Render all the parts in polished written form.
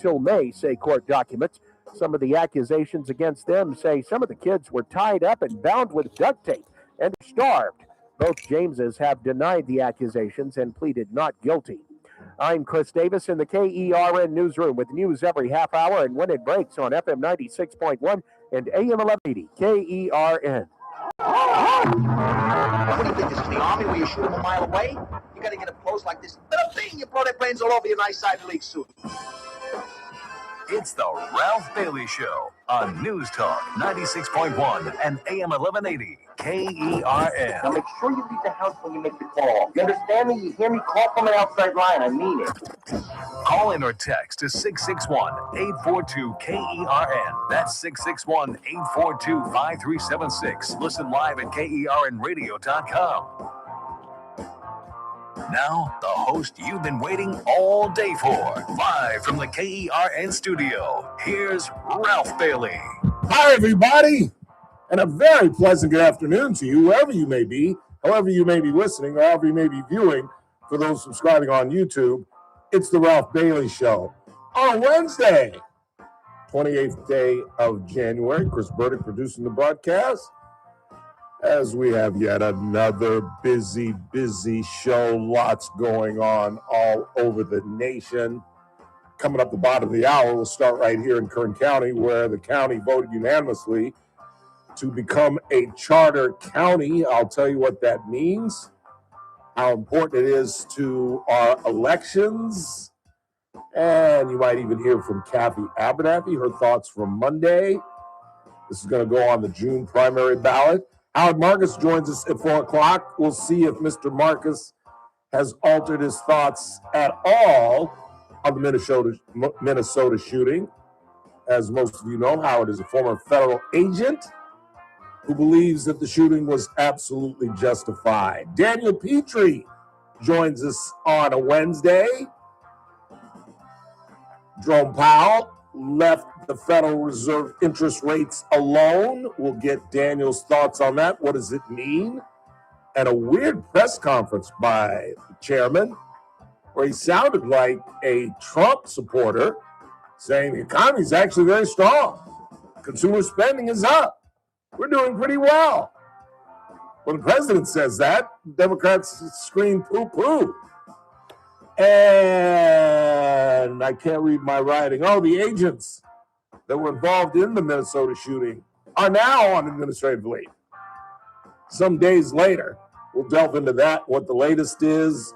until May, say court documents. Some of the accusations against them say some of the kids were tied up and bound with duct tape and starved. Both Jameses have denied the accusations and pleaded not guilty. I'm Chris Davis in the KERN newsroom with news every half hour and when it breaks on FM 96.1 and AM 1180 KERN. What do you think, this is the Army where you shoot them a mile away? You gotta get up close like this. Little thing, you blow their brains all over your nice Ivy League suit. It's the Ralph Bailey Show on News Talk 96.1 and AM 1180 KERN. Now make sure you leave the house when you make the call. You understand me? You hear me? Call from an outside line. I mean it. Call in or text to 661-842-KERN. That's 661-842-5376. Listen live at KERNradio.com. Now, the host you've been waiting all day for. Live from the KERN studio, here's Ralph Bailey. Hi, everybody, and a very pleasant good afternoon to you, wherever you may be, however you may be listening, or however you may be viewing. For those subscribing on YouTube, it's the Ralph Bailey Show. On Wednesday, 28th day of January, Chris Burdick producing the broadcast. As we have yet another busy show, lots going on all over the nation. Coming up the bottom of the hour, we'll start right here in Kern County, where the county voted unanimously to become a charter county. I'll tell you what that means, how important it is to our elections, and you might even hear from Kathy Abernathy, her thoughts from Monday. This is going to go on the June primary ballot. Howard Marcus joins us at 4 o'clock. We'll see if Mr. Marcus has altered his thoughts at all on the Minnesota shooting. As most of you know, Howard is a former federal agent who believes that the shooting was absolutely justified. Daniel Petrie joins us on a Wednesday. Jerome Powell left the Federal Reserve interest rates alone. We'll get Daniel's thoughts on that. What does it mean? And a weird press conference by the chairman where he sounded like a Trump supporter saying the economy is actually very strong. Consumer spending is up. We're doing pretty well. When the president says that, Democrats scream poo-poo. And I can't read my writing. Oh, the agents that were involved in the Minnesota shooting are now on administrative leave. Some days later, we'll delve into that, what the latest is.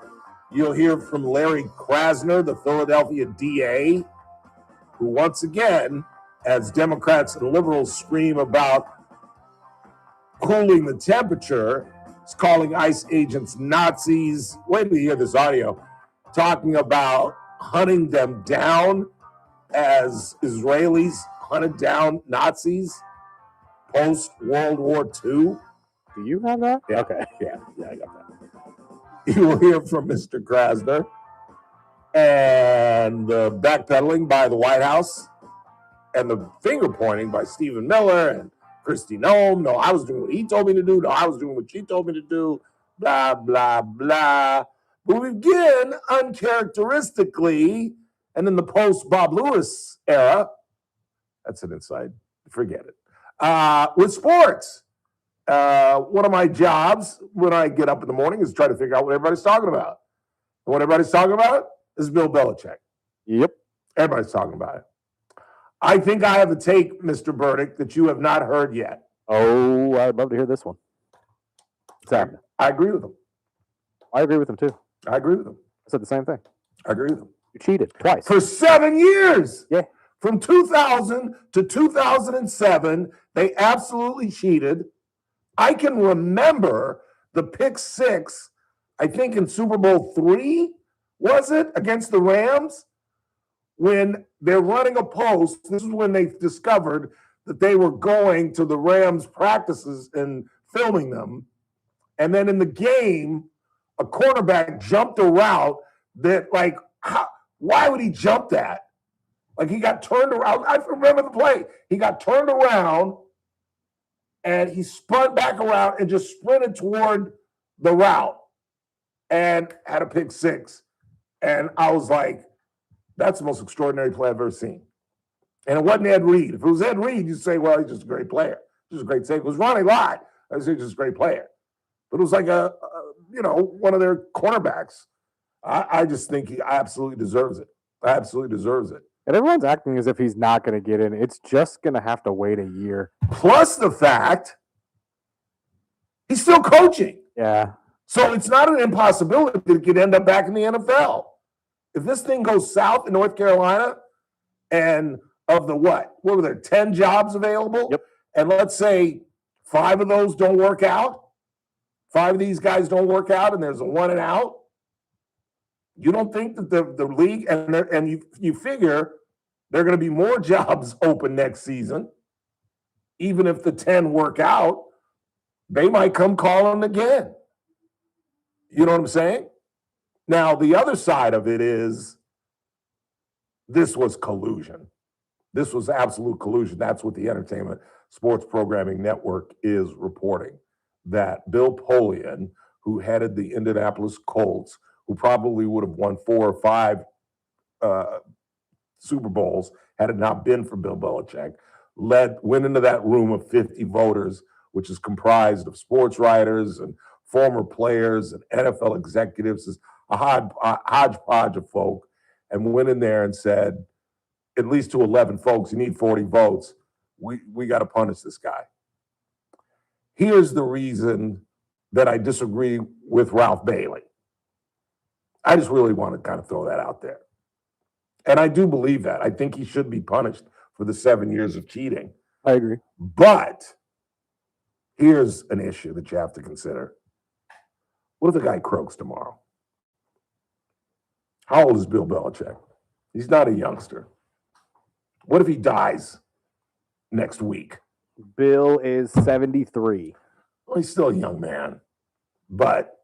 You'll hear from Larry Krasner, the Philadelphia DA, who once again, as Democrats and liberals scream about cooling the temperature, is calling ICE agents Nazis. Wait till you hear this audio. Talking about hunting them down as Israelis hunted down Nazis post-World War II. Do you have that? Yeah, okay. Yeah, I got that. You will hear from Mr. Krasner and the backpedaling by the White House and the finger-pointing by Stephen Miller and Kristi Noem. No, I was doing what he told me to do. No, I was doing what she told me to do. Blah, blah, blah. But we begin uncharacteristically, and in the post-Bob Lewis era, that's an inside, forget it, with sports. One of my jobs when I get up in the morning is try to figure out what everybody's talking about. And what everybody's talking about is Bill Belichick. Yep. Everybody's talking about it. I think I have a take, Mr. Burdick, that you have not heard yet. Oh, I'd love to hear this one. What's happening? I agree with him. I agree with him, too. I agree with him. I said the same thing. I agree with him. You cheated twice. For 7 years. Yeah. From 2000 to 2007, they absolutely cheated. I can remember the pick six, I think in Super Bowl III, was it, against the Rams? When they're running a post, this is when they discovered that they were going to the Rams practices and filming them. And then in the game, a quarterback jumped a route that, like, why would he jump that? Like, he got turned around. I remember the play. He got turned around, and he spun back around and just sprinted toward the route and had a pick six. And I was like, That's the most extraordinary play I've ever seen. And it wasn't Ed Reed. If it was Ed Reed, you'd say, well, he's just a great player. Just a great save. If it was Ronnie Lott, I'd say he's just a great player. But it was like one of their cornerbacks. I just think he absolutely deserves it. Absolutely deserves it. And everyone's acting as if he's not going to get in. It's just going to have to wait a year. Plus the fact he's still coaching. Yeah. So it's not an impossibility that he could end up back in the NFL. If this thing goes south in North Carolina, and of the what were there, 10 jobs available? Yep. And let's say 5 of those don't work out. 5 of these guys don't work out, and there's a 1 and out. You don't think that the league, and you figure there are going to be more jobs open next season, even if the 10 work out, they might come calling again. You know what I'm saying? Now, the other side of it is this was collusion. This was absolute collusion. That's what the Entertainment Sports Programming Network is reporting, that Bill Polian, who headed the Indianapolis Colts, who probably would have won 4 or 5 Super Bowls had it not been for Bill Belichick, went into that room of 50 voters, which is comprised of sports writers and former players and NFL executives, is a hodgepodge of folk, and went in there and said, at least to 11 folks, you need 40 votes. We got to punish this guy. Here's the reason that I disagree with Ralph Bailey. I just really want to kind of throw that out there. And I do believe that. I think he should be punished for the 7 years of cheating. I agree. But here's an issue that you have to consider. What if the guy croaks tomorrow? How old is Bill Belichick? He's not a youngster. What if he dies next week? Bill is 73. Well, he's still a young man, but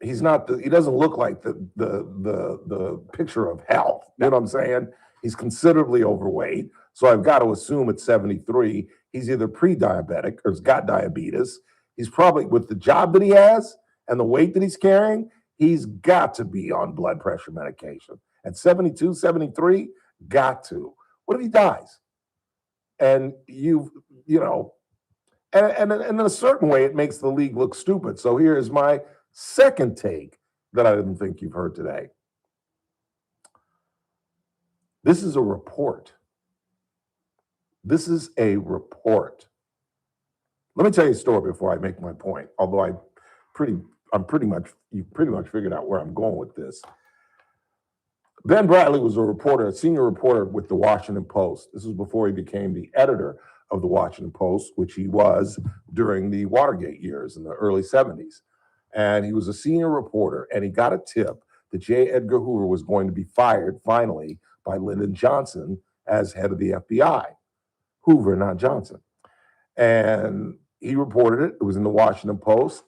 he's not. He doesn't look like the picture of health. You know what I'm saying? He's considerably overweight, so I've got to assume at 73 he's either pre-diabetic or has got diabetes. He's probably, with the job that he has and the weight that he's carrying, he's got to be on blood pressure medication. At 72, 73, got to. What if he dies? And and in a certain way, it makes the league look stupid. So here's my second take that I didn't think you've heard today. This is a report. This is a report. Let me tell you a story before I make my point, although you've pretty much figured out where I'm going with this. Ben Bradley was a senior reporter with the Washington Post. This was before he became the editor of the Washington Post, which he was during the Watergate years in the early 70s. And he was a senior reporter, and he got a tip that J. Edgar Hoover was going to be fired finally by Lyndon Johnson as head of the FBI. Hoover, not Johnson. And he reported it. It was in the Washington Post.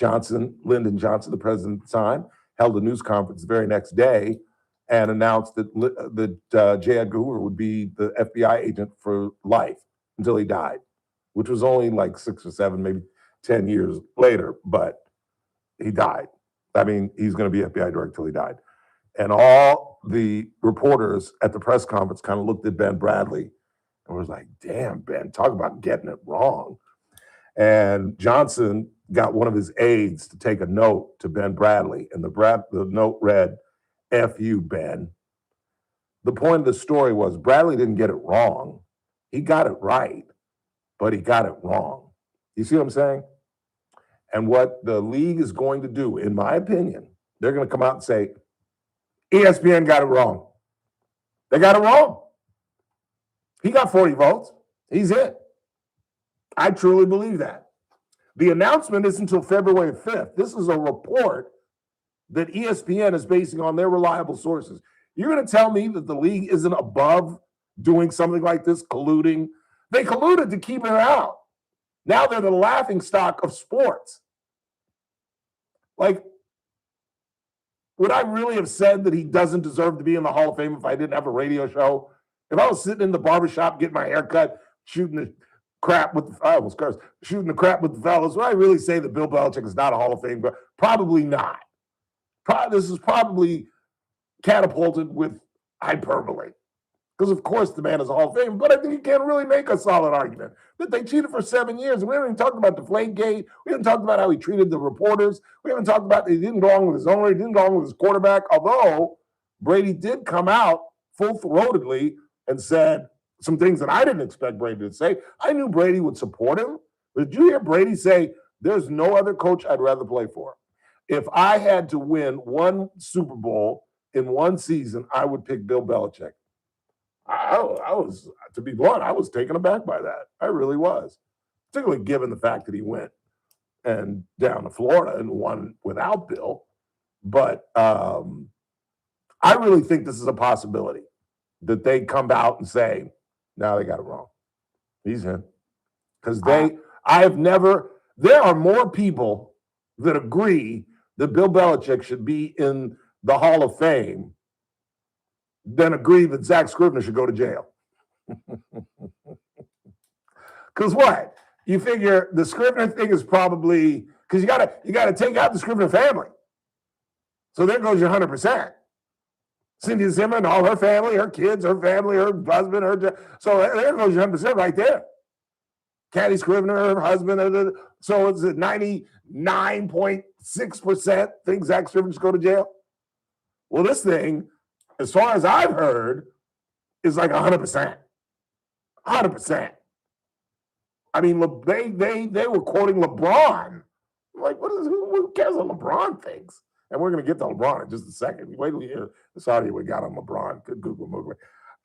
Lyndon Johnson, the president at the time, held a news conference the very next day and announced that J. Edgar Hoover would be the FBI agent for life until he died, which was only like 6 or 7, maybe 10 years later, but he died. I mean, he's going to be FBI director until he died. And all the reporters at the press conference kind of looked at Ben Bradley and was like, damn, Ben, talk about getting it wrong. And Johnson got one of his aides to take a note to Ben Bradley, and the note read, F you, Ben. The point of the story was Bradley didn't get it wrong. He got it right, but he got it wrong. You see what I'm saying? And what the league is going to do, in my opinion, they're going to come out and say, ESPN got it wrong. They got it wrong. He got 40 votes. He's it. I truly believe that. The announcement isn't until February 5th. This is a report that ESPN is basing on their reliable sources. You're going to tell me that the league isn't above doing something like this, colluding? They colluded to keep it out. Now they're the laughing stock of sports. Like, would I really have said that he doesn't deserve to be in the Hall of Fame if I didn't have a radio show? If I was sitting in the barbershop getting my hair cut, shooting the crap with the fellas, would I really say that Bill Belichick is not a Hall of Fame guy? Probably not. This is probably catapulted with hyperbole. Because, of course, the man is a Hall of Fame. But I think you can't really make a solid argument that they cheated for 7 years. We haven't even talked about Deflategate. We haven't talked about how he treated the reporters. We haven't talked about he didn't go along with his owner. He didn't go along with his quarterback. Although Brady did come out full-throatedly and said some things that I didn't expect Brady to say. I knew Brady would support him. But did you hear Brady say, there's no other coach I'd rather play for? If I had to win one Super Bowl in one season, I would pick Bill Belichick. I was, to be blunt, I was taken aback by that. I really was, particularly given the fact that he went and down to Florida and won without Bill. But I really think this is a possibility that they come out and say, no, they got it wrong. He's in. Because there are more people that agree that Bill Belichick should be in the Hall of Fame than agree that Zach Scrivener should go to jail. Because what? You figure the Scrivener thing is probably, because you gotta take out the Scrivener family. So there goes your 100%. Cynthia Zimmerman, all her family, her kids, her family, her husband, so there goes your 100% right there. Caddy Scrivener, her husband, so it's at 99.6% think Zach Scrivener should go to jail. Well, this thing, as far as I've heard, is like 100%. 100%. I mean, they were quoting LeBron. I'm like, who cares what LeBron thinks? And we're going to get to LeBron in just a second. Wait till you hear this audio we got on LeBron. Good Google movie.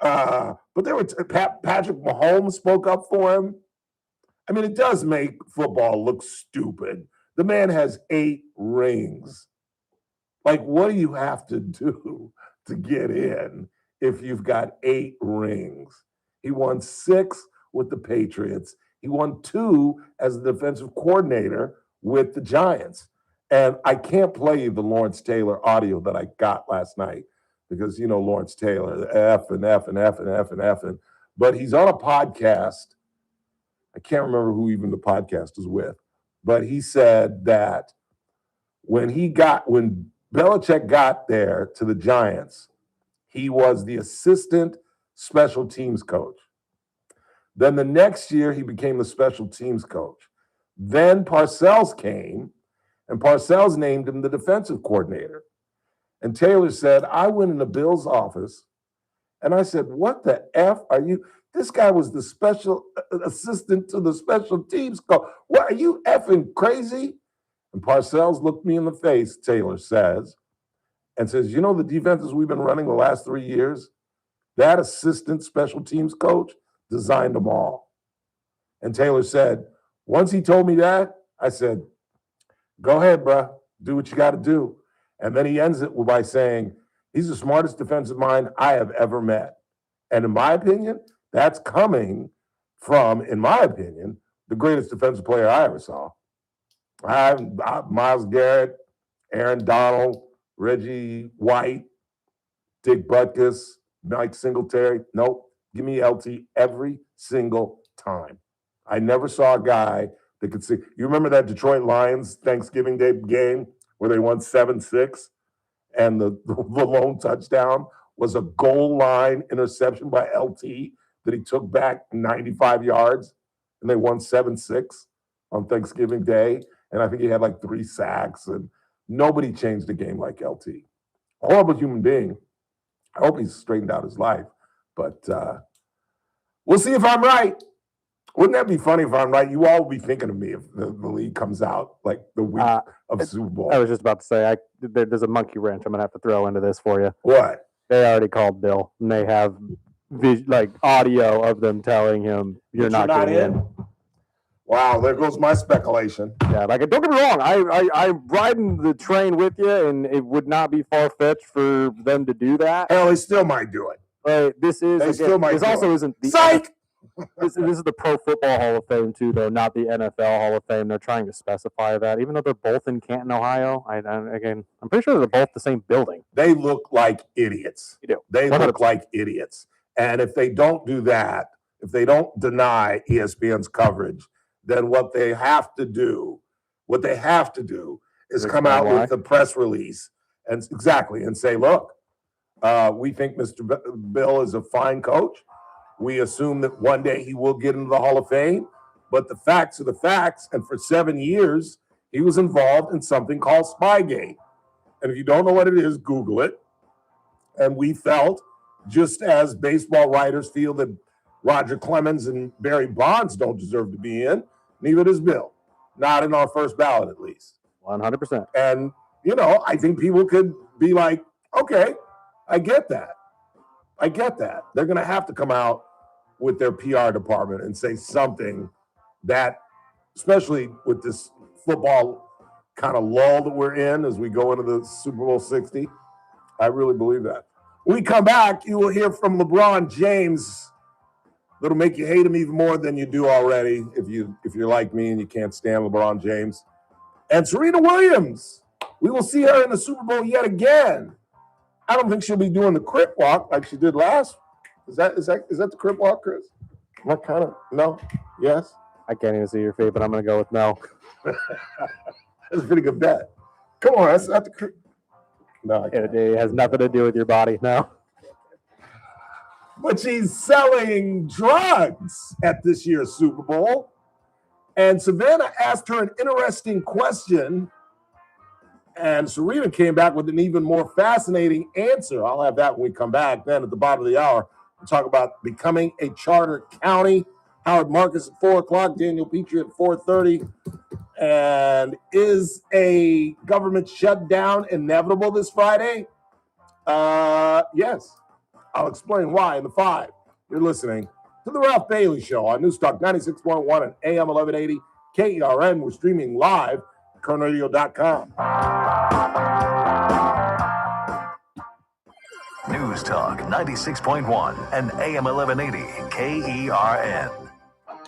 But there were Patrick Mahomes spoke up for him. I mean, it does make football look stupid. The man has 8 rings. Like, what do you have to do to get in if you've got 8 rings? He won 6 with the Patriots. He won 2 as the defensive coordinator with the Giants. And I can't play you the Lawrence Taylor audio that I got last night because, you know, Lawrence Taylor, F and F and F and F and F. But he's on a podcast. I can't remember who even the podcast is with. But he said that when Belichick got there to the Giants, he was the assistant special teams coach. Then the next year, he became the special teams coach. Then Parcells came, and Parcells named him the defensive coordinator. And Taylor said, I went in the Bills' office, and I said, what the F are you? This guy was the special assistant to the special teams coach. What, are you effing crazy? And Parcells looked me in the face, Taylor says, and says, you know the defenses we've been running the last 3 years? That assistant special teams coach designed them all. And Taylor said, once he told me that, I said, go ahead, bro. Do what you got to do. And then he ends it by saying, he's the smartest defensive mind I have ever met. And in my opinion, that's coming from, in my opinion, the greatest defensive player I ever saw. Myles Garrett, Aaron Donald, Reggie White, Dick Butkus, Mike Singletary. Nope. Give me LT every single time. I never saw a guy that could see. You remember that Detroit Lions Thanksgiving Day game where they won 7-6 and the lone touchdown was a goal line interception by LT that he took back 95 yards and they won 7-6 on Thanksgiving Day. And I think he had like 3 sacks and nobody changed the game like LT. Horrible human being. I hope he's straightened out his life. But we'll see if I'm right. Wouldn't that be funny if I'm right? You all will be thinking of me if the league comes out like the week of Super Bowl. I was just about to say, there's a monkey wrench I'm going to have to throw into this for you. What? They already called Bill, and they have audio of them telling him, you're not getting in. Wow, there goes my speculation. Yeah, don't get me wrong. I'm riding the train with you, and it would not be far-fetched for them to do that. Hell, they still might do it. This is They still might. This also isn't the psych. This is the Pro Football Hall of Fame too, though, not the NFL Hall of Fame. They're trying to specify that, even though they're both in Canton, Ohio. I'm pretty sure they're both the same building. They look like idiots. You do. They 100%. look like idiots. And if they don't do that, if they don't deny ESPN's coverage, then what they have to do is come out with the press release and say, look, We think Mr. Bill is a fine coach. We assume that one day he will get into the Hall of Fame, but the facts are the facts. And for 7 years, he was involved in something called Spygate. And if you don't know what it is, Google it. And we felt, just as baseball writers feel that Roger Clemens and Barry Bonds don't deserve to be in, neither does Bill. Not in our first ballot, at least. 100%. And, I think people could be like, okay, I get that. They're going to have to come out with their PR department and say something that, especially with this football kind of lull that we're in as we go into the Super Bowl 60. I really believe that. When we come back, you will hear from LeBron James. That'll make you hate him even more than you do already if you're like me and you can't stand LeBron James. And Serena Williams. We will see her in the Super Bowl yet again. I don't think she'll be doing the crip walk like she did last. Is that the crip walk, Chris? What kind of no? Yes. I can't even see your feet, but I'm going to go with no. That's a pretty good bet. Come on, that's not the crip. No, it has nothing to do with your body. No. But she's selling drugs at this year's Super Bowl. And Savannah asked her an interesting question. And Serena came back with an even more fascinating answer. I'll have that when we come back. Then at the bottom of the hour, we'll talk about becoming a charter county. Howard Marcus at 4 o'clock, Daniel Petrie at 4:30. And is a government shutdown inevitable this Friday? Yes. I'll explain why in the 5. You're listening to The Ralph Bailey Show on News Talk 96.1 and AM 1180 KERN. We're streaming live at KernRadio.com. News Talk 96.1 and AM 1180 KERN.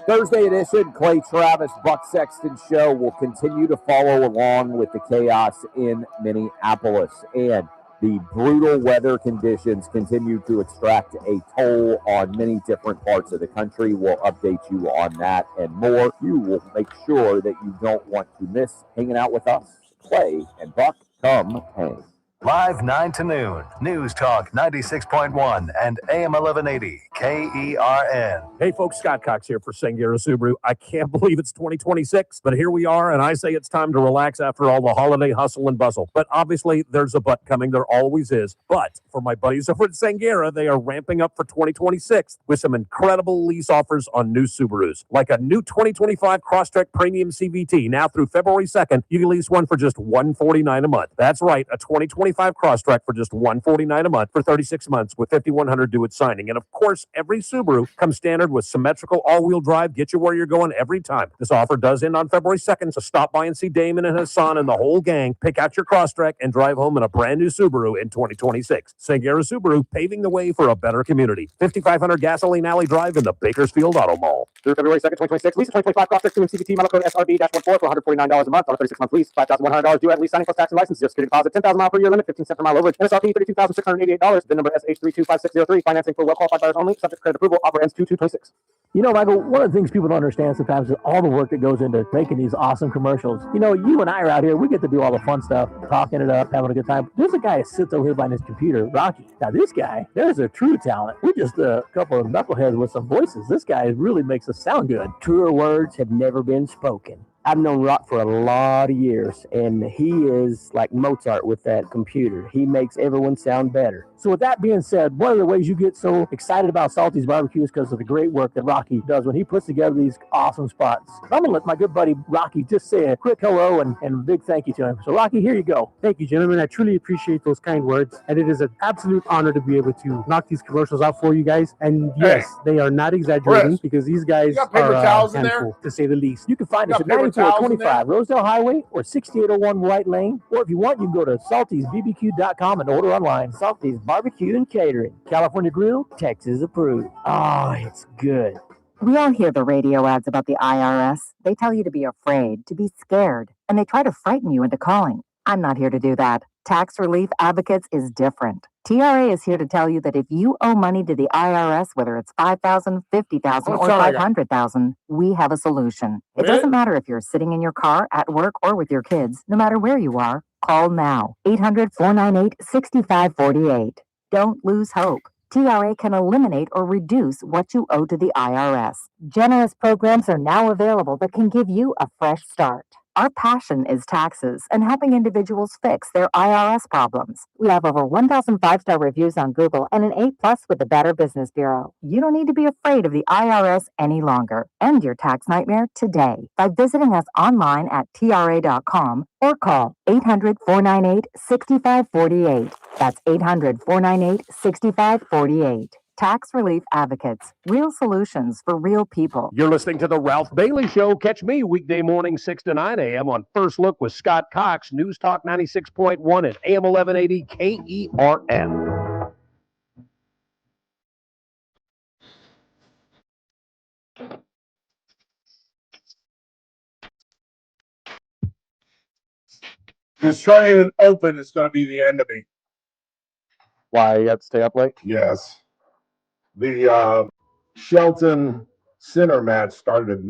Thursday edition, Clay Travis, Buck Sexton Show will continue to follow along with the chaos in Minneapolis. And the brutal weather conditions continue to extract a toll on many different parts of the country. We'll update you on that and more. You will make sure that you don't want to miss hanging out with us. Clay and Buck, come hang. Live 9 to noon. News Talk 96.1 and AM 1180 KERN. Hey folks, Scott Cox here for Sanguera Subaru. I can't believe it's 2026, but here we are, and I say it's time to relax after all the holiday hustle and bustle. But obviously, there's a but coming. There always is. But for my buddies over at Sanguera, they are ramping up for 2026 with some incredible lease offers on new Subarus. Like a new 2025 Crosstrek Premium CVT. Now through February 2nd, you can lease one for just $149 a month. That's right, a 2025 Crosstrek for just $149 a month for 36 months with $5,100 due at signing. And of course, every Subaru comes standard with symmetrical all-wheel drive, get you where you're going every time. This offer does end on February 2nd, so stop by and see Damon and Hassan and the whole gang. Pick out your Crosstrek and drive home in a brand new Subaru in 2026. Sanguera Subaru, paving the way for a better community. 5500 Gasoline Alley Drive in the Bakersfield Auto Mall. Through February 2nd, 2026, lease a 2025 Crosstrek Premium CVT model code SRB-14 for $149 a month on a 36-month lease. $5,100 due at lease signing plus tax and license. Zero security deposit, 10,000 mile per year limit, 15 cents per mile overage. MSRP $32,688. The number SH325603. Financing for well-qualified buyers only. Subject to credit approval. Offer ends 2/2/26. You know, Michael, one of the things people don't understand sometimes is all the work that goes into making these awesome commercials. You know, you and I are out here, we get to do all the fun stuff, talking it up, having a good time. There's a guy that sits over here behind his computer, Rocky. Now, this guy, there's a true talent. We're just a couple of knuckleheads with some voices. This guy really makes us sound good. Truer words have never been spoken. I've known Rock for a lot of years, and he is like Mozart with that computer. He makes everyone sound better. So with that being said, one of the ways you get so excited about Salty's Barbecue is because of the great work that Rocky does when he puts together these awesome spots. I'm going to let my good buddy Rocky just say a quick hello and a big thank you to him. So Rocky, here you go. Thank you, gentlemen. I truly appreciate those kind words, and it is an absolute honor to be able to knock these commercials out for you guys. And yes, they are not exaggerating, because these guys are a handful, to say the least. You can find us at 9425 Rosedale Highway or 6801 White Lane. Or if you want, you can go to saltysbbq.com and order online. Salty's Barbecue and Catering. California Grill, Texas approved. Oh, it's good. We all hear the radio ads about the IRS. They tell you to be afraid, to be scared, and they try to frighten you into calling. I'm not here to do that. Tax Relief Advocates is different. TRA is here to tell you that if you owe money to the IRS, whether it's $5,000, $50,000, or $500,000, we have a solution. It doesn't matter if you're sitting in your car, at work, or with your kids. No matter where you are, call now. 800-498-6548. Don't lose hope. TRA can eliminate or reduce what you owe to the IRS. Generous programs are now available that can give you a fresh start. Our passion is taxes and helping individuals fix their IRS problems. We have over 1,000 five-star reviews on Google and an A+ with the Better Business Bureau. You don't need to be afraid of the IRS any longer. End your tax nightmare today by visiting us online at TRA.com or call 800-498-6548. That's 800-498-6548. Tax Relief Advocates. Real solutions for real people. You're listening to The Ralph Bailey Show. Catch me weekday morning 6 to 9 a.m. on First Look with Scott Cox, News Talk 96.1 and AM 1180 KERN. This Australian Open is going to be the end of me. Why you have to stay up late? Yes. The Shelton Center match started at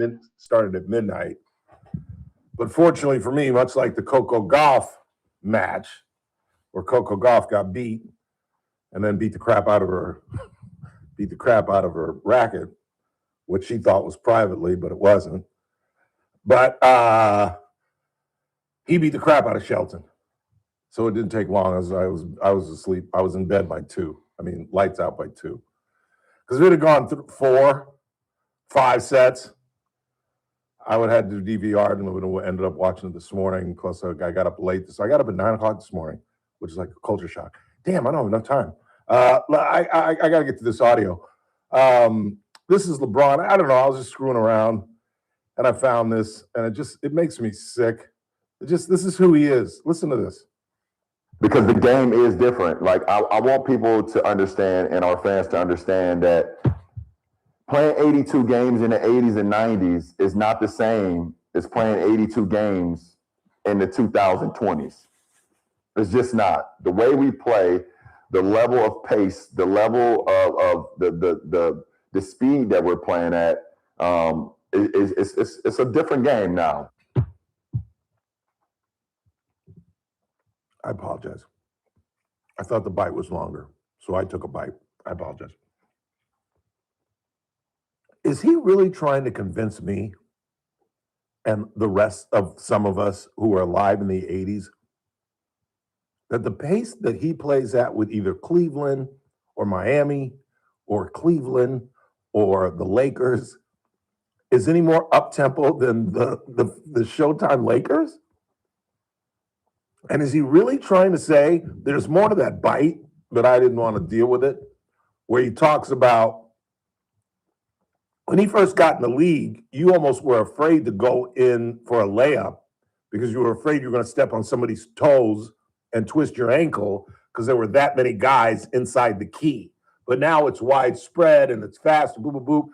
midnight. But fortunately for me, much like the Coco Gauff match, where Coco Gauff got beat and then beat the crap out of her racket, which she thought was privately, but it wasn't. But he beat the crap out of Shelton. So it didn't take long. I was asleep. I was in bed by 2. I mean, lights out by 2. Because if it had gone through 4, 5 sets, I would have had to do DVR and would have ended up watching it this morning. Plus, I got up late. So I got up at 9 o'clock this morning, which is like a culture shock. Damn, I don't have enough time. I got to get to this audio. This is LeBron. I don't know. I was just screwing around, and I found this, and it makes me sick. This is who he is. Listen to this. Because the game is different. Like, I want people to understand and our fans to understand that playing 82 games in the 80s and 90s is not the same as playing 82 games in the 2020s. It's just not. The way we play, the level of pace, the level of the speed that we're playing at, it's a different game now. I apologize. I thought the bite was longer, so I took a bite. I apologize. Is he really trying to convince me and the rest of some of us who were alive in the 80s that the pace that he plays at with either Cleveland or Miami or Cleveland or the Lakers is any more up-tempo than the Showtime Lakers? And is he really trying to say there's more to that bite, but I didn't want to deal with it, where he talks about when he first got in the league, you almost were afraid to go in for a layup because you were afraid you were going to step on somebody's toes and twist your ankle because there were that many guys inside the key. But now it's widespread and it's fast, boop, boop, boop.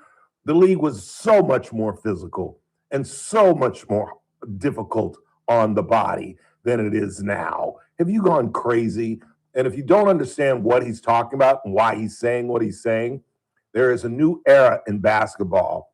The league was so much more physical and so much more difficult on the body than it is now. Have you gone crazy? And if you don't understand what he's talking about and why he's saying what he's saying, there is a new era in basketball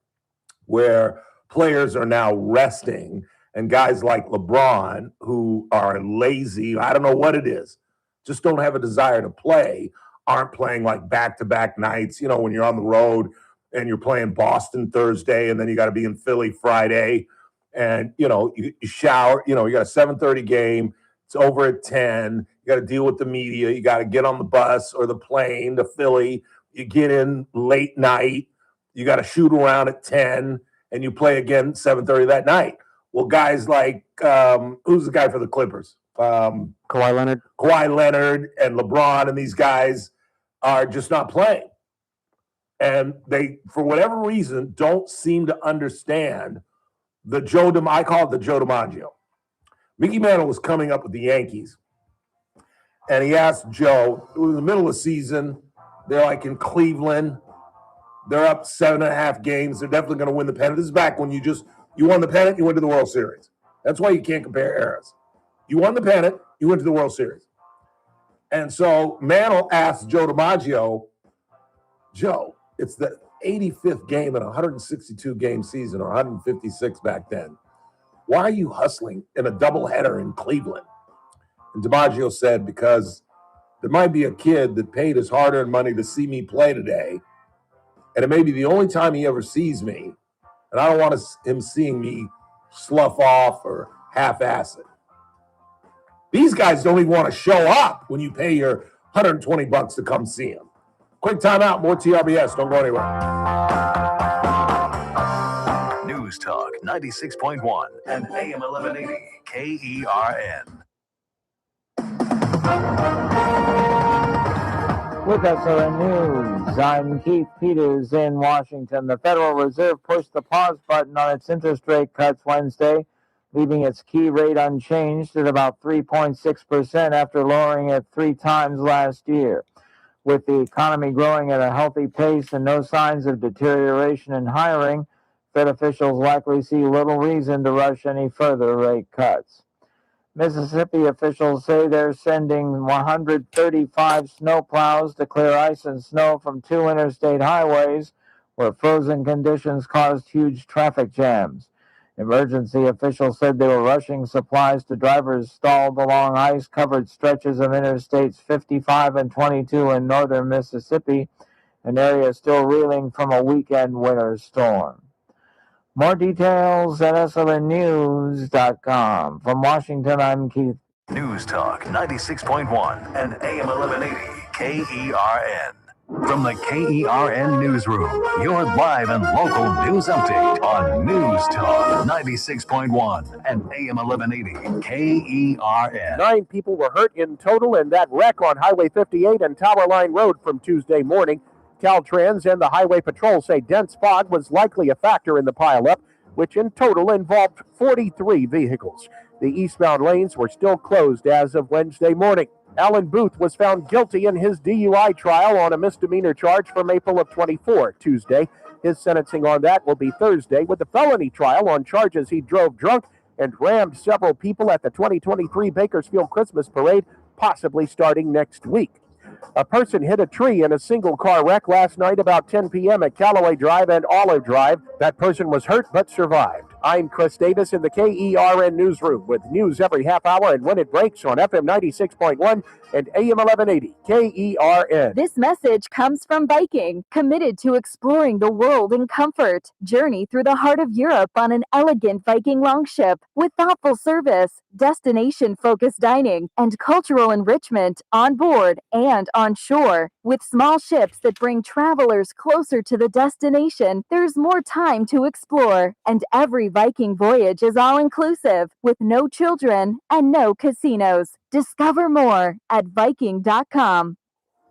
where players are now resting, and guys like LeBron, who are lazy, I don't know what it is, just don't have a desire to play, aren't playing like back-to-back nights, when you're on the road and you're playing Boston Thursday and then you got to be in Philly Friday. And, you shower, you got a 7:30 game. It's over at 10. You got to deal with the media. You got to get on the bus or the plane to Philly. You get in late night. You got to shoot around at 10 and you play again 7:30 that night. Well, guys like, who's the guy for the Clippers? Kawhi Leonard. Kawhi Leonard and LeBron and these guys are just not playing. And they, for whatever reason, don't seem to understand I call it the Joe DiMaggio. Mickey Mantle was coming up with the Yankees, and he asked Joe, it was the middle of the season, they're like in Cleveland, they're up 7.5 games, they're definitely going to win the pennant. This is back when you won the pennant, you went to the World Series. That's why you can't compare eras. You won the pennant, you went to the World Series. And so Mantle asked Joe DiMaggio, Joe, it's the 85th game in a 162-game season, or 156 back then. Why are you hustling in a doubleheader in Cleveland? And DiMaggio said, because there might be a kid that paid his hard-earned money to see me play today, and it may be the only time he ever sees me, and I don't want him seeing me slough off or half-ass it. These guys don't even want to show up when you pay your $120 to come see him. Quick timeout, more TRBS. Don't go anywhere. News Talk 96.1 and AM 1180 KERN. With SRN News, I'm Keith Peters in Washington. The Federal Reserve pushed the pause button on its interest rate cuts Wednesday, leaving its key rate unchanged at about 3.6% after lowering it 3 times last year. With the economy growing at a healthy pace and no signs of deterioration in hiring, Fed officials likely see little reason to rush any further rate cuts. Mississippi officials say they're sending 135 snowplows to clear ice and snow from 2 interstate highways where frozen conditions caused huge traffic jams. Emergency officials said they were rushing supplies to drivers stalled along ice-covered stretches of Interstates 55 and 22 in northern Mississippi, an area still reeling from a weekend winter storm. More details at slnnews.com. From Washington, I'm Keith. News Talk 96.1 and AM 1180 KERN. From the KERN Newsroom, your live and local news update on News Talk 96.1 and AM 1180 KERN. 9 people were hurt in total in that wreck on Highway 58 and Tower Line Road from Tuesday morning. Caltrans and the Highway Patrol say dense fog was likely a factor in the pileup, which in total involved 43 vehicles. The eastbound lanes were still closed as of Wednesday morning. Alan Booth was found guilty in his DUI trial on a misdemeanor charge from April of 24 Tuesday. His sentencing on that will be Thursday, with the felony trial on charges he drove drunk and rammed several people at the 2023 Bakersfield Christmas Parade, possibly starting next week. A person hit a tree in a single-car wreck last night about 10 p.m. at Callaway Drive and Olive Drive. That person was hurt but survived. I'm Chris Davis in the KERN Newsroom with news every half hour and when it breaks on FM 96.1 and AM 1180 KERN. This message comes from Viking, committed to exploring the world in comfort. Journey through the heart of Europe on an elegant Viking longship with thoughtful service, destination-focused dining, and cultural enrichment on board and on shore. With small ships that bring travelers closer to the destination, there's more time to explore, and every Viking voyage is all-inclusive with no children and no casinos. Discover more at Viking.com.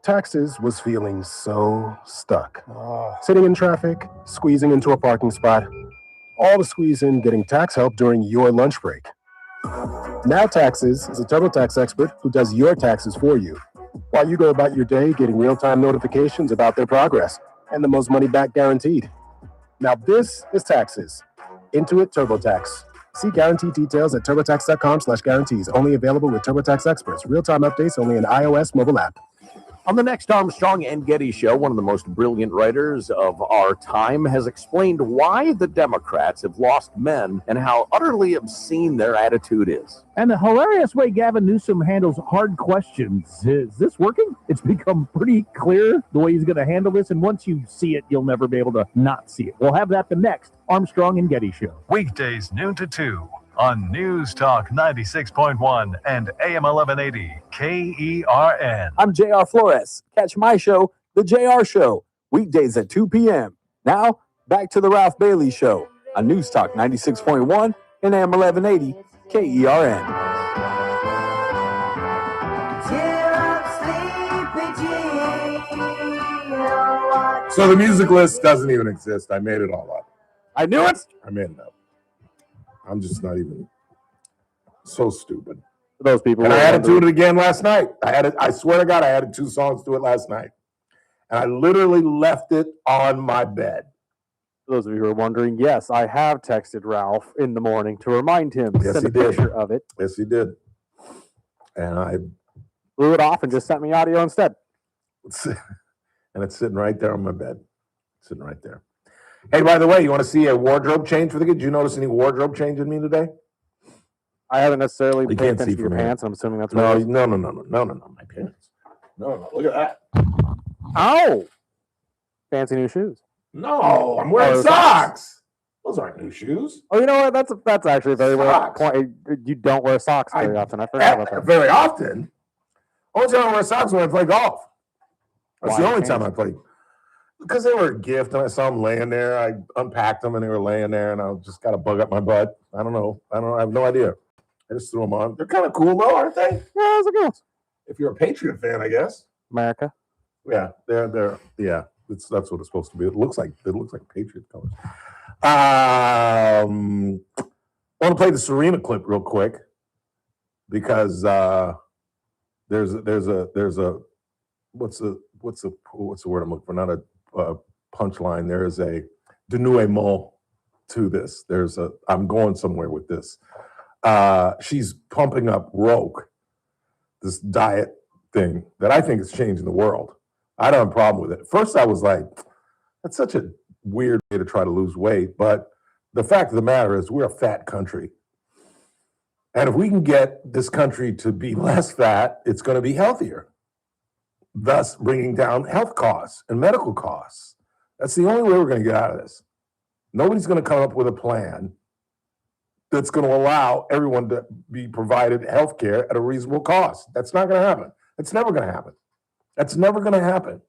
Taxes was feeling so stuck. Sitting in traffic, squeezing into a parking spot, all to squeeze in getting tax help during your lunch break. Now Taxes is a TurboTax expert who does your taxes for you, while you go about your day getting real-time notifications about their progress and the most money back guaranteed. Now this is Taxes. Intuit TurboTax. See guaranteed details at turbotax.com/guarantees. Only available with TurboTax experts. Real-time updates only in iOS mobile app. On the next Armstrong and Getty show, one of the most brilliant writers of our time has explained why the Democrats have lost men and how utterly obscene their attitude is. And the hilarious way Gavin Newsom handles hard questions. Is this working? It's become pretty clear the way he's going to handle this, and once you see it, you'll never be able to not see it. We'll have that the next Armstrong and Getty show. Weekdays noon to 2 on News Talk 96.1 and AM 1180 KERN. I'm JR Flores. Catch my show, The JR Show, weekdays at 2 p.m. Now, back to The Ralph Bailey Show on News Talk 96.1 and AM 1180 KERN. So the music list doesn't even exist. I made it all up. I knew it. I made it up. I'm just not even so stupid. For those people, and I had to do it again last night. I swear to God, I added 2 songs to it last night, and I literally left it on my bed. For those of you who are wondering, yes, I have texted Ralph in the morning to remind him to send a picture of it. Yes, he did. And I blew it off and just sent me audio instead. And it's sitting right there on my bed. Sitting right there. Hey, by the way, you want to see a wardrobe change for the kid? Did you notice any wardrobe change in me today? I haven't necessarily You paid can't see attention to your from here. pants. I'm assuming that's No, right. no, my pants. No, look at that. Oh, fancy new shoes. No, I'm wearing socks. Those aren't new shoes. Oh, you know what? That's actually a very well Socks. point. You don't wear socks very often. I forgot about that. Very often. Only time I wear socks when I play golf. That's Why the only change? time I played. Because they were a gift, and I saw them laying there. I unpacked them, and they were laying there, and I just got a bug up my butt. I don't know. I have no idea. I just threw them on. They're kind of cool, though, aren't they? Yeah, those are good. If you're a Patriot fan, I guess. America. Yeah, they're yeah. That's what it's supposed to be. It looks like Patriot colors. I want to play the Serena clip real quick because there's a what's the word I'm looking for? Not a punchline. There is a denouement to this. I'm going somewhere with this. She's pumping up Rogue, this diet thing that I think is changing the world. I don't have a problem with it. At first, I was like, that's such a weird way to try to lose weight. But the fact of the matter is we're a fat country. And if we can get this country to be less fat, it's going to be healthier, thus bringing down health costs and medical costs. That's the only way we're going to get out of this. Nobody's going to come up with a plan that's going to allow everyone to be provided health care at a reasonable cost. That's not going to happen. It's never going to happen. That's never going to happen.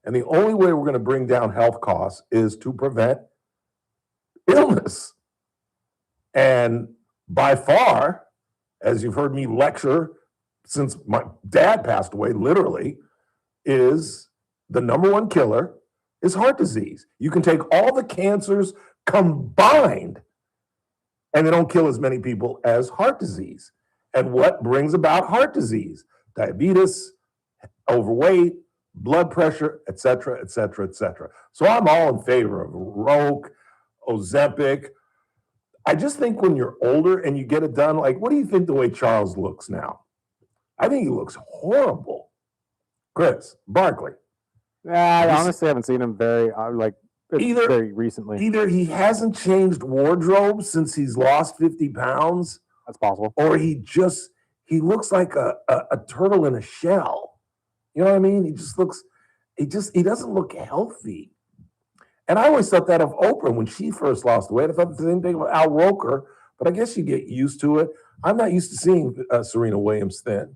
And the only way we're going to bring down health costs is to prevent illness. And by far, as you've heard me lecture since my dad passed away, literally, is the number one killer is heart disease. You can take all the cancers combined, and they don't kill as many people as heart disease. And what brings about heart disease? Diabetes, overweight, blood pressure, et cetera, et cetera, et cetera. So I'm all in favor of Rogue, Ozempic. I just think when you're older and you get it done, like, what do you think the way Charles looks now? I think he looks horrible. Chris Barkley. Yeah, I honestly haven't seen him very very recently. Either he hasn't changed wardrobe since he's lost 50 pounds. That's possible. Or he looks like a turtle in a shell. You know what I mean? He doesn't look healthy. And I always thought that of Oprah when she first lost weight. I thought the same thing about Al Roker, but I guess you get used to it. I'm not used to seeing Serena Williams thin.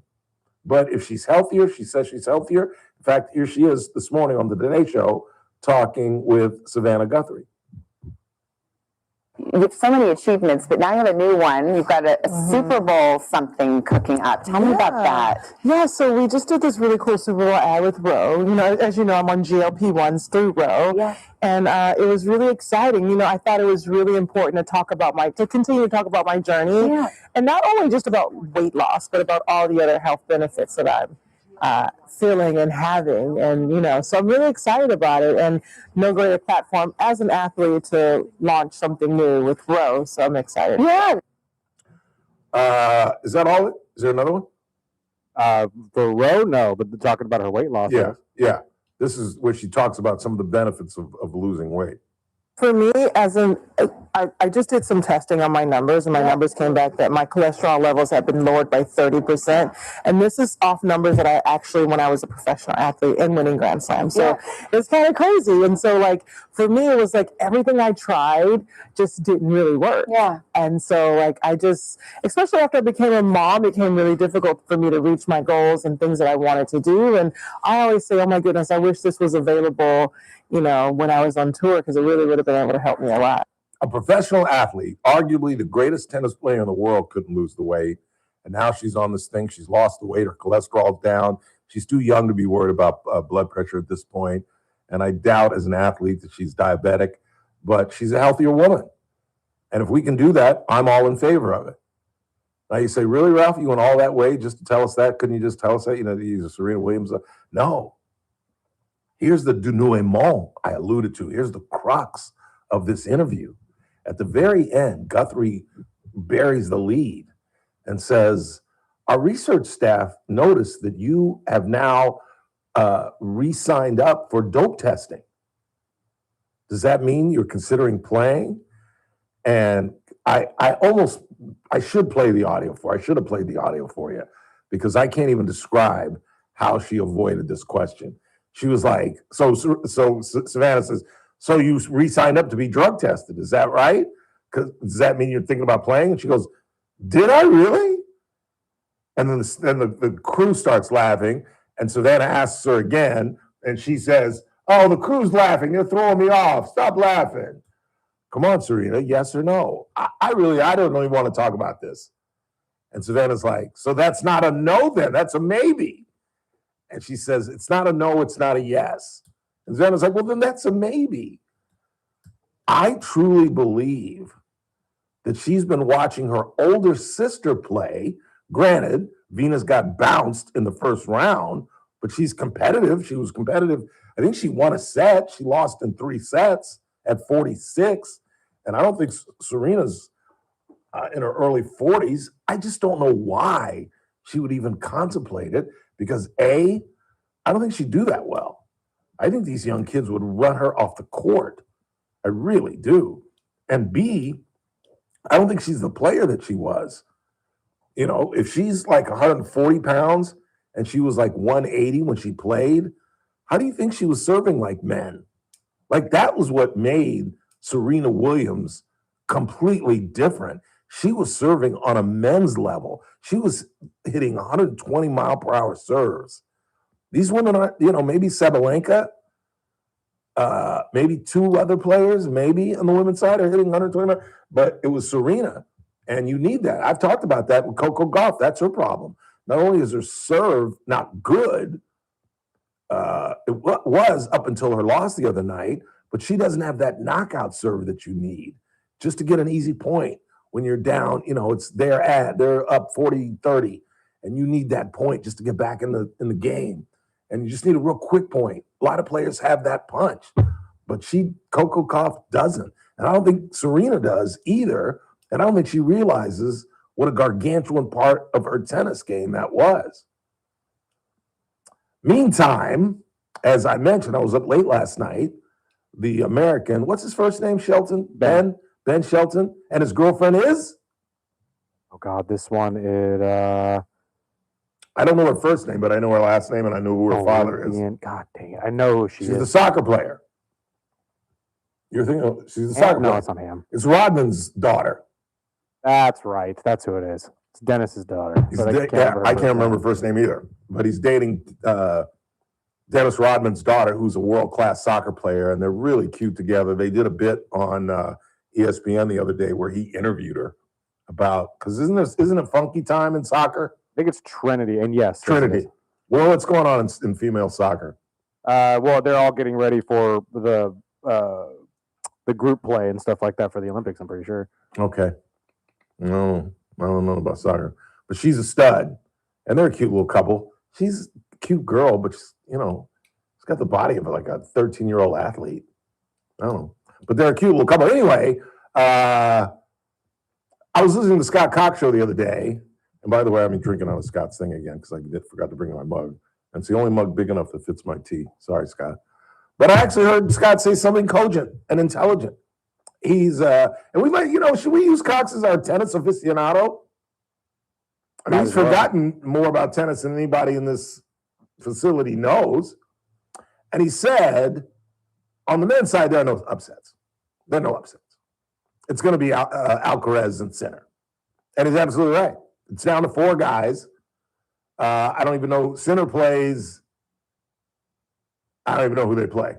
But if she's healthier, she says she's healthier. In fact, here she is this morning on the Today Show talking with Savannah Guthrie. You have so many achievements, but now you have a new one. You've got a Super Bowl something cooking up. Tell me about that. Yeah, so we just did this really cool Super Bowl ad with Ro. You know, as you know, I'm on GLP-1s through Ro. Yeah. And it was really exciting. You know, I thought it was really important to continue to talk about my journey. Yeah. And not only just about weight loss, but about all the other health benefits that I'm feeling and having. And, you know, so I'm really excited about it. And no greater platform as an athlete to launch something new with Ro. So I'm excited. Yeah. Is that all? Is there another one? For Ro, no, but talking about her weight loss. Yeah. This is where she talks about some of the benefits of losing weight. For me, I just did some testing on my numbers, and my numbers came back that my cholesterol levels have been lowered by 30%. And this is off numbers that I actually, when I was a professional athlete and winning Grand Slam. So it's kind of crazy. And so, like, for me, it was like everything I tried just didn't really work. Yeah. And so, like, especially after I became a mom, it became really difficult for me to reach my goals and things that I wanted to do. And I always say, oh my goodness, I wish this was available, you know, when I was on tour, because it really would have been able to help me a lot. A professional athlete, arguably the greatest tennis player in the world, couldn't lose the weight. And now she's on this thing. She's lost the weight. Her cholesterol's down. She's too young to be worried about blood pressure at this point. And I doubt as an athlete that she's diabetic, but she's a healthier woman. And if we can do that, I'm all in favor of it. Now you say, really, Ralph, you went all that way just to tell us that? Couldn't you just tell us that? You know, to use a Serena Williams. No. Here's the denouement I alluded to. Here's the crux of this interview. At the very end, Guthrie buries the lead and says, our research staff noticed that you have now re-signed up for dope testing. Does that mean you're considering playing? And I should play the audio I should have played the audio for you, because I can't even describe how she avoided this question. She was like, so Savannah says, so you re-signed up to be drug tested, is that right? Does that mean you're thinking about playing? And she goes, did I really? And then the crew starts laughing, and Savannah asks her again, and she says, oh, the crew's laughing. They're throwing me off. Stop laughing. Come on, Serena, yes or no? I don't even want to talk about this. And Savannah's like, so that's not a no then, that's a maybe. And she says, it's not a no, it's not a yes. And Savannah's like, well, then that's a maybe. I truly believe that she's been watching her older sister play. Granted, Venus got bounced in the first round, but she's competitive. She was competitive. I think she won a set. She lost in 3 sets at 46. And I don't think Serena's in her early 40s. I just don't know why she would even contemplate it because I don't think she'd do that well. I think these young kids would run her off the court. I really do. And B, I don't think she's the player that she was. You know, if she's like 140 pounds and she was like 180 when she played, how do you think she was serving like men? Like that was what made Serena Williams completely different. She was serving on a men's level. She was hitting 120 mile per hour serves. These women aren't, maybe Sabalenka, maybe 2 other players, maybe on the women's side are hitting 120, but it was Serena. And you need that. I've talked about that with Coco Gauff. That's her problem. Not only is her serve not good, it was up until her loss the other night, but she doesn't have that knockout serve that you need just to get an easy point when you're down. They're up 40-30, and you need that point just to get back in the game. And you just need a real quick point. A lot of players have that punch, but Coco Gauff doesn't. And I don't think Serena does either. And I don't think she realizes what a gargantuan part of her tennis game that was. Meantime, as I mentioned, I was up late last night. The American, what's his first name, Shelton? Ben Shelton. And his girlfriend is? Oh, God, this one is... I don't know her first name, but I know her last name, and I know who her father is. God dang it. I know who she is. She's the soccer player. You're thinking she's the soccer player. No, it's not him. It's Rodman's daughter. That's right. That's who it is. It's Dennis's daughter. I can't remember her first name either, but he's dating Dennis Rodman's daughter, who's a world-class soccer player, and they're really cute together. They did a bit on ESPN the other day where he interviewed her about, because isn't it funky time in soccer? I think it's Trinity, and yes. Trinity. Well, what's going on in female soccer? Well, they're all getting ready for the group play and stuff like that for the Olympics, I'm pretty sure. Okay. No, I don't know about soccer. But she's a stud, and they're a cute little couple. She's a cute girl, but she's got the body of like a 13-year-old athlete. I don't know. But they're a cute little couple. Anyway, I was listening to the Scott Cox show the other day. And by the way, I've been drinking out of Scott's thing again because I forgot to bring my mug. And it's the only mug big enough that fits my tea. Sorry, Scott. But I actually heard Scott say something cogent and intelligent. He's, and we might, should we use Cox as our tennis aficionado? I mean, he's forgotten more about tennis than anybody in this facility knows. And he said, on the men's side, there are no upsets. There are no upsets. It's going to be Alcaraz and Sinner. And he's absolutely right. It's down to 4 guys. I don't even know. Sinner plays. I don't even know who they play.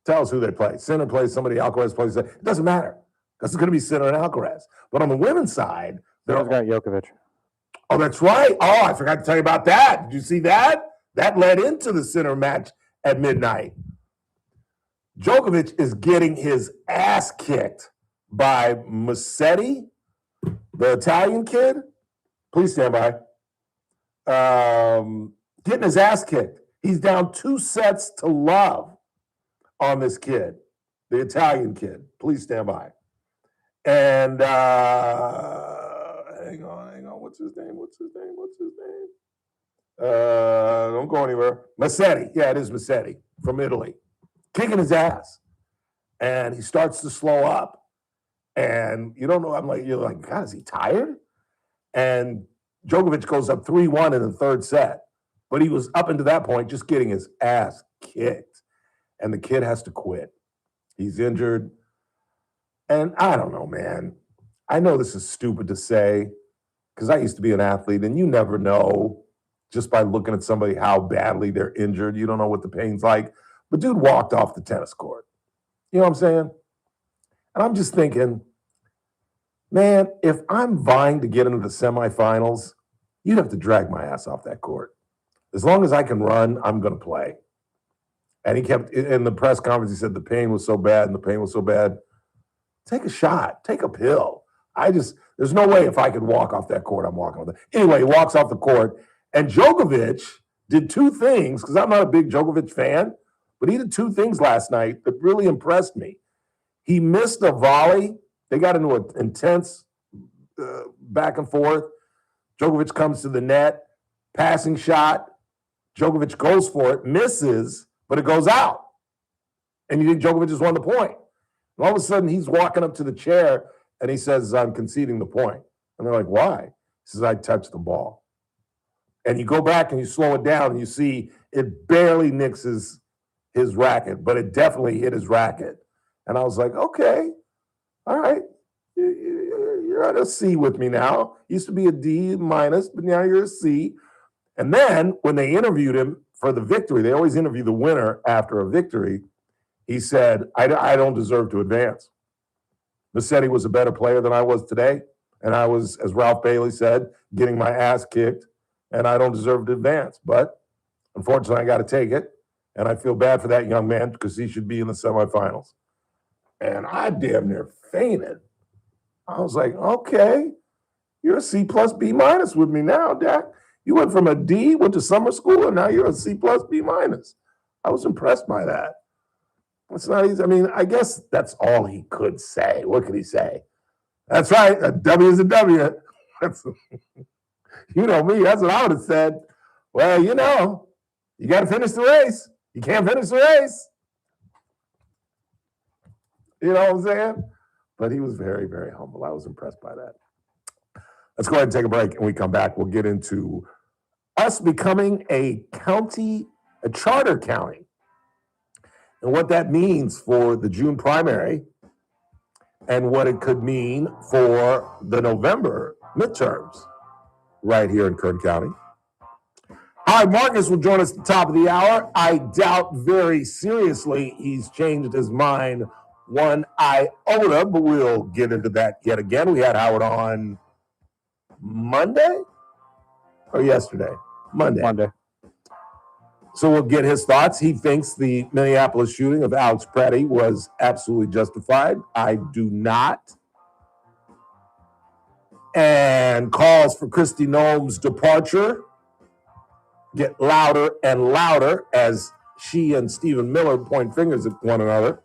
Tell us who they play. Sinner plays somebody. Alcaraz plays. It doesn't matter. Because it's going to be Sinner and Alcaraz. But on the women's side, they've got Djokovic. Oh, that's right. Oh, I forgot to tell you about that. Did you see that? That led into the Sinner match at midnight. Djokovic is getting his ass kicked by Musetti, the Italian kid. Please stand by. Getting his ass kicked. He's down 2-0 on this kid, the Italian kid. Please stand by. And hang on. What's his name? Don't go anywhere. Musetti. Yeah, it is Musetti from Italy. Kicking his ass. And he starts to slow up. And you don't know, you're like, God, is he tired? And Djokovic goes up 3-1 in the third set. But he was up until that point just getting his ass kicked. And the kid has to quit. He's injured. And I don't know, man. I know this is stupid to say because I used to be an athlete, and you never know just by looking at somebody how badly they're injured. You don't know what the pain's like. But dude walked off the tennis court. You know what I'm saying? And I'm just thinking, man, if I'm vying to get into the semifinals, you'd have to drag my ass off that court. As long as I can run, I'm going to play. And he kept, in the press conference, he said the pain was so bad and the pain was so bad. Take a shot. Take a pill. There's no way if I could walk off that court, I'm walking off that. Anyway, he walks off the court, and Djokovic did two things, because I'm not a big Djokovic fan, but he did two things last night that really impressed me. He missed a volley. They got into an intense back and forth. Djokovic comes to the net, passing shot. Djokovic goes for it, misses, but it goes out. And you think Djokovic just won the point. And all of a sudden, he's walking up to the chair, and he says, I'm conceding the point. And they're like, why? He says, I touched the ball. And you go back and you slow it down, and you see it barely nicks his racket, but it definitely hit his racket. And I was like, okay, all right. You're at a C with me now. Used to be a D minus, but now you're a C. And then when they interviewed him for the victory, they always interview the winner after a victory. He said, I don't deserve to advance. Musetti was a better player than I was today. And I was, as Ralph Bailey said, getting my ass kicked. And I don't deserve to advance. But unfortunately, I got to take it. And I feel bad for that young man because he should be in the semifinals. And I damn near fainted. I was like, okay, you're a C plus B minus with me now, Dak. You went from a D, went to summer school, and now you're a C plus B minus. I was impressed by that. It's not easy. I mean, I guess that's all he could say. What could he say? That's right. A W is a W. You know me. That's what I would have said. Well, you know, you got to finish the race. You can't finish the race. You know what I'm saying? But he was very, very humble. I was impressed by that. Let's go ahead and take a break. And when we come back, we'll get into us becoming a county, a charter county, and what that means for the June primary and what it could mean for the November midterms right here in Kern County. All right, Marcus will join us at the top of the hour. I doubt very seriously he's changed his mind one iota, but we'll get into that yet again. We had Howard on Monday or yesterday? Monday. So we'll get his thoughts. He thinks the Minneapolis shooting of Alex Pretty was absolutely justified. I do not. And calls for Kristi Noem's departure get louder and louder as she and Stephen Miller point fingers at one another.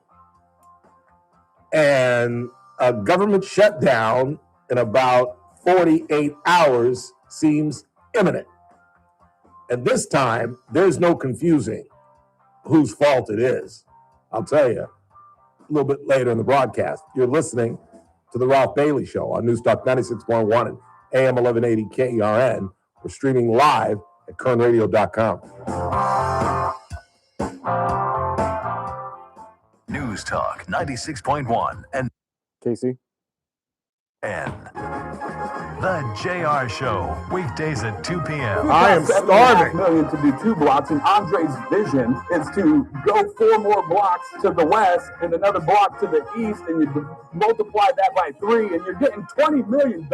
And a government shutdown in about 48 hours seems imminent. And this time, there's no confusing whose fault it is. I'll tell you a little bit later in the broadcast. You're listening to The Ralph Bailey Show on News Talk 96.1 and AM 1180 KERN. We're streaming live at kernradio.com. News Talk 96.1 and Casey. And The JR Show, weekdays at 2 p.m. I am starving. $7.5 million to do 2 blocks, and Andre's vision is to go 4 more blocks to the west and another block to the east, and you multiply that by 3, and you're getting $20 million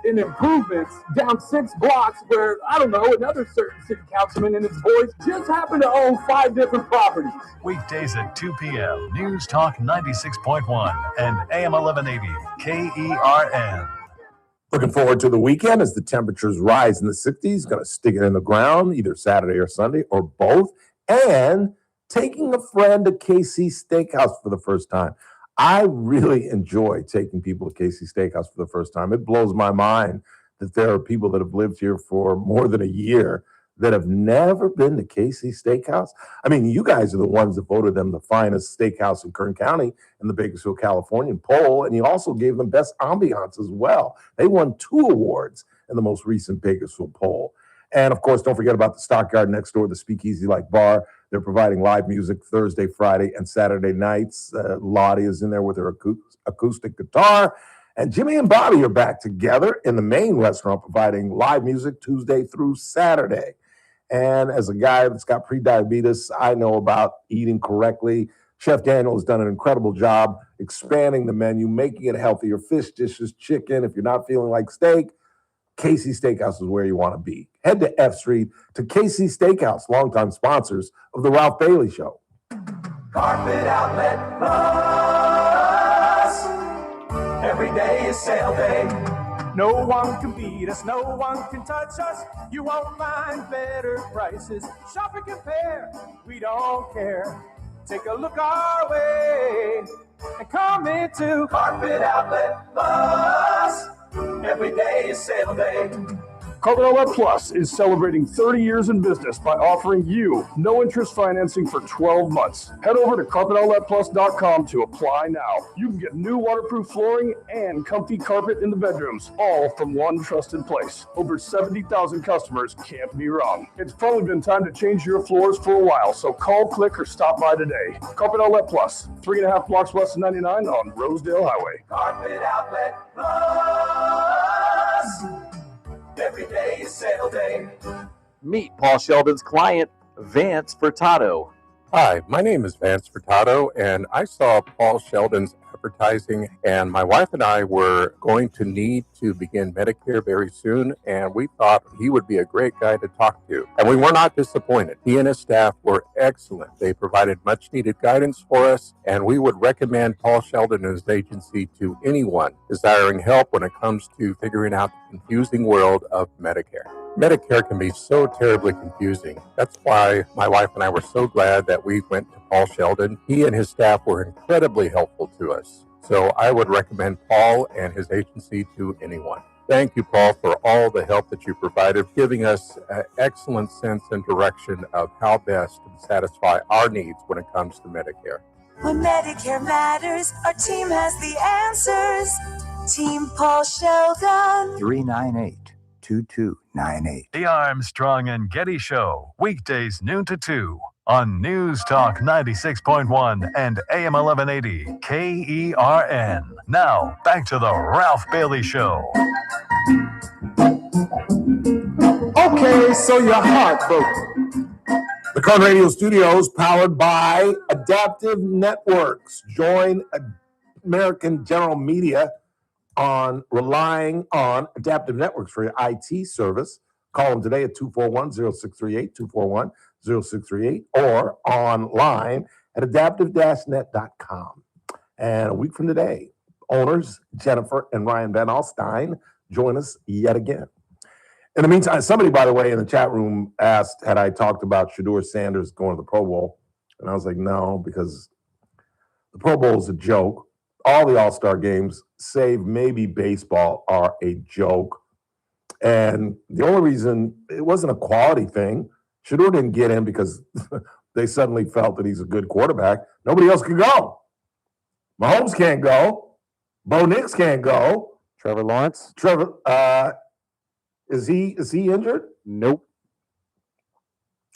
in improvements down 6 blocks where, I don't know, another certain city councilman and his boys just happen to own 5 different properties. Weekdays at 2 p.m. News Talk 96.1 and AM 1180 KERN. Looking forward to the weekend as the temperatures rise in the 60s. Going to stick it in the ground either Saturday or Sunday or both. And taking a friend to KC Steakhouse for the first time. I really enjoy taking people to KC Steakhouse for the first time. It blows my mind that there are people that have lived here for more than a year that have never been to KC Steakhouse. I mean, you guys are the ones that voted them the finest steakhouse in Kern County in the Bakersfield, California poll, and you also gave them best ambiance as well. They won 2 awards in the most recent Bakersfield poll. And, of course, don't forget about the Stockyard next door, the Speakeasy Like Bar. They're providing live music Thursday, Friday, and Saturday nights. Lottie is in there with her acoustic guitar. And Jimmy and Bobby are back together in the main restaurant providing live music Tuesday through Saturday. And as a guy that's got prediabetes, I know about eating correctly. Chef Daniel has done an incredible job expanding the menu, making it healthier. Fish dishes, chicken. If you're not feeling like steak, Casey's Steakhouse is where you want to be. Head to F Street to Casey's Steakhouse, longtime sponsors of the Ralph Bailey Show. Carpet Outlet Plus. Every day is sale day. No one can beat us, no one can touch us. You won't find better prices. Shop and compare, we don't care. Take a look our way and come into Carpet Outlet Plus. Every day is sale day. Carpet Outlet Plus is celebrating 30 years in business by offering you no interest financing for 12 months. Head over to carpetoutletplus.com to apply now. You can get new waterproof flooring and comfy carpet in the bedrooms, all from one trusted place. Over 70,000 customers can't be wrong. It's probably been time to change your floors for a while, so call, click, or stop by today. Carpet Outlet Plus, 3.5 blocks west of 99 on Rosedale Highway. Carpet Outlet Plus. Every day is sale day. Meet Paul Sheldon's client, Vance Furtado. Hi, my name is Vance Furtado, and I saw Paul Sheldon's advertising, and my wife and I were going to need to begin Medicare very soon, and we thought he would be a great guy to talk to. And we were not disappointed. He and his staff were excellent. They provided much-needed guidance for us, and we would recommend Paul Sheldon and his agency to anyone desiring help when it comes to figuring out the confusing world of Medicare. Medicare can be so terribly confusing. That's why my wife and I were so glad that we went to Paul Sheldon. He and his staff were incredibly helpful to us. So I would recommend Paul and his agency to anyone. Thank you, Paul, for all the help that you provided, giving us an excellent sense and direction of how best to satisfy our needs when it comes to Medicare. When Medicare matters, our team has the answers. Team Paul Sheldon. 398-2298. The Armstrong and Getty Show, weekdays noon to 2 on News Talk 96.1 and AM 1180 KERN. Now, back to the Ralph Bailey Show. Okay, so you're heartbroken. The Current Radio Studios, powered by Adaptive Networks. Join American General Media on relying on Adaptive Networks for your IT service. Call them today at 241-0638, 241-0638, or online at adaptive-net.com. And a week from today, owners Jennifer and Ryan Van Alstyne join us yet again. In the meantime, somebody, by the way, in the chat room asked, had I talked about Shedeur Sanders going to the Pro Bowl? And I was like, no, because the Pro Bowl is a joke. All the All-Star games, save maybe baseball, are a joke. And the only reason, it wasn't a quality thing. Shedeur didn't get in because they suddenly felt that he's a good quarterback. Nobody else can go. Mahomes can't go. Bo Nix can't go. Trevor Lawrence. Is he injured? Nope.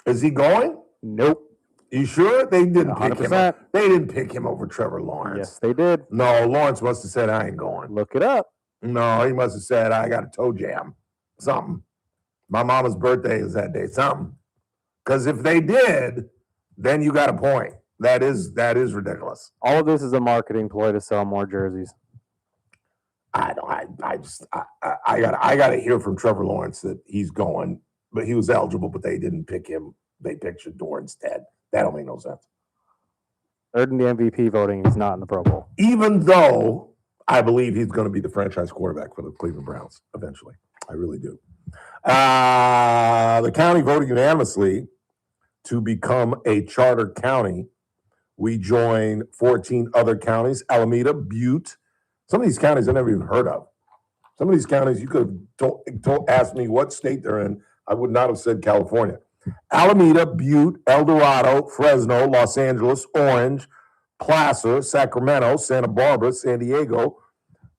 Is he going? Nope. You sure? They didn't pick him 100%. up. They didn't pick him over Trevor Lawrence. Yes, they did. No, Lawrence must have said, I ain't going. Look it up. No, he must have said, I got a toe jam. Something. My mama's birthday is that day. Something. Because if they did, then you got a point. That is ridiculous. All of this is a marketing ploy to sell more jerseys. I got to hear from Trevor Lawrence that he's going, but he was eligible, but they didn't pick him. They picked Shedeur instead. That don't make no sense. Third in the MVP voting, he's not in the Pro Bowl. Even though I believe he's going to be the franchise quarterback for the Cleveland Browns eventually. I really do. The county voted unanimously to become a charter county. We join 14 other counties, Alameda, Butte. Some of these counties I never even heard of. Some of these counties, you could have asked me what state they're in. I would not have said California. Alameda, Butte, El Dorado, Fresno, Los Angeles, Orange, Placer, Sacramento, Santa Barbara, San Diego,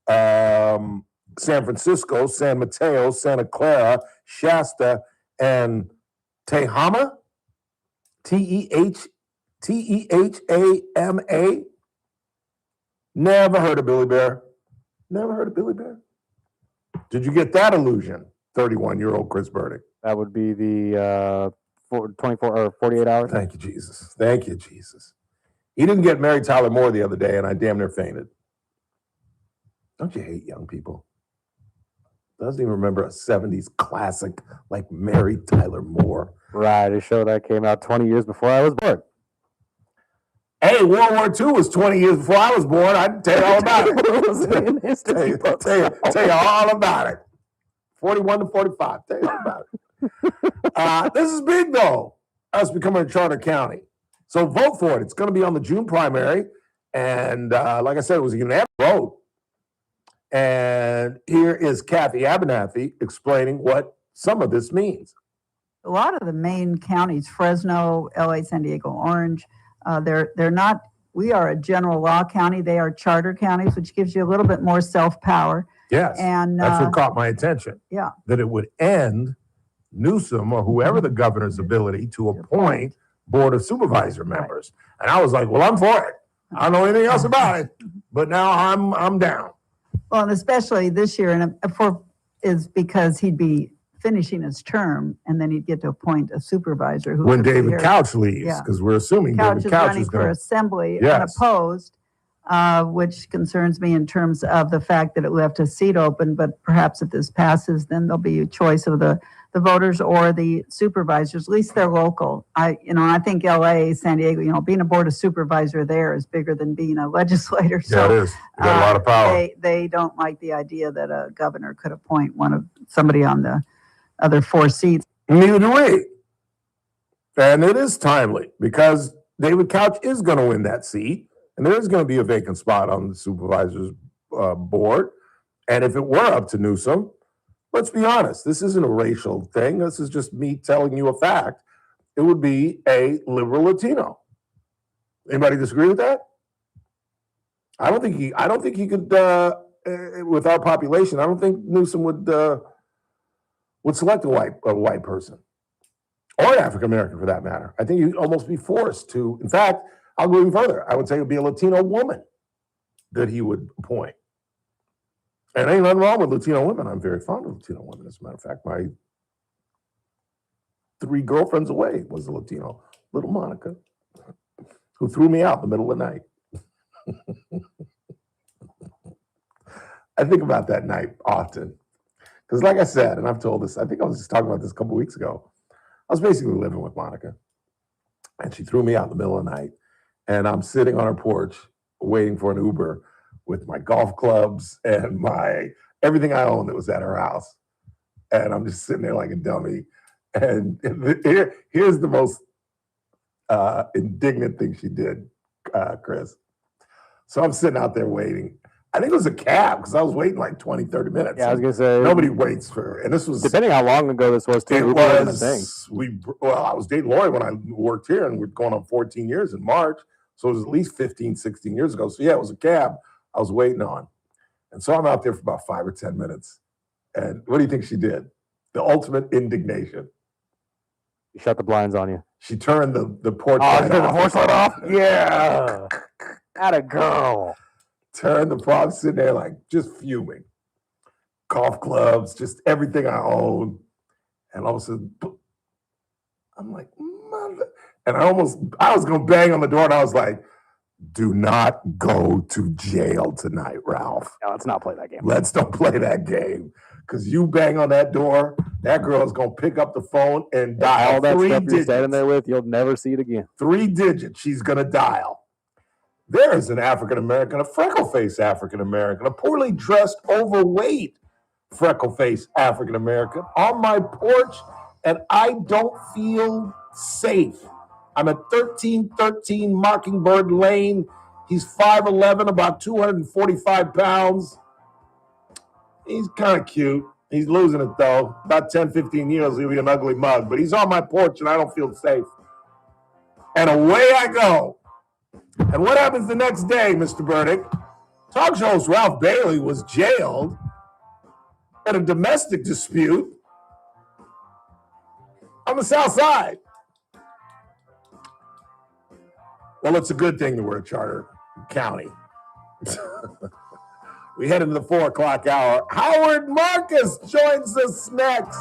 San Francisco, San Mateo, Santa Clara, Shasta, and Tehama, Tehama. Never heard of Billy Bear. Never heard of Billy Bear. Did you get that illusion, 31-year-old Chris Burdick? That would be the 24 or 48 hours. Thank you, Jesus. Thank you, Jesus. He didn't get Mary Tyler Moore the other day, and I damn near fainted. Don't you hate young people? Doesn't even remember a 70s classic like Mary Tyler Moore. Right, a show that came out 20 years before I was born. Hey, World War II was 20 years before I was born. I can tell you all about it. tell you all about it. 41 to 45. Tell you all about it. This is big, though, us becoming a charter county. So vote for it. It's going to be on the June primary. And like I said, it was a unanimous vote. And here is Kathy Abernathy explaining what some of this means. A lot of the main counties, Fresno, LA, San Diego, Orange, they're not, we are a general law county. They are charter counties, which gives you a little bit more self-power. Yes, and that's what caught my attention. Yeah. That it would end Newsom or whoever the governor's ability to appoint board of supervisor members. And I was like, well, I'm for it. I don't know anything else about it, but now I'm down. Well, and especially this year, and is because he'd be finishing his term, and then he'd get to appoint a supervisor. Who When David Couch leaves, Yeah. because we're assuming Couch David is Couch running is for going to. assembly Yes. unopposed, which concerns me in terms of the fact that it left a seat open. But perhaps if this passes, then there'll be a choice of the voters or the supervisors. At least they're local. I think LA, San Diego, being a board of supervisor there is bigger than being a legislator. Yeah, it is. You got a lot of power. They don't like the idea that a governor could appoint somebody on the other 4 seats. Neither do we. And it is timely because David Couch is going to win that seat, and there is going to be a vacant spot on the supervisors board. And if it were up to Newsom, let's be honest, this isn't a racial thing. This is just me telling you a fact. It would be a liberal Latino. Anybody disagree with that? I don't think he could, with our population, I don't think Newsom would select a white person or an African American for that matter. I think you'd almost be forced to. In fact, I'll go even further. I would say it would be a Latino woman that he would appoint. And ain't nothing wrong with Latino women. I'm very fond of Latino women. As a matter of fact, my 3 girlfriends away was a Latino, little Monica, who threw me out in the middle of the night. I think about that night often. Because like I said, and I've told this, I think I was just talking about this a couple weeks ago. I was basically living with Monica. And she threw me out in the middle of the night. And I'm sitting on her porch waiting for an Uber with my golf clubs and my everything I owned that was at her house. And I'm just sitting there like a dummy. And here's the most indignant thing she did, Chris. So I'm sitting out there waiting. I think it was a cab because I was waiting like 20, 30 minutes. Yeah, I was going to say. Nobody waits for, and this was. Depending how long ago this was, too. It was, I was dating Lori when I worked here, and we're going on 14 years in March. So it was at least 15, 16 years ago. So yeah, it was a cab I was waiting on. And so I'm out there for about 5 or 10 minutes. And what do you think she did? The ultimate indignation. She shut the blinds on you. She turned the porch light off. The horse light off? Yeah. Atta girl. Turned the problem, sitting there like just fuming. Golf clubs, just everything I own. And all of a sudden, I'm like, mother. And I was going to bang on the door, and I was like, do not go to jail tonight, Ralph. No, let's not play that game. Let's don't play that game. Because you bang on that door, that girl is going to pick up the phone and dial all that 3 stuff digits. you're standing there with, you'll never see it again. 3 digits she's going to dial. There is an African-American, a freckle-faced African-American, a poorly dressed, overweight freckle-faced African-American on my porch, and I don't feel safe. I'm at 1313 Mockingbird Lane. He's 5'11", about 245 pounds. He's kind of cute. He's losing it, though. About 10, 15 years, he'll be an ugly mug. But he's on my porch, and I don't feel safe. And away I go. And what happens the next day, Mr. Burdick? Talk show host Ralph Bailey was jailed in a domestic dispute on the south side. Well, it's a good thing that we're a charter county. We head into the 4 o'clock hour. Howard Marcus joins us next.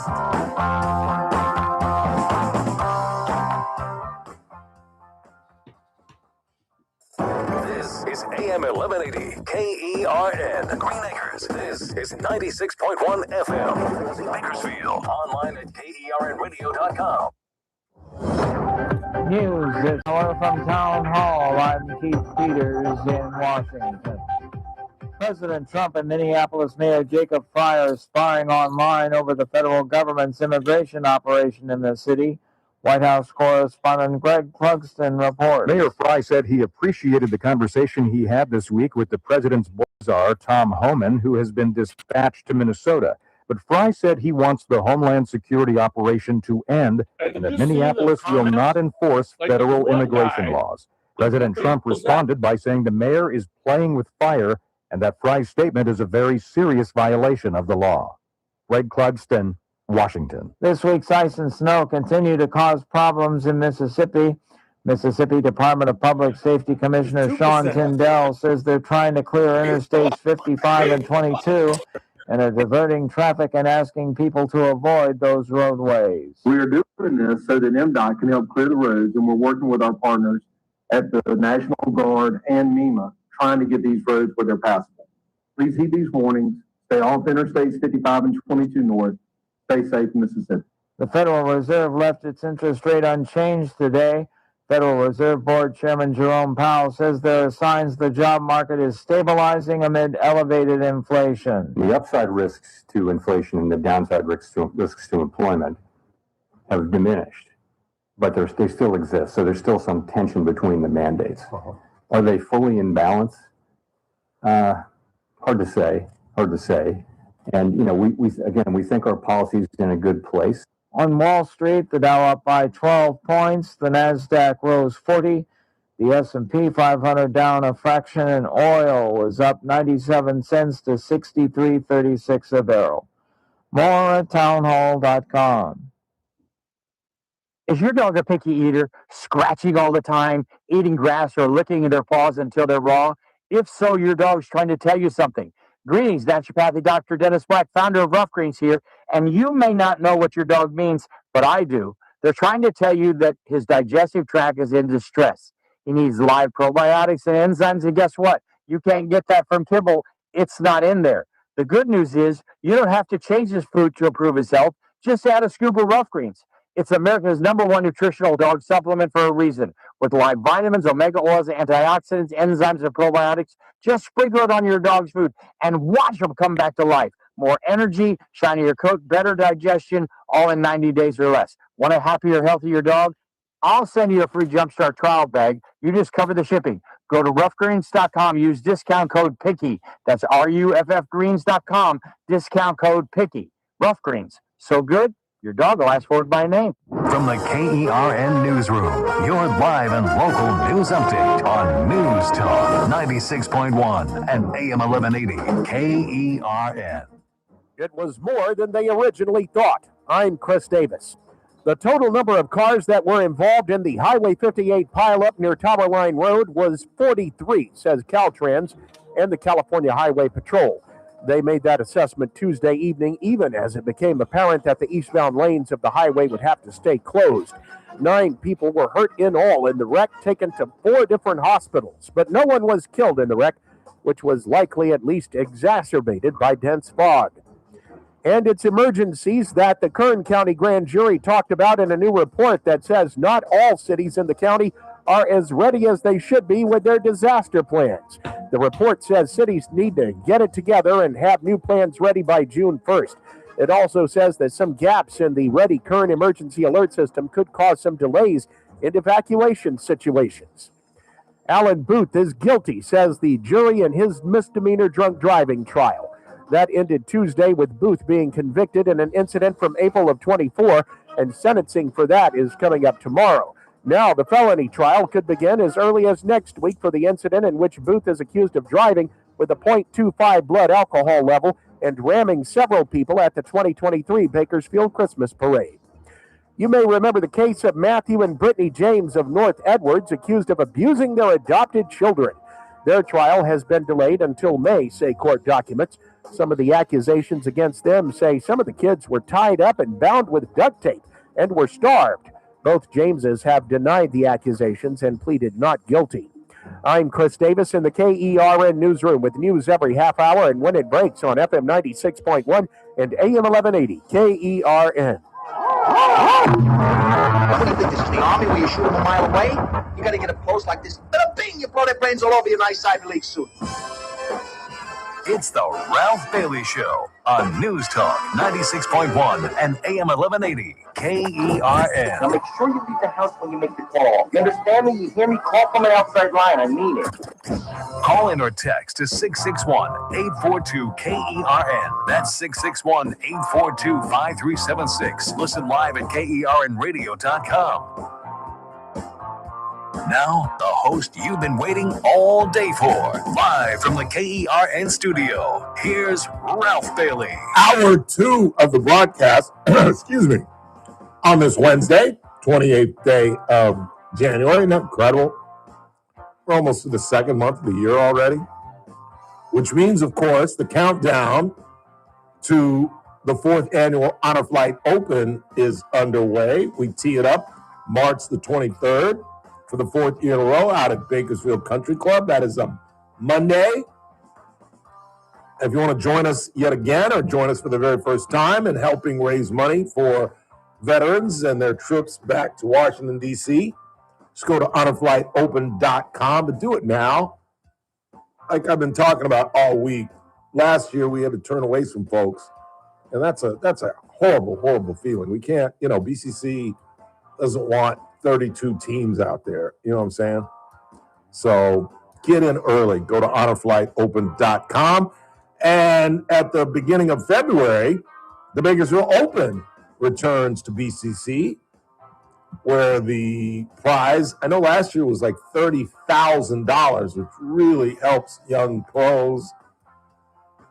This is AM 1180 KERN Green Acres. This is 96.1 FM Bakersfield. Online at KERNradio.com. News this hour from Town Hall. I'm Keith Peters in Washington. President Trump and Minneapolis Mayor Jacob Frey are sparring online over the federal government's immigration operation in the city. White House correspondent Greg Clugston reports. Mayor Frey said he appreciated the conversation he had this week with the president's czar, Tom Homan, who has been dispatched to Minnesota. But Frey said he wants the Homeland Security operation to end and that Minneapolis will not enforce federal immigration laws. President Trump responded by saying the mayor is playing with fire and that Frey's statement is a very serious violation of the law. Greg Clugston, Washington. This week's ice and snow continue to cause problems in Mississippi. Mississippi Department of Public Safety Commissioner Sean Tyndall says they're trying to clear interstates 55 and 22 and are diverting traffic and asking people to avoid those roadways. We are doing this so that MDOT can help clear the roads, and we're working with our partners at the National Guard and MEMA trying to get these roads where they're passable. Please heed these warnings. Stay off interstates 55 and 22 north. Stay safe in Mississippi. The Federal Reserve left its interest rate unchanged today. Federal Reserve Board Chairman Jerome Powell says there are signs the job market is stabilizing amid elevated inflation. The upside risks to inflation and the downside risks to employment have diminished, but they still exist. So there's still some tension between the mandates. Are they fully in balance? Hard to say. And, we think our policy is in a good place. On Wall Street, the Dow up by 12 points, the NASDAQ rose 40, the S&P 500 down a fraction, and oil was up 97 cents to $63.36 a barrel. More at townhall.com. Is your dog a picky eater, scratching all the time, eating grass, or licking their paws until they're raw? If so, your dog's trying to tell you something. Greetings, naturopathic Dr. Dennis Black, founder of Rough Greens here, and you may not know what your dog means, but I do. They're trying to tell you that his digestive tract is in distress. He needs live probiotics and enzymes, and guess what? You can't get that from kibble. It's not in there. The good news is you don't have to change his food to improve his health. Just add a scoop of Rough Greens. It's America's #1 nutritional dog supplement for a reason. With live vitamins, omega oils, antioxidants, enzymes, and probiotics, just sprinkle it on your dog's food and watch them come back to life. More energy, shinier coat, better digestion, all in 90 days or less. Want a happier, healthier dog? I'll send you a free Jumpstart trial bag. You just cover the shipping. Go to roughgreens.com. Use discount code PICKY. That's RUFFgreens.com. Discount code PICKY. Rough Greens. So good, your dog will ask for it by name. From the KERN Newsroom, your live and local news update on News Talk 96.1 and AM 1180 KERN. It was more than they originally thought. I'm Chris Davis. The total number of cars that were involved in the Highway 58 pileup near Tower Line Road was 43, says Caltrans and the California Highway Patrol. They made that assessment Tuesday evening, even as it became apparent that the eastbound lanes of the highway would have to stay closed. 9 people were hurt in all in the wreck, taken to 4 different hospitals, but no one was killed in the wreck, which was likely at least exacerbated by dense fog. And it's emergencies that the Kern County Grand Jury talked about in a new report that says not all cities in the county are as ready as they should be with their disaster plans. The report says cities need to get it together and have new plans ready by June 1st. It also says that some gaps in the Ready Kern emergency alert system could cause some delays in evacuation situations. Alan Booth is guilty, says the jury in his misdemeanor drunk driving trial. That ended Tuesday with Booth being convicted in an incident from April of 24, and sentencing for that is coming up tomorrow. Now, the felony trial could begin as early as next week for the incident in which Booth is accused of driving with a .25 blood alcohol level and ramming several people at the 2023 Bakersfield Christmas Parade. You may remember the case of Matthew and Brittany James of North Edwards, accused of abusing their adopted children. Their trial has been delayed until May, say court documents. Some of the accusations against them say some of the kids were tied up and bound with duct tape and were starved. Both Jameses have denied the accusations and pleaded not guilty. I'm Chris Davis in the KERN newsroom with news every half hour and when it breaks on FM 96.1 and AM 1180 KERN. What do you think, this is the Army where you shoot them a mile away? You gotta get up close like this. Bing! You blow their brains all over your nice Ivy League suit. It's the Ralph Bailey Show on News Talk 96.1 and AM 1180 KERN. Now make sure you leave the house when you make the call. You understand me? You hear me? Call from an outside line. I mean it. Call in or text to 661-842-KERN. That's 661-842-5376. Listen live at KERNradio.com. Now, the host you've been waiting all day for. Live from the KERN studio, here's Ralph Bailey. Hour 2 of the broadcast, excuse me, on this Wednesday, 28th day of January. Isn't that incredible? We're almost to the second month of the year already, which means, of course, the countdown to the 4th annual Honor Flight Open is underway. We tee it up March the 23rd. For the 4th year in a row out at Bakersfield Country Club. That is a Monday. If you want to join us yet again or join us for the very first time in helping raise money for veterans and their trips back to Washington, D.C., just go to honorflightopen.com, but do it now. Like I've been talking about all week. Last year we had to turn away some folks, and that's a horrible, horrible feeling. We can't, BCC doesn't want 32 teams out there. You know what I'm saying? So get in early. Go to honorflightopen.com. And at the beginning of February, the Bakersfield Open returns to BCC, where the prize, I know last year was like $30,000, which really helps young pros.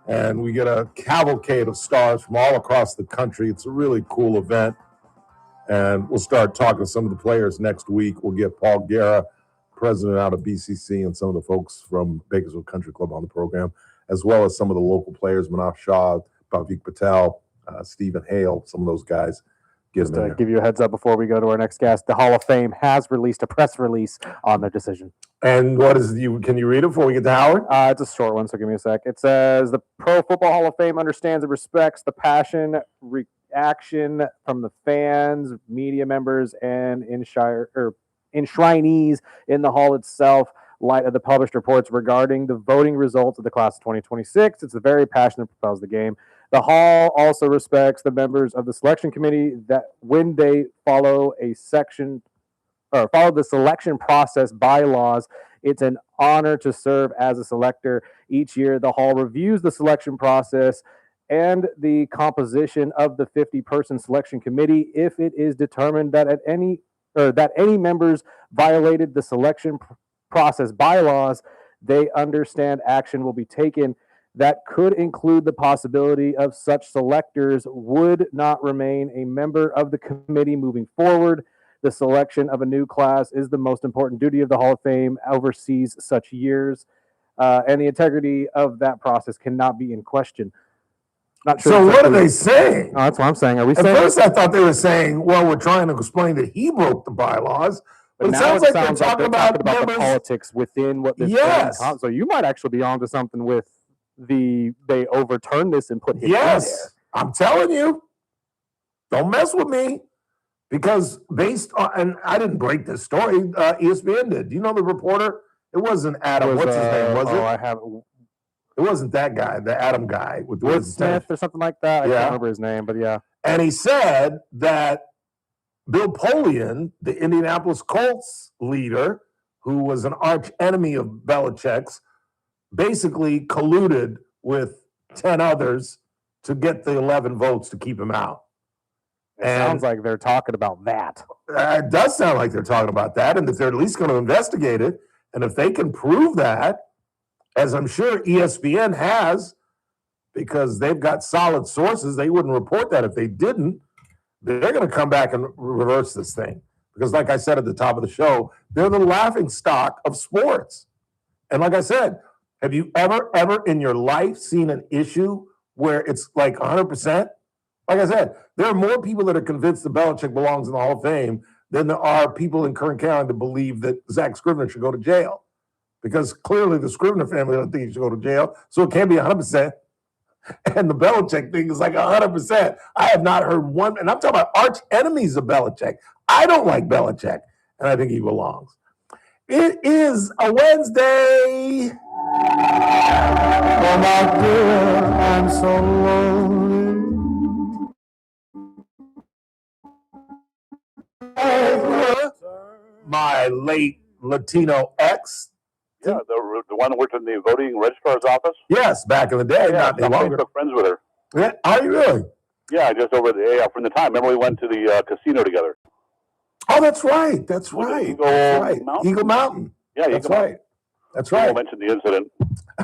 And we get a cavalcade of stars from all across the country. It's a really cool event. And we'll start talking to some of the players next week. We'll get Paul Guerra, president out of BCC, and some of the folks from Bakersfield Country Club on the program, as well as some of the local players, Manav Shah, Bhavik Patel, Stephen Hale, some of those guys. Just to give you a heads up before we go to our next guest, the Hall of Fame has released a press release on their decision. And what is can you read it before we get to Howard? It's a short one, so give me a sec. It says, the Pro Football Hall of Fame understands and respects the passion, action from the fans, media members, and enshrinees in the hall itself. Light of the published reports regarding the voting results of the class of 2026. It's a very passionate propels the game. The hall also respects the members of the selection committee that when they follow the selection process bylaws, it's an honor to serve as a selector. Each year, the hall reviews the selection process and the composition of the 50-person selection committee. If it is determined that any members violated the selection process bylaws, they understand action will be taken. That could include the possibility of such selectors would not remain a member of the committee moving forward. The selection of a new class is the most important duty of the Hall of Fame, oversees such years, and the integrity of that process cannot be in question. Not sure. So what are they saying? Oh, that's what I'm saying. Are we At saying? first I thought they were saying, well, we're trying to explain that he broke the bylaws. But it now sounds like they're like talking about the members. politics within what this Yes. so you might actually be onto something with they overturned this and put him in Yes, I'm telling you. Don't mess with me. Because based on, and I didn't break this story, ESPN did. Do you know the reporter? It wasn't Adam. What's his name? Was it? I have It wasn't that guy, the Adam guy. With Will Smith or something like that. I can't remember his name, but yeah. And he said that Bill Polian, the Indianapolis Colts leader, who was an arch enemy of Belichick's, basically colluded with 10 others to get the 11 votes to keep him out. It sounds like they're talking about that. It does sound like they're talking about that, and that they're at least going to investigate it. And if they can prove that, as I'm sure ESPN has, because they've got solid sources, they wouldn't report that if they didn't. they're going to come back and reverse this thing. Because like I said at the top of the show, they're the laughing stock of sports. And like I said, have you ever in your life seen an issue where it's like 100%? Like I said, there are more people that are convinced that Belichick belongs in the Hall of Fame than there are people in Kern County that believe that Zach Scrivener should go to jail. Because clearly the Scrivener family don't think he should go to jail, so it can't be 100%. And the Belichick thing is like 100%. I have not heard one, and I'm talking about arch enemies of Belichick. I don't like Belichick, and I think he belongs. It is a Wednesday. Oh, my dear, I'm so lonely. My late Latino ex. Yeah, the one that worked in the voting registrar's office. Yes, back in the day, not any longer. Facebook friends with her. Yeah, are you really? Yeah, just over from the time. Remember we went to the casino together. Oh, that's right. That's right. Eagle Mountain. Yeah, that's right. That's right. We'll mention the incident.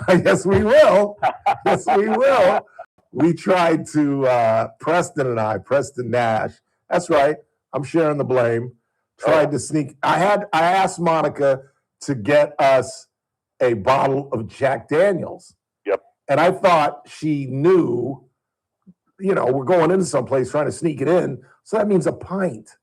Yes, we will. Yes, we will. We tried to, Preston Nash. That's right. I'm sharing the blame. Tried to sneak. I asked Monica to get us a bottle of Jack Daniels. Yep. And I thought she knew, we're going into someplace trying to sneak it in. So that means a pint.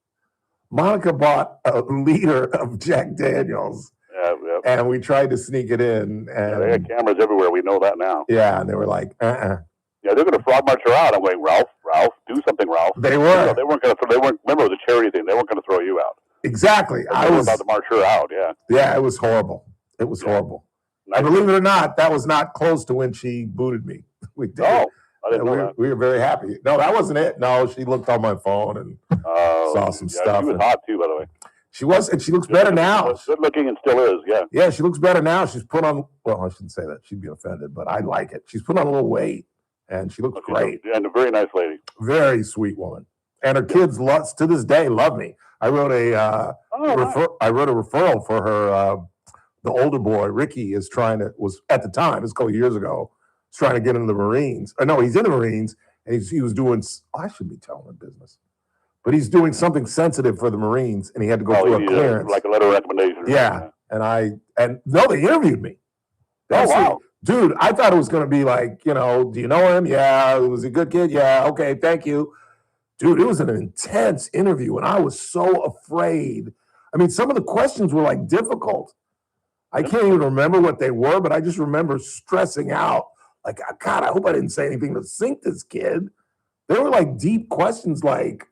Monica bought a liter of Jack Daniels. Yeah. And we tried to sneak it in. And they got cameras everywhere. We know that now. Yeah, and they were like, Yeah, they're going to frog march her out. I'm going, Ralph, do something, Ralph. They were. They weren't going to. Remember, it was a charity thing. They weren't going to throw you out. Exactly. I was about to march her out. Yeah. Yeah, it was horrible. It was horrible. Nice. And believe it or not, that was not close to when she booted me. We did. Oh, I didn't know that. We were very happy. No, that wasn't it. No, she looked on my phone and saw some stuff. She was hot too, by the way. She was, and she looks better now. Good looking and still is, yeah. Yeah, she looks better now. She's put on, well, I shouldn't say that. She'd be offended, but I like it. She's put on a little weight, and she looks great. Yeah, and a very nice lady. Very sweet woman. And her kids, to this day, love me. I wrote a referral for her. The older boy, Ricky, was at the time, it's a couple of years ago, was trying to get into the Marines. No, he's in the Marines, and he was doing, I should be telling the business. But he's doing something sensitive for the Marines, and he had to go through a clearance. Like a letter of recommendation. Yeah. And no, they interviewed me. Wow. Dude, I thought it was going to be like, do you know him? Yeah. Was he a good kid? Yeah. Okay. Thank you. Dude, it was an intense interview, and I was so afraid. I mean, some of the questions were like difficult. I can't even remember what they were, but I just remember stressing out. Like, God, I hope I didn't say anything to sink this kid. They were like deep questions like,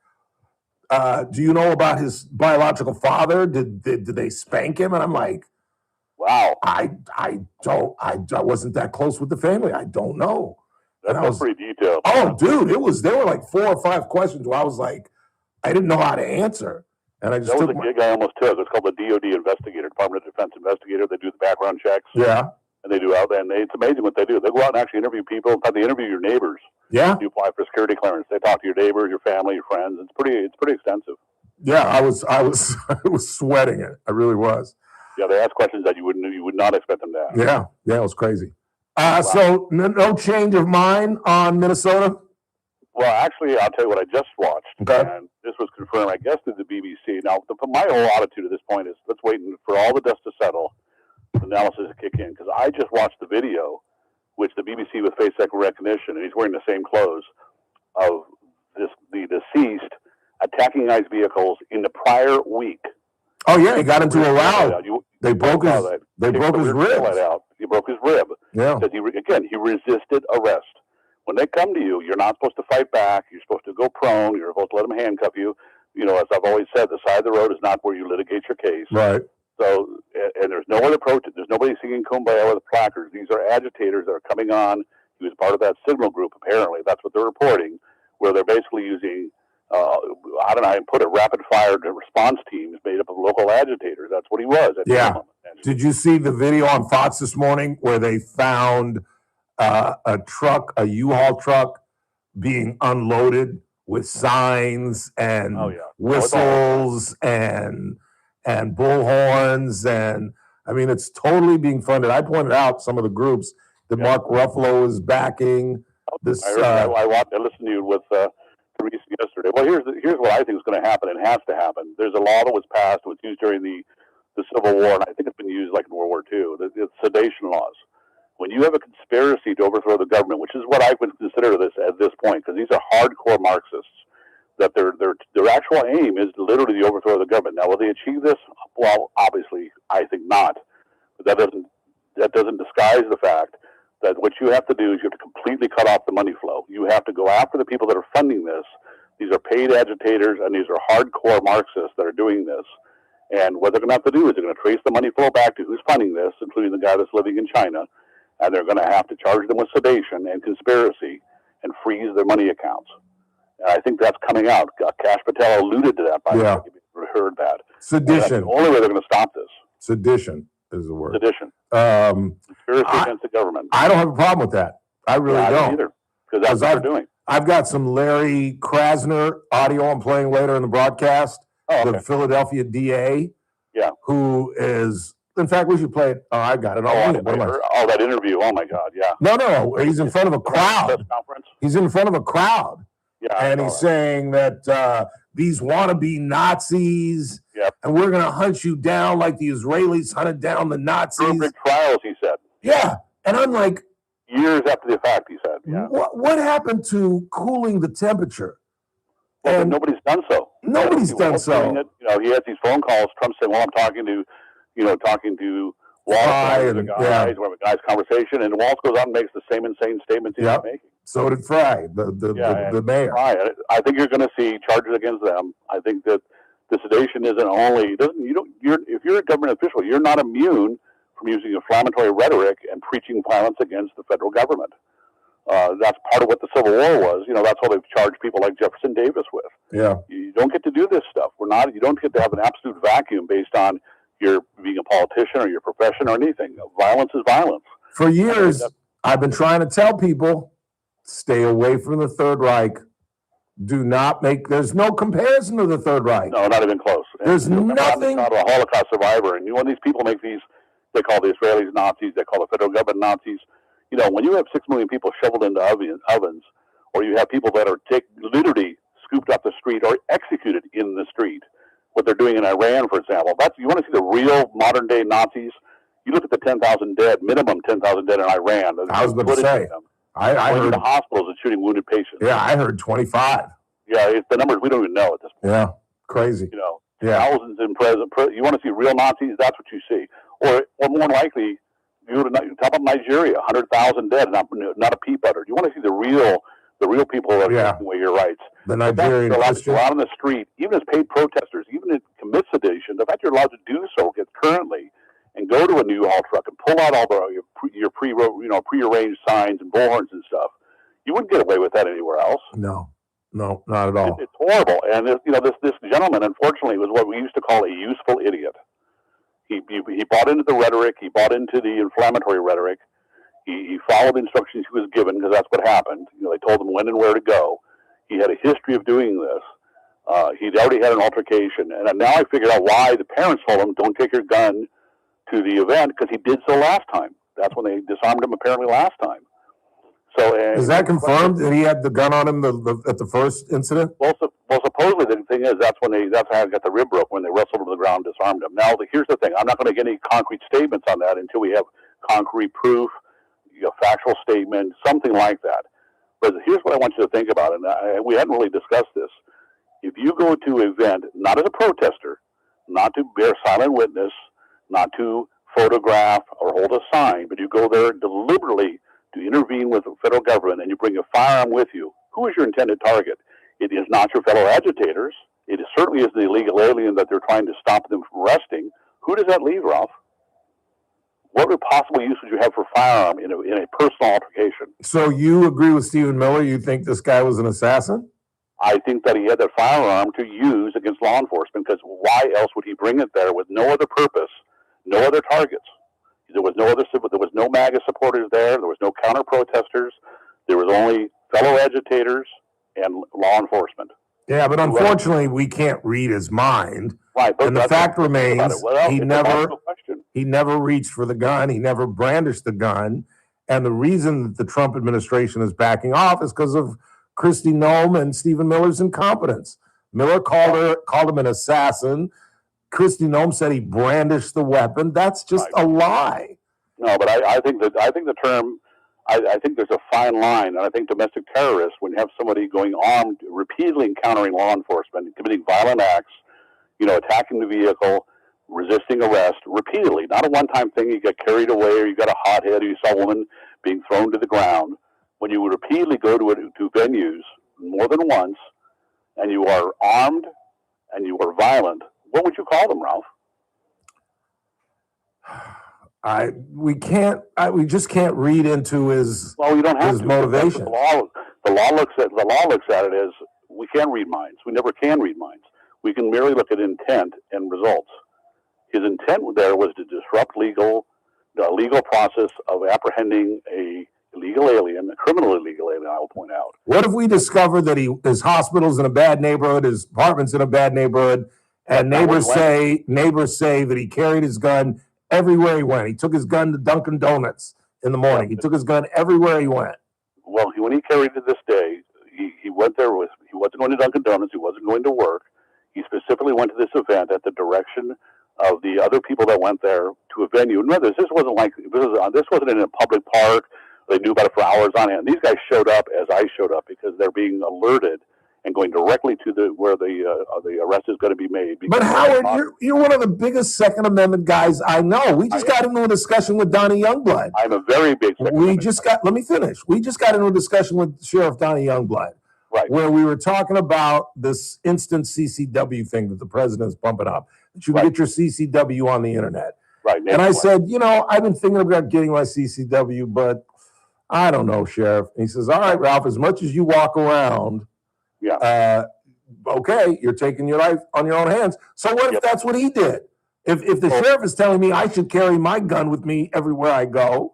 do you know about his biological father? Did they spank him? And I'm like, wow, I wasn't that close with the family. I don't know. That's pretty detailed. Oh, dude, there were like 4 or 5 questions where I was like, I didn't know how to answer. And I just that was a gig I almost took. It's called the DOD investigator, Department of Defense investigator. They do the background checks. Yeah. And they do out there, and it's amazing what they do. They go out and actually interview people. In fact, they interview your neighbors. Yeah. You apply for security clearance. They talk to your neighbors, your family, your friends. It's pretty extensive. Yeah, I was sweating it. I really was. Yeah, they ask questions that you would not expect them to ask. Yeah, it was crazy. So no change of mind on Minnesota? Well, actually, I'll tell you what I just watched. Okay. And this was confirmed, I guess, through the BBC. Now, my whole attitude at this point is let's wait for all the dust to settle, the analysis to kick in. Because I just watched the video, which the BBC with face recognition, and he's wearing the same clothes, of the deceased attacking ICE vehicles in the prior week. Oh, yeah, he got into a row. They broke his ribs. He broke his rib. Yeah. Because he resisted arrest. When they come to you, you're not supposed to fight back. You're supposed to go prone. You're supposed to let them handcuff you. As I've always said, the side of the road is not where you litigate your case. Right. So, and there's no other protest. There's nobody singing Kumbaya with placards. These are agitators that are coming on. He was part of that signal group, apparently. That's what they're reporting, where they're basically using, I don't know how to put it, rapid-fire response teams made up of local agitators. That's what he was. Yeah. Did you see the video on Fox this morning where they found a truck, a U-Haul truck, being unloaded with signs and whistles and bullhorns, and I mean it's totally being funded. I pointed out some of the groups that Mark Ruffalo is backing. This I listened to you with yesterday. Well, here's what I think is going to happen and has to happen. There's a law that was passed, was used during the Civil War, and I think it's been used like in World War II. The sedation laws. When you have a conspiracy to overthrow the government, which is what I would consider this at this point, because these are hardcore Marxists, that their actual aim is literally the overthrow of the government. Now, will they achieve this? Well, obviously, I think not. But that doesn't disguise the fact that what you have to do is you have to completely cut off the money flow. You have to go after the people that are funding this. These are paid agitators, and these are hardcore Marxists that are doing this. And what they're going to have to do is they're going to trace the money flow back to who's funding this, including the guy that's living in China, and they're going to have to charge them with sedation and conspiracy and freeze their money accounts. And I think that's coming out. Kash Patel alluded to that, by the way. You heard that. Sedition. That's the only way they're going to stop this. Sedition is the word. Sedition. Conspiracy against the government. I don't have a problem with that. I really don't. Either, because that's what they're doing. I've got some Larry Krasner audio I'm playing later in the broadcast. The Philadelphia DA. Yeah. Who is, in fact, we should play it. Oh, I got it. That interview. Oh, my God. Yeah. No. He's in front of a crowd. He's in front of a crowd. Yeah. And he's saying that these wannabe Nazis, and we're going to hunt you down like the Israelis hunted down the Nazis. Big trials, he said. Yeah. And I'm like, years after the fact, he said. Yeah. What happened to cooling the temperature? Well, nobody's done so. Nobody's done so. He has these phone calls. Trump saying, "Well, I'm talking to Walsh and guys. We're having a guy's conversation," and Walsh goes out and makes the same insane statements he's making. So did Fry, the mayor. Fry. I think you're going to see charges against them. I think that the sedation isn't only if you're a government official, you're not immune from using inflammatory rhetoric and preaching violence against the federal government. That's part of what the Civil War was. That's what they've charged people like Jefferson Davis with. Yeah. You don't get to do this stuff. You don't get to have an absolute vacuum based on your being a politician or your profession or anything. Violence is violence. For years, I've been trying to tell people, stay away from the Third Reich. There's no comparison to the Third Reich. No, not even close. There's nothing. Not a Holocaust survivor. And when these people make these, they call the Israelis Nazis, they call the federal government Nazis. When you have 6 million people shoveled into ovens, or you have people that are literally scooped off the street or executed in the street, what they're doing in Iran, for example, you want to see the real modern day Nazis? You look at the 10,000 dead, minimum 10,000 dead in Iran. I was going to say, I heard the hospitals and shooting wounded patients. Yeah, I heard 25. Yeah, it's the numbers we don't even know at this point. Yeah, crazy. Thousands in prison. You want to see real Nazis? That's what you see. Or more likely, you talk about Nigeria, 100,000 dead, not a pea butter. You want to see the real people that are taking away your rights. The Nigerian Christians. Go out on the street, even as paid protesters, even if commit sedation, the fact you're allowed to do so currently, and go to a new haul truck and pull out all your prearranged signs and bullhorns and stuff. You wouldn't get away with that anywhere else. No, not at all. It's horrible. And this gentleman, unfortunately, was what we used to call a useful idiot. He bought into the rhetoric. He bought into the inflammatory rhetoric. He followed the instructions he was given because that's what happened. They told him when and where to go. He had a history of doing this. He'd already had an altercation. And now I figured out why the parents told him, don't take your gun to the event, because he did so last time. That's when they disarmed him apparently last time. So is that confirmed that he had the gun on him at the first incident? Well, supposedly the thing is that's how he got the rib broke, when they wrestled him to the ground, disarmed him. Now here's the thing: I'm not going to get any concrete statements on that until we have concrete proof, factual statement, something like that. But here's what I want you to think about, and we hadn't really discussed this. If you go to an event, not as a protester, not to bear silent witness, not to photograph or hold a sign, but you go there deliberately to intervene with the federal government, and you bring a firearm with you, who is your intended target? It is not your fellow agitators. It certainly is the illegal alien that they're trying to stop them from arresting. Who does that leave, Ralph? What possible use would you have for firearm in a personal altercation? So you agree with Stephen Miller? You think this guy was an assassin? I think that he had that firearm to use against law enforcement, because why else would he bring it there with no other purpose, no other targets? There was no MAGA supporters there. There was no counter protesters. There was only fellow agitators and law enforcement. Yeah, but unfortunately, we can't read his mind. Right, and the fact remains, he never reached for the gun. He never brandished the gun. And the reason that the Trump administration is backing off is because of Kristi Noem and Stephen Miller's incompetence. Miller called him an assassin. Kristi Noem said he brandished the weapon. That's just a lie. No, but I think the term, I think there's a fine line, and I think domestic terrorists, when you have somebody going armed, repeatedly encountering law enforcement, committing violent acts, attacking the vehicle, resisting arrest, repeatedly, not a one-time thing, you get carried away or you got a hothead or you saw a woman being thrown to the ground. When you repeatedly go to venues more than once, and you are armed and you are violent, what would you call them, Ralph? We just can't read into his you don't have his to. motivation. The law looks at it as we can't read minds. We never can read minds. We can merely look at intent and results. His intent there was to disrupt the legal process of apprehending a illegal alien, a criminal illegal alien, I will point out. What if we discover that his hospital's in a bad neighborhood, his apartment's in a bad neighborhood, and neighbors say that he carried his gun everywhere he went. He took his gun to Dunkin' Donuts in the morning. He took his gun everywhere he went. Well, when he carried it this day, he went there he wasn't going to Dunkin' Donuts. He wasn't going to work. He specifically went to this event at the direction of the other people that went there to a venue. Remember, this wasn't in a public park. They knew about it for hours on end. These guys showed up as I showed up because they're being alerted and going directly to where the arrest is going to be made. But Howard, you're one of the biggest Second Amendment guys I know. We just got into a discussion with Donnie Youngblood. I'm a very big Second Amendment guy. Let me finish. We just got into a discussion with Sheriff Donnie Youngblood, where we were talking about this instant CCW thing that the president's pumping up, that you can get your CCW on the internet. Right. And I said, I've been thinking about getting my CCW, but I don't know, Sheriff. And he says, all right, Ralph, as much as you walk around, okay, you're taking your life on your own hands. So what if that's what he did? If the sheriff is telling me I should carry my gun with me everywhere I go,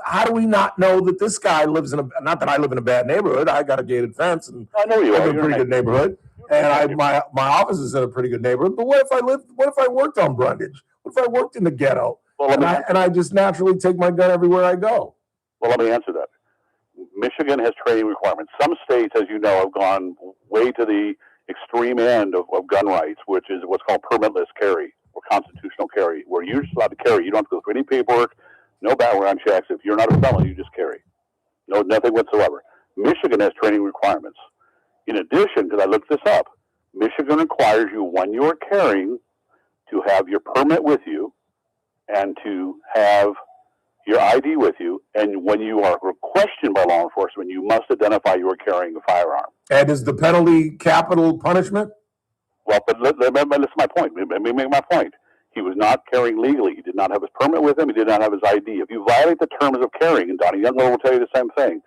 how do we not know that this guy lives in not that I live in a bad neighborhood, I got a gated fence and I know you live are. in a pretty good neighborhood, and my office is in a pretty good neighborhood, but what if I worked on Brundage? What if I worked in the ghetto? And I just naturally take my gun everywhere I go? Well, let me answer that. Michigan has training requirements. Some states, as you know, have gone way to the extreme end of gun rights, which is what's called permitless carry or constitutional carry, where you're just allowed to carry. You don't have to go through any paperwork, no background checks. If you're not a felon, you just carry. Nothing whatsoever. Michigan has training requirements. In addition, because I looked this up, Michigan requires you, when you are carrying, to have your permit with you and to have your ID with you, and when you are questioned by law enforcement, you must identify you are carrying a firearm. And is the penalty capital punishment? Well, but that's my point. Let me make my point. He was not carrying legally. He did not have his permit with him. He did not have his ID. If you violate the terms of carrying, and Donnie Youngblood will tell you the same thing,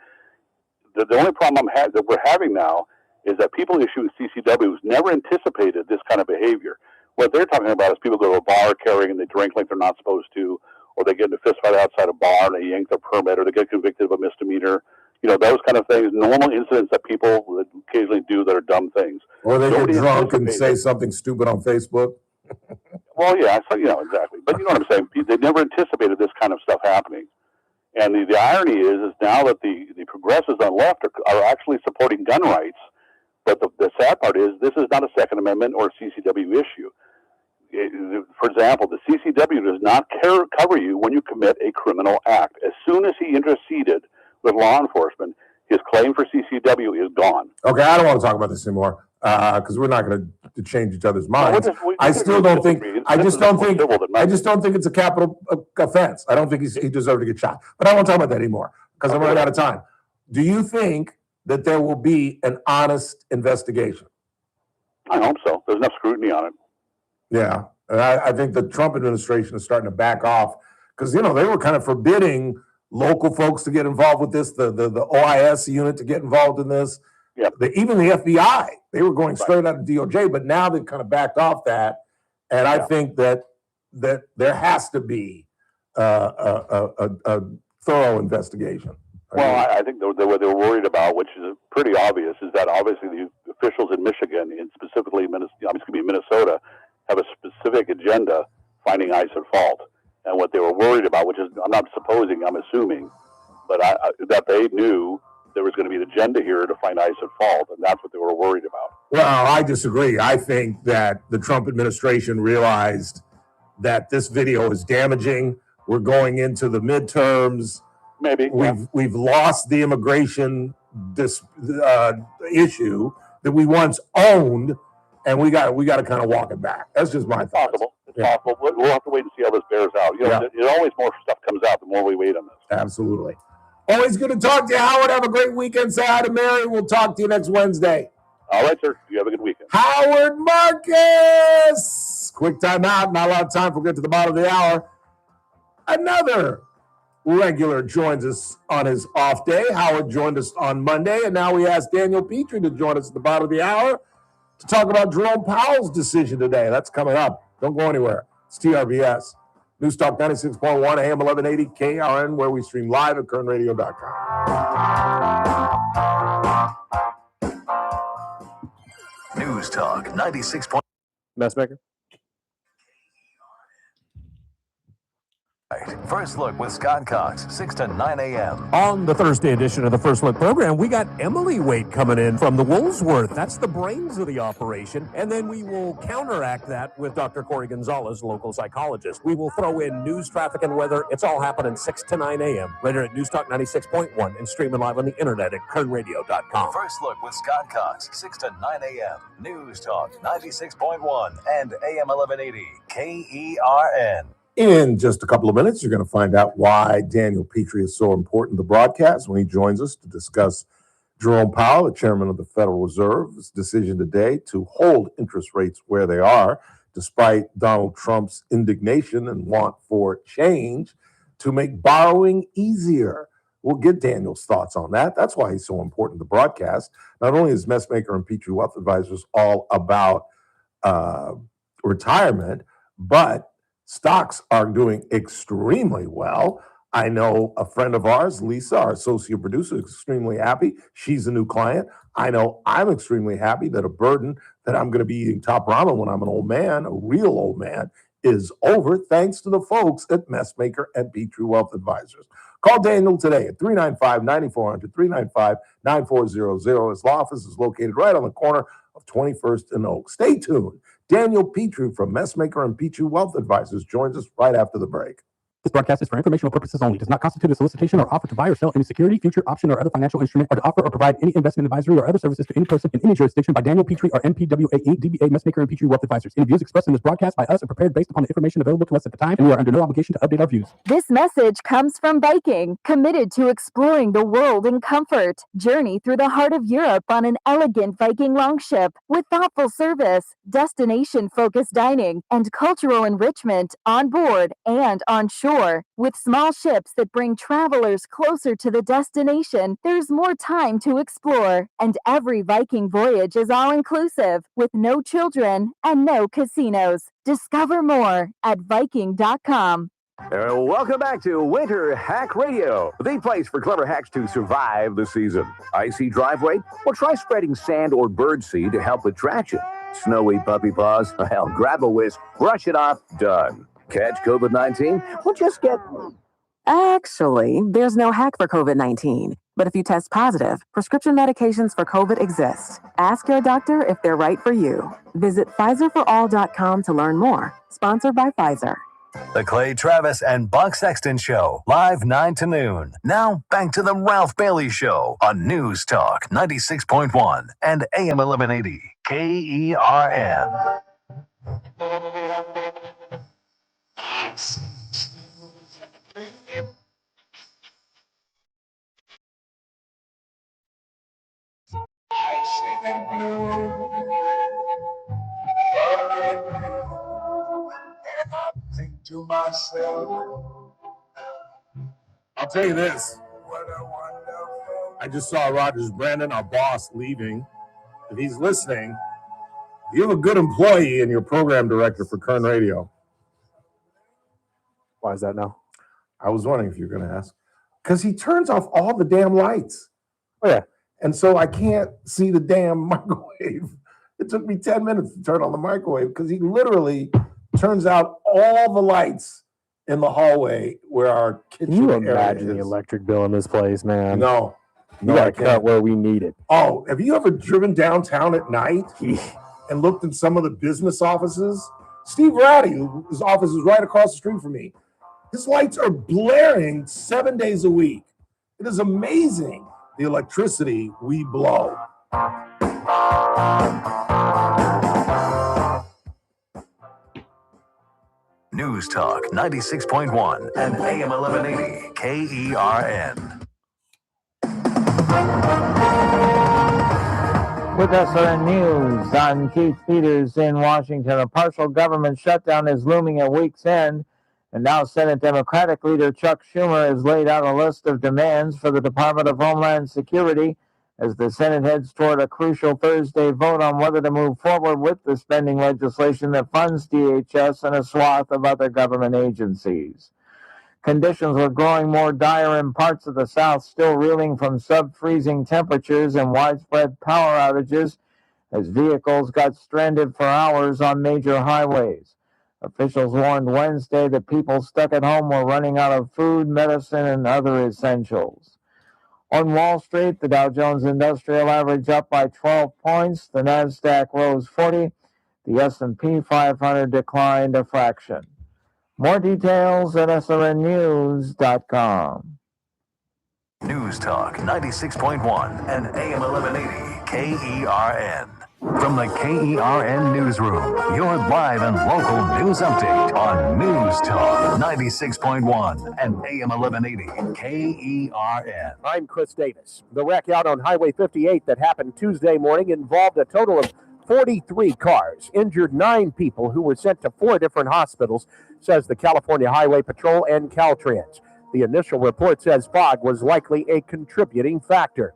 the only problem that we're having now is that people issuing CCWs never anticipated this kind of behavior. What they're talking about is people go to a bar carrying and they drink like they're not supposed to, or they get in a fist fight outside a bar and they yank their permit, or they get convicted of a misdemeanor. Those kind of things, normal incidents that people occasionally do that are dumb things. Or they get drunk and say something stupid on Facebook. Well, yeah, exactly. But you know what I'm saying? They never anticipated this kind of stuff happening. And the irony is now that the progressives on the left are actually supporting gun rights. But the sad part is this is not a Second Amendment or a CCW issue. For example, the CCW does not cover you when you commit a criminal act. As soon as he interceded with law enforcement, his claim for CCW is gone. Okay, I don't want to talk about this anymore because we're not going to change each other's minds. I just don't think it's a capital offense. I don't think he deserved to get shot. But I don't want to talk about that anymore because I'm running out of time. Do you think that there will be an honest investigation? I hope so. There's enough scrutiny on it. Yeah, and I think the Trump administration is starting to back off because, they were kind of forbidding local folks to get involved with this, the OIS unit to get involved in this. Yeah. Even the FBI, they were going straight out of DOJ, but now they've kind of backed off that. And I think that there has to be a thorough investigation. Well, I think what they're worried about, which is pretty obvious, is that obviously the officials in Michigan, and specifically Minnesota, have a specific agenda finding ICE at fault. And what they were worried about, which is, I'm not supposing, I'm assuming, but that they knew there was going to be an agenda here to find ICE at fault, and that's what they were worried about. Well, I disagree. I think that the Trump administration realized that this video is damaging. We're going into the midterms. Maybe we've lost the immigration issue that we once owned, and we got to kind of walk it back. That's just my thought. It's possible. We'll have to wait and see how this bears out. You know, it always more stuff comes out the more we wait on this. Absolutely. Always good to talk to you, Howard. Have a great weekend. Say hi to Mary. We'll talk to you next Wednesday. All right, sir. You have a good weekend. Howard Marcus. Quick time out. Not a lot of time. We'll get to the bottom of the hour. Another regular joins us on his off day. Howard joined us on Monday, and now we asked Daniel Petrie to join us at the bottom of the hour to talk about Jerome Powell's decision today. That's coming up. Don't go anywhere. It's TRBS. News Talk 96.1 AM 1180 KRN, where we stream live at kernradio.com. News Talk 96. Messmaker. First Look with Scott Cox, 6 to 9 a.m. On the Thursday edition of the First Look program, we got Emily Waite coming in from the Woolsworth. That's the brains of the operation. And then we will counteract that with Dr. Corey Gonzalez, local psychologist. We will throw in news, traffic, and weather. It's all happening 6 to 9 a.m. right here at News Talk 96.1 and streaming live on the internet at kernradio.com. First Look with Scott Cox, 6 to 9 a.m. News Talk 96.1 and AM 1180 KERN. In just a couple of minutes, you're going to find out why Daniel Petrie is so important to broadcast when he joins us to discuss Jerome Powell, the chairman of the Federal Reserve's decision today to hold interest rates where they are, despite Donald Trump's indignation and want for change to make borrowing easier. We'll get Daniel's thoughts on that. That's why he's so important to broadcast. Not only is Messmaker and Petrie Wealth Advisors all about retirement, but stocks are doing extremely well. I know a friend of ours, Lisa, our associate producer, is extremely happy. She's a new client. I know I'm extremely happy that a burden that I'm going to be eating top ramen when I'm an old man, a real old man, is over thanks to the folks at Messmaker and Petrie Wealth Advisors. Call Daniel today at 395-9400, 395-9400. His law office is located right on the corner of 21st and Oak. Stay tuned. Daniel Petrie from Messmaker and Petrie Wealth Advisors joins us right after the break. This broadcast is for informational purposes only. Does not constitute a solicitation or offer to buy or sell any security, future option, or other financial instrument, or to offer or provide any investment advisory or other services to any person in any jurisdiction by Daniel Petrie or NPWAE, DBA, Messmaker and Petrie Wealth Advisors. Any views expressed in this broadcast by us are prepared based upon the information available to us at the time, and we are under no obligation to update our views. This message comes from Viking, committed to exploring the world in comfort. Journey through the heart of Europe on an elegant Viking longship with thoughtful service, destination-focused dining, and cultural enrichment on board and on shore. With small ships that bring travelers closer to the destination, there's more time to explore. And every Viking voyage is all-inclusive, with no children and no casinos. Discover more at Viking.com. Welcome back to Winter Hack Radio, the place for clever hacks to survive the season. Icy driveway? Well, try spreading sand or birdseed to help with traction. Snowy puppy paws? Well, grab a whisk, brush it off, done. Catch COVID-19? Well, just get... Actually, there's no hack for COVID-19. But if you test positive, prescription medications for COVID exist. Ask your doctor if they're right for you. Visit PfizerForAll.com to learn more. Sponsored by Pfizer. The Clay Travis and Buck Sexton Show, live 9 to noon. Now, back to the Ralph Bailey Show on News Talk 96.1 and AM 1180 KERN. Think to myself, I'll tell you this. I just saw Rogers Brandon, our boss, leaving. If he's listening, you have a good employee in your program director for Kern Radio. Why is that now? I was wondering if you're going to ask. Because he turns off all the damn lights. Oh, yeah. And so I can't see the damn microwave. It took me 10 minutes to turn on the microwave because he literally turns out all the lights in the hallway where our kitchen Can you area imagine is. the electric bill in this place, man? No. No, got I to cut can't. where we need it. Oh, have you ever driven downtown at night and looked in some of the business offices? Steve Ratty, whose office is right across the street from me, his lights are blaring 7 days a week. It is amazing the electricity we blow. News Talk 96.1 and AM 1180 KERN. With SRN News, I'm Keith Peters in Washington. A partial government shutdown is looming at week's end, and now Senate Democratic leader Chuck Schumer has laid out a list of demands for the Department of Homeland Security as the Senate heads toward a crucial Thursday vote on whether to move forward with the spending legislation that funds DHS and a swath of other government agencies. Conditions were growing more dire in parts of the South, still reeling from sub-freezing temperatures and widespread power outages as vehicles got stranded for hours on major highways. Officials warned Wednesday that people stuck at home were running out of food, medicine, and other essentials. On Wall Street, the Dow Jones Industrial Average up by 12 points, the NASDAQ rose 40, the S&P 500 declined a fraction. More details at srnnews.com. News Talk 96.1 and AM 1180 KERN. From the KERN Newsroom, your live and local news update on News Talk 96.1 and AM 1180 KERN. I'm Chris Davis. The wreck out on Highway 58 that happened Tuesday morning involved a total of 43 cars, injured 9 people who were sent to 4 different hospitals, says the California Highway Patrol and Caltrans. The initial report says fog was likely a contributing factor.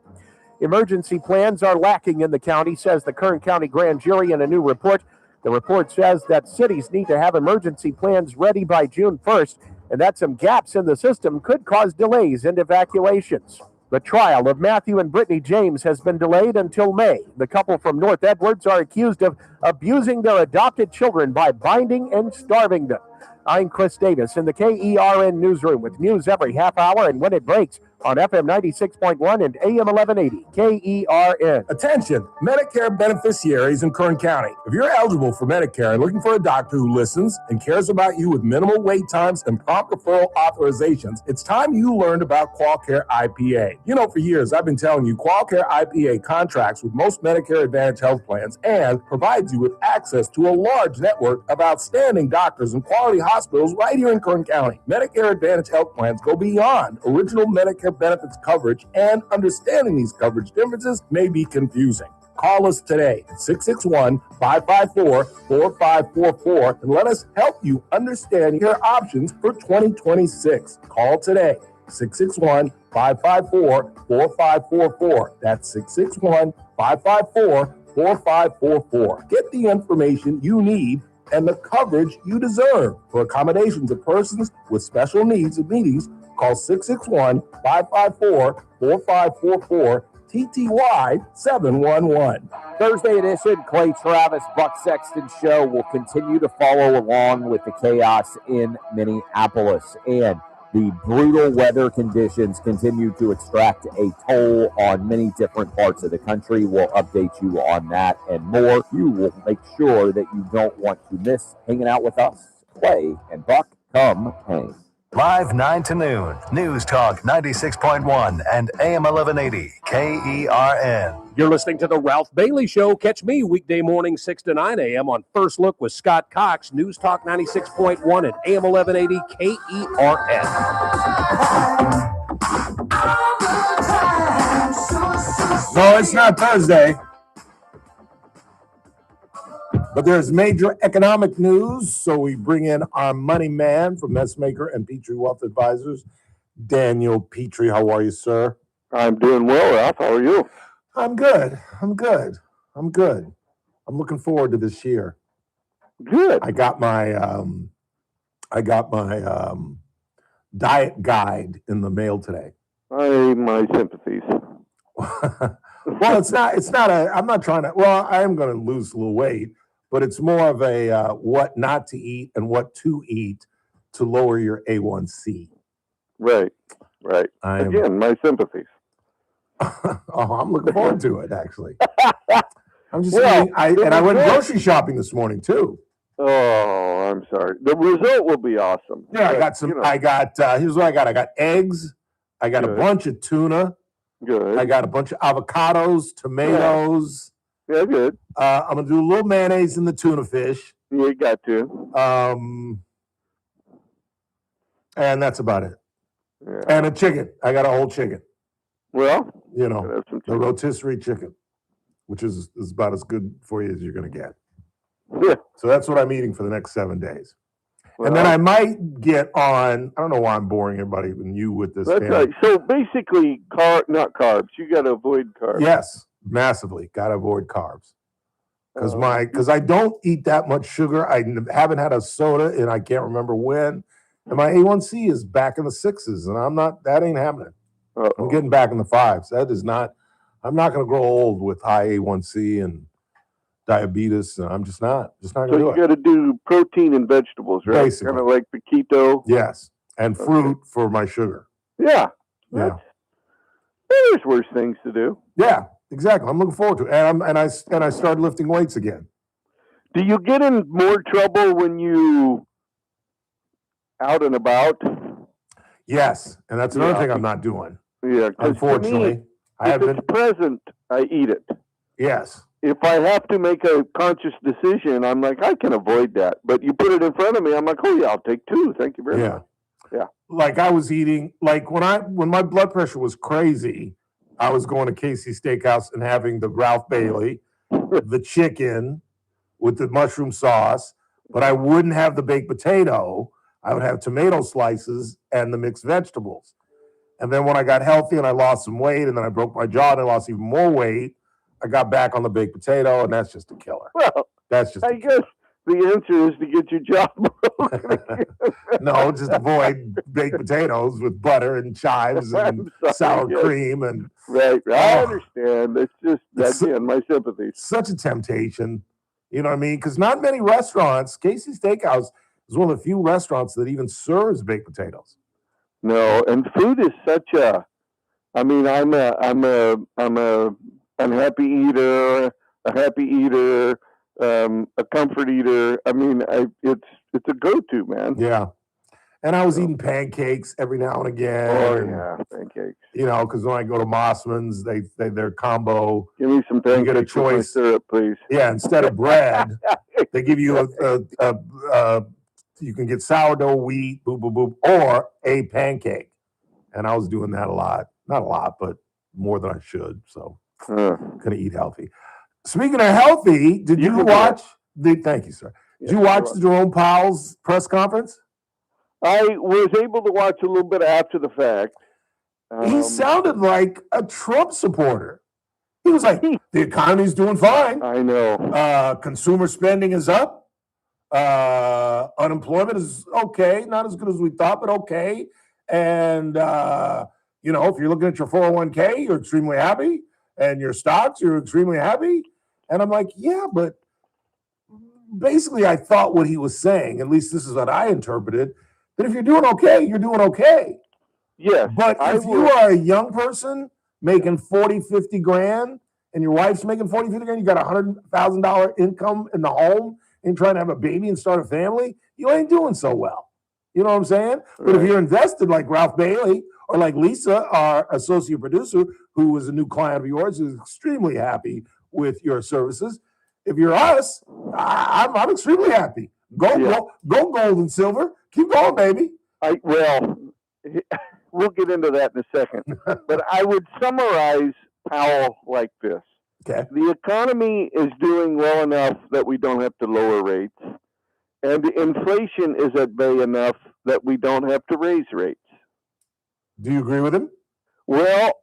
Emergency plans are lacking in the county, says the Kern County Grand Jury in a new report. The report says that cities need to have emergency plans ready by June 1st, and that some gaps in the system could cause delays in evacuations. The trial of Matthew and Brittany James has been delayed until May. The couple from North Edwards are accused of abusing their adopted children by binding and starving them. I'm Chris Davis in the KERN Newsroom with news every half hour and when it breaks on FM 96.1 and AM 1180 KERN. Attention, Medicare beneficiaries in Kern County. If you're eligible for Medicare and looking for a doctor who listens and cares about you with minimal wait times and prompt referral authorizations, it's time you learned about QualCare IPA. You know, for years I've been telling you QualCare IPA contracts with most Medicare Advantage health plans and provides you with access to a large network of outstanding doctors and quality hospitals right here in Kern County. Medicare Advantage health plans go beyond original Medicare benefits coverage, and understanding these coverage differences may be confusing. Call us today at 661-554-4544 and let us help you understand your options for 2026. Call today, 661-554-4544. That's 661-554-4544. Get the information you need and the coverage you deserve. For accommodations of persons with special needs and meetings, call 661-554-4544, TTY 711. Thursday edition, Clay Travis, Buck Sexton Show will continue to follow along with the chaos in Minneapolis. And the brutal weather conditions continue to extract a toll on many different parts of the country. We'll update you on that and more. You will make sure that you don't want to miss hanging out with us. Clay and Buck come hang. Live 9 to noon. News Talk 96.1 and AM 1180 KERN. You're listening to The Ralph Bailey Show. Catch me weekday morning 6 to 9 a.m. on First Look with Scott Cox, News Talk 96.1 and AM 1180 KERN. No, it's not Thursday. But there's major economic news, so we bring in our money man from Messmaker and Petrie Wealth Advisors, Daniel Petrie. How are you, sir? I'm doing well, Ralph. How are you? I'm good. I'm looking forward to this year. Good. I got my diet guide in the mail today. My sympathies. Well, I'm not trying to, I am going to lose a little weight, but it's more of a what not to eat and what to eat to lower your A1C. Right. Again, my sympathies. Oh, I'm looking forward to it, actually. I'm just Well, saying, I went grocery shopping this morning too. Oh, I'm sorry. The result will be awesome. Yeah, I But, got some. you know, I got. Here's what I got. I got eggs. I got a Good. bunch of tuna. Good. I got a bunch of avocados, tomatoes. Yeah, good. I'm gonna do a little mayonnaise in the tuna fish. You got to. And that's about it. Yeah. And a chicken. I got a whole chicken. Well, You know, the rotisserie chicken, which is about as good for you as you're gonna get. Yeah. So that's what I'm eating for the next 7 days. And then I might get on. I don't know why I'm boring everybody and you with this. That's family. right. So basically, not carbs. You got to avoid carbs. Yes, massively. Got to avoid carbs because I don't eat that much sugar. I haven't had a soda and I can't remember when. And my A1C is back in the 6s, and I'm not. That ain't happening. I'm getting back in the 5s. That is not. I'm not going to grow old with high A1C and diabetes. And I'm just not. Just not So going to you do it. got to do protein and vegetables, right? Basically. Kind of like the keto. Yes, and fruit for my sugar. Yeah. Yeah. There's worse things to do. Yeah, exactly. I'm looking forward to it. And I started lifting weights again. Do you get in more trouble when you out and about? Yes, and that's another Yeah. thing I'm not doing. Yeah. 'cause Unfortunately, to me, I have if been. it's present, I eat it. Yes. If I have to make a conscious decision, I'm like, I can avoid that. But you put it in front of me, I'm like, oh yeah, I'll take 2. Thank you very Yeah. much. Yeah. Like I was eating, like when my blood pressure was crazy, I was going to Casey Steakhouse and having the Ralph Bailey, the chicken with the mushroom sauce, but I wouldn't have the baked potato. I would have tomato slices and the mixed vegetables. And then when I got healthy and I lost some weight and then I broke my jaw and I lost even more weight, I got back on the baked potato, and that's just a killer. Well, That's just I guess the answer is to get your job broken. no, just avoid baked potatoes with butter and chives and sour yes. cream and Right. I Oh. understand. It's just, It's- again, my sympathies. such a temptation. You know what I mean? Because not many restaurants. Casey Steakhouse is one of the few restaurants that even serves baked potatoes. No, and food is such a. I mean, I'm a unhappy eater, a happy eater, a comfort eater. I mean, it's a go-to, man. Yeah. And I was eating pancakes every now and again. Oh and, yeah, pancakes. You know, because when I go to Mossman's, their combo. Give me some You pancakes get a with my choice. syrup, please. Yeah, instead of bread, they give you a you can get sourdough wheat, boop, boop, boop, or a pancake. And I was doing that a lot. Not a lot, but more than I should. So gonna eat healthy. Speaking of healthy, did you watch thank you, sir. Did you watch Jerome Powell's press conference? I was able to watch a little bit after the fact. He sounded like a Trump supporter. He was like, the economy's doing fine. I know. Consumer spending is up. Unemployment is okay. Not as good as we thought, but okay. And, you know, if you're looking at your 401k, you're extremely happy. And your stocks, you're extremely happy. And I'm like, yeah, but basically I thought what he was saying, at least this is what I interpreted, that if you're doing okay, you're doing okay. Yes. But if you are a young person making 40, 50 grand and your wife's making 40, 50 grand, you got $100,000 income in the home and trying to have a baby and start a family, you ain't doing so well. You know what I'm saying? But if you're invested like Ralph Bailey or like Lisa, our associate producer, who is a new client of yours, who's extremely happy with your services. If you're us, I'm extremely happy. Go gold and silver. Keep going, baby. We'll get into that in a second. But I would summarize Powell like this. Okay. The economy is doing well enough that we don't have to lower rates. And the inflation is at bay enough that we don't have to raise rates. Do you agree with him? Well,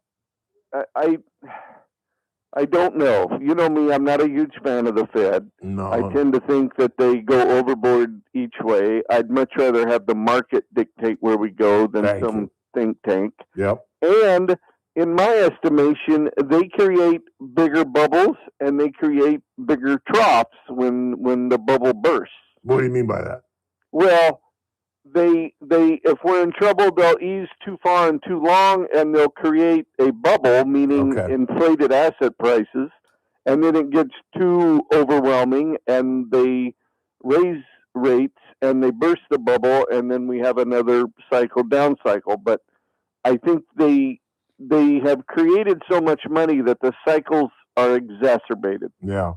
I don't know. You know me, I'm not a huge fan of the Fed. No. I tend to think that they go overboard each way. I'd much rather have the market dictate where we go than some think tank. Yep. And in my estimation, they create bigger bubbles and they create bigger troughs when the bubble bursts. What do you mean by that? Well, if we're in trouble, they'll ease too far and too long, and they'll create a bubble, meaning inflated asset prices, and then it gets too overwhelming, and they raise rates, and they burst the bubble, and then we have another down cycle. But I think they have created so much money that the cycles are exacerbated. Yeah.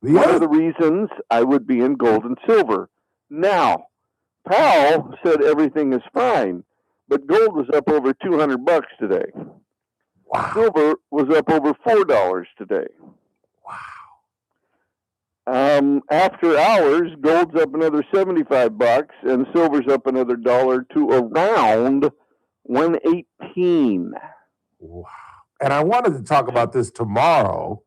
One of the reasons I would be in gold and silver. Now, Powell said everything is fine, but gold was up over $200 today. Wow. Silver was up over $4 today. Wow. After hours, gold's up another $75, and silver's up another $1 to around 118. Wow. And I wanted to talk about this tomorrow,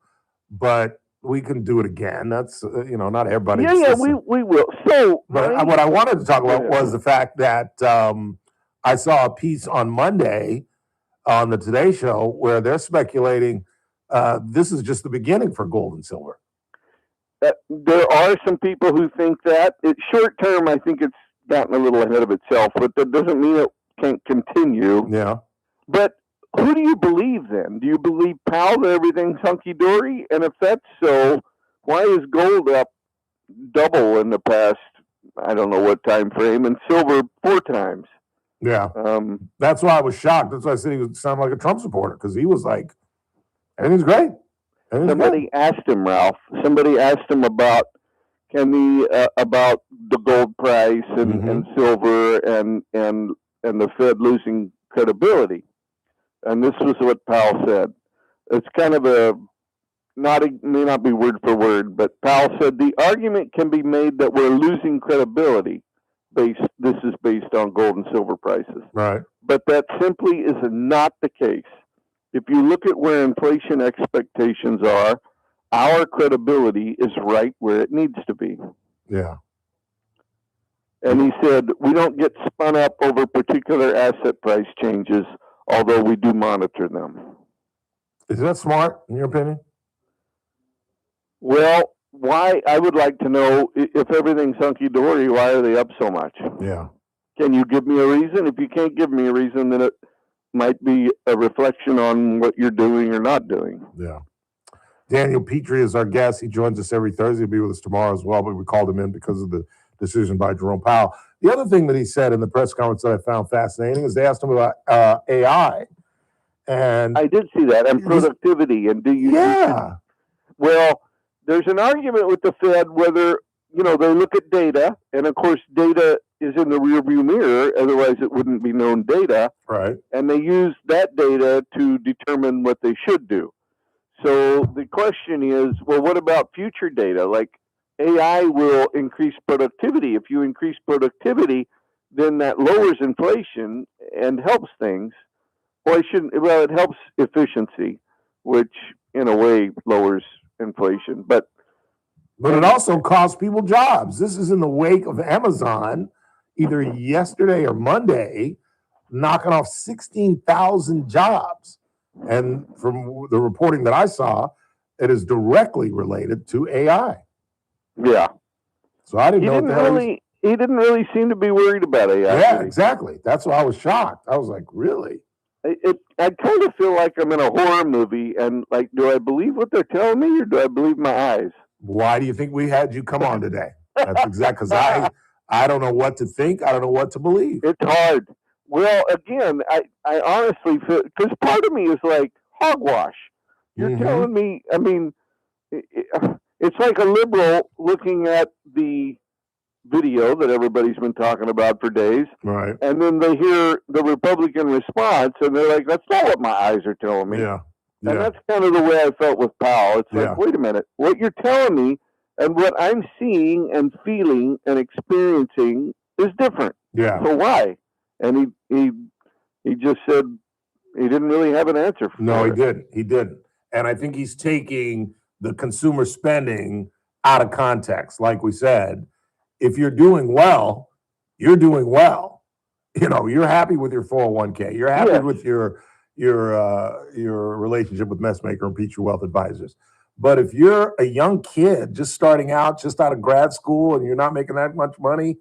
but we can do it again. That's, not everybody. Yeah, we will. So, but what I wanted to talk about was the fact that I saw a piece on Monday on the Today Show where they're speculating this is just the beginning for gold and silver. There are some people who think that. Short term, I think it's gotten a little ahead of itself, but that doesn't mean it can't continue. Yeah. But who do you believe then? Do you believe Powell that everything's hunky-dory? And if that's so, why is gold up double in the past, I don't know what time frame, and silver 4 times? Yeah. That's why I was shocked. That's why I said he would sound like a Trump supporter, because he was like, everything's great. Somebody asked him, Ralph. Somebody asked him about the gold price and silver and the Fed losing credibility. And this was what Powell said. It's kind of may not be word for word, but Powell said the argument can be made that we're losing credibility. This is based on gold and silver prices. Right. But that simply is not the case. If you look at where inflation expectations are, our credibility is right where it needs to be. Yeah. And he said, we don't get spun up over particular asset price changes, although we do monitor them. Is that smart, in your opinion? Well, why? I would like to know, if everything's hunky-dory, why are they up so much? Yeah. Can you give me a reason? If you can't give me a reason, then it might be a reflection on what you're doing or not doing. Yeah. Daniel Petrie is our guest. He joins us every Thursday. He'll be with us tomorrow as well, but we called him in because of the decision by Jerome Powell. The other thing that he said in the press conference that I found fascinating is they asked him about AI. And I did see that, and productivity. And do you? Yeah. Well, there's an argument with the Fed whether, they look at data, and of course data is in the rearview mirror, otherwise it wouldn't be known data. Right. And they use that data to determine what they should do. So the question is, well, what about future data? Like AI will increase productivity. If you increase productivity, then that lowers inflation and helps things. Well, it helps efficiency, which in a way lowers inflation. But it also costs people jobs. This is in the wake of Amazon, either yesterday or Monday, knocking off 16,000 jobs. And from the reporting that I saw, it is directly related to AI. Yeah. So I didn't know he didn't really seem to be worried about AI. Yeah, exactly. That's why I was shocked. I was like, really? I kind of feel like I'm in a horror movie, and like, do I believe what they're telling me, or do I believe my eyes? Why do you think we had you come on today? That's exactly, because I don't know what to think. I don't know what to believe. It's hard. Well, again, I honestly feel, because part of me is like, hogwash. You're telling me, I mean, it's like a liberal looking at the video that everybody's been talking about for days. Right. And then they hear the Republican response, and they're like, that's not what my eyes are telling me. Yeah. And that's kind of the way I felt with Powell. It's like, wait a minute, what you're telling me and what I'm seeing and feeling and experiencing is different. Yeah. So why? And he just said he didn't really have an answer for No, it. he didn't. He didn't. And I think he's taking the consumer spending out of context. Like we said, if you're doing well, you're doing well. You're happy with your 401k. You're happy with your relationship with Messmaker and Future Wealth Advisors. But if you're a young kid just starting out, just out of grad school, and you're not making that much money,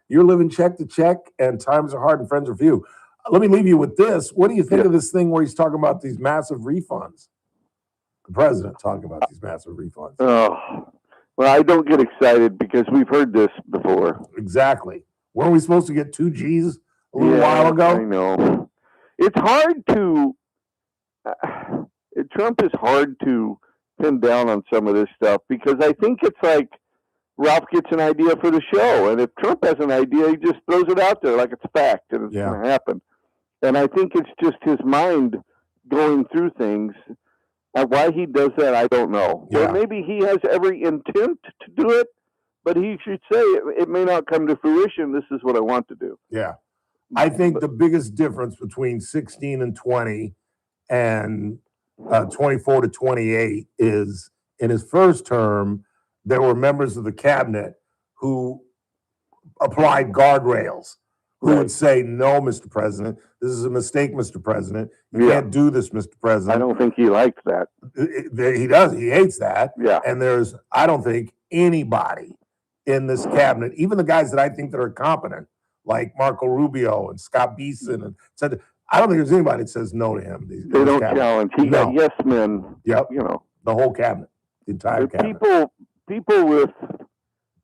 You're living check to check, and times are hard and friends are few. Let me leave you with this. What do you think of this thing where he's talking about these massive refunds? The president talking about these massive refunds. Oh, well, I don't get excited because we've heard this before. Exactly. Weren't we supposed to get 2 G's a little while ago? I know. It's hard to. Trump is hard to pin down on some of this stuff because I think it's like Ralph gets an idea for the show, and if Trump has an idea, he just throws it out there like it's fact and it's going to happen. And I think it's just his mind going through things. And why he does that, I don't know. Yeah. Or maybe he has every intent to do it, but he should say it may not come to fruition. This is what I want to do. Yeah. I think the biggest difference between 16 and 20 and 24 to 28 is in his first term, there were members of the cabinet who applied guardrails, who would say, no, Mr. President, this is a mistake, Mr. President. You can't do this, Mr. President. I don't think he likes that. He does. He hates that. Yeah. And I don't think anybody in this cabinet, even the guys that I think that are competent, like Marco Rubio and Scott Beeson, and said, I don't think there's anybody that says no to him. They don't challenge. He got yes men. Yep. You know, the whole cabinet, the entire cabinet. People with,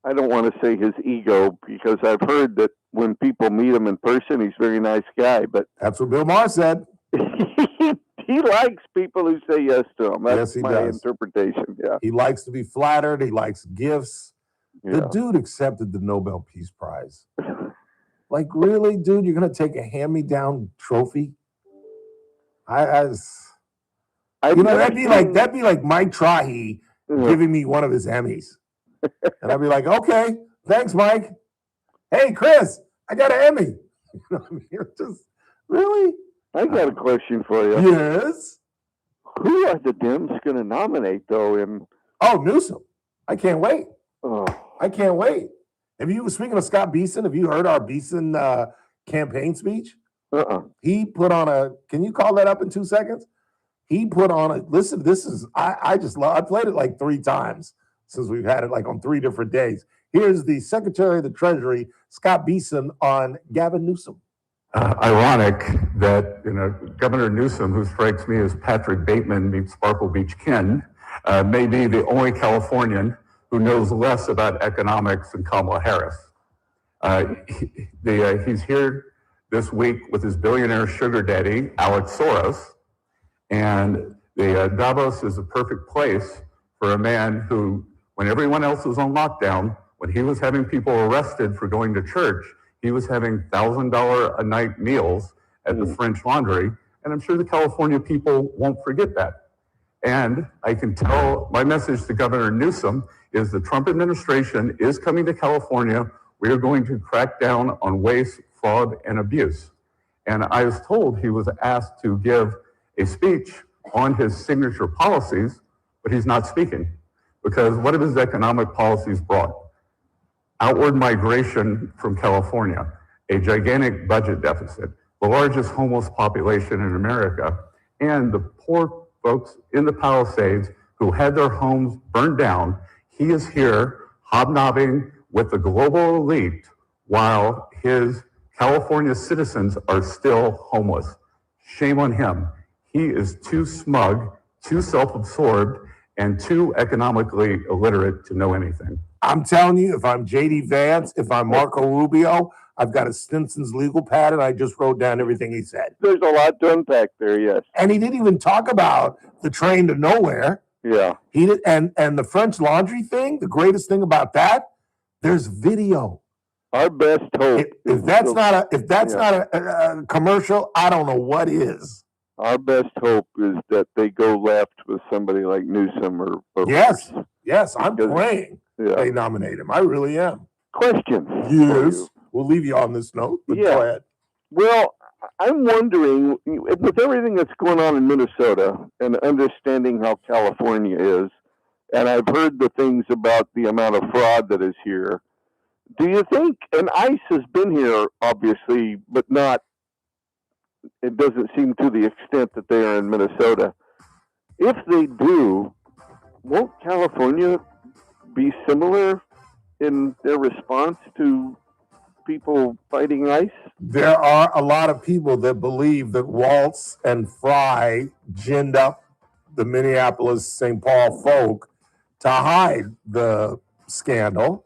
I don't want to say his ego because I've heard that when people meet him in person, he's a very nice guy. But that's what Bill Maher said. He likes people who say yes to him. That's Yes, he my does. interpretation. Yeah. He likes to be flattered. He likes gifts. The Yeah. dude accepted the Nobel Peace Prize. Like, really, dude? You're gonna take a hand-me-down trophy? That'd be like Mike Trahi giving me one of his Emmys, and I'd be like, okay, thanks, Mike. Hey, Chris, I got an Emmy. You know what I mean? It's just really. I got a question for you. Yes. Who are the Dems going to nominate, though? Newsom. I can't wait. I can't wait. Speaking of Scott Beeson, have you heard our Beeson campaign speech? He put on can you call that up in 2 seconds? He put on listen, I played it like 3 times since we've had it like on 3 different days. Here's the Secretary of the Treasury, Scott Beeson, on Gavin Newsom. Ironic that Governor Newsom, who strikes me as Patrick Bateman meets Sparkle Beach Ken, may be the only Californian who knows less about economics than Kamala Harris. He's here this week with his billionaire sugar daddy, Alex Soros, and Davos is a perfect place for a man who, when everyone else was on lockdown, when he was having people arrested for going to church, he was having $1,000 a night meals at the French Laundry, and I'm sure the California people won't forget that. And I can tell my message to Governor Newsom is the Trump administration is coming to California. We are going to crack down on waste, fraud, and abuse. And I was told he was asked to give a speech on his signature policies, but he's not speaking because what have his economic policies brought? Outward migration from California, a gigantic budget deficit, the largest homeless population in America, and the poor folks in the Palisades who had their homes burned down. He is here hobnobbing with the global elite while his California citizens are still homeless. Shame on him. He is too smug, too self-absorbed, and too economically illiterate to know anything. I'm telling you, if I'm JD Vance, if I'm Marco Rubio, I've got a Stinson's legal pad and I just wrote down everything he said. There's a lot to unpack there, yes. And he didn't even talk about the train to nowhere. Yeah. He did, and the French Laundry thing, the greatest thing about that, there's video. Our best hope. If that's not a commercial, I don't know what is. Our best hope is that they go left with somebody like Newsom or Yes, I'm praying they nominate him. I really am. Question. Yes. We'll leave you on this note, but go ahead. Well, I'm wondering, with everything that's going on in Minnesota and understanding how California is, and I've heard the things about the amount of fraud that is here, do you think, and ICE has been here, obviously, but not, it doesn't seem to the extent that they are in Minnesota. If they do, won't California be similar in their response to people fighting ICE? There are a lot of people that believe that Waltz and Fry ginned up the Minneapolis-St. Paul folk to hide the scandal.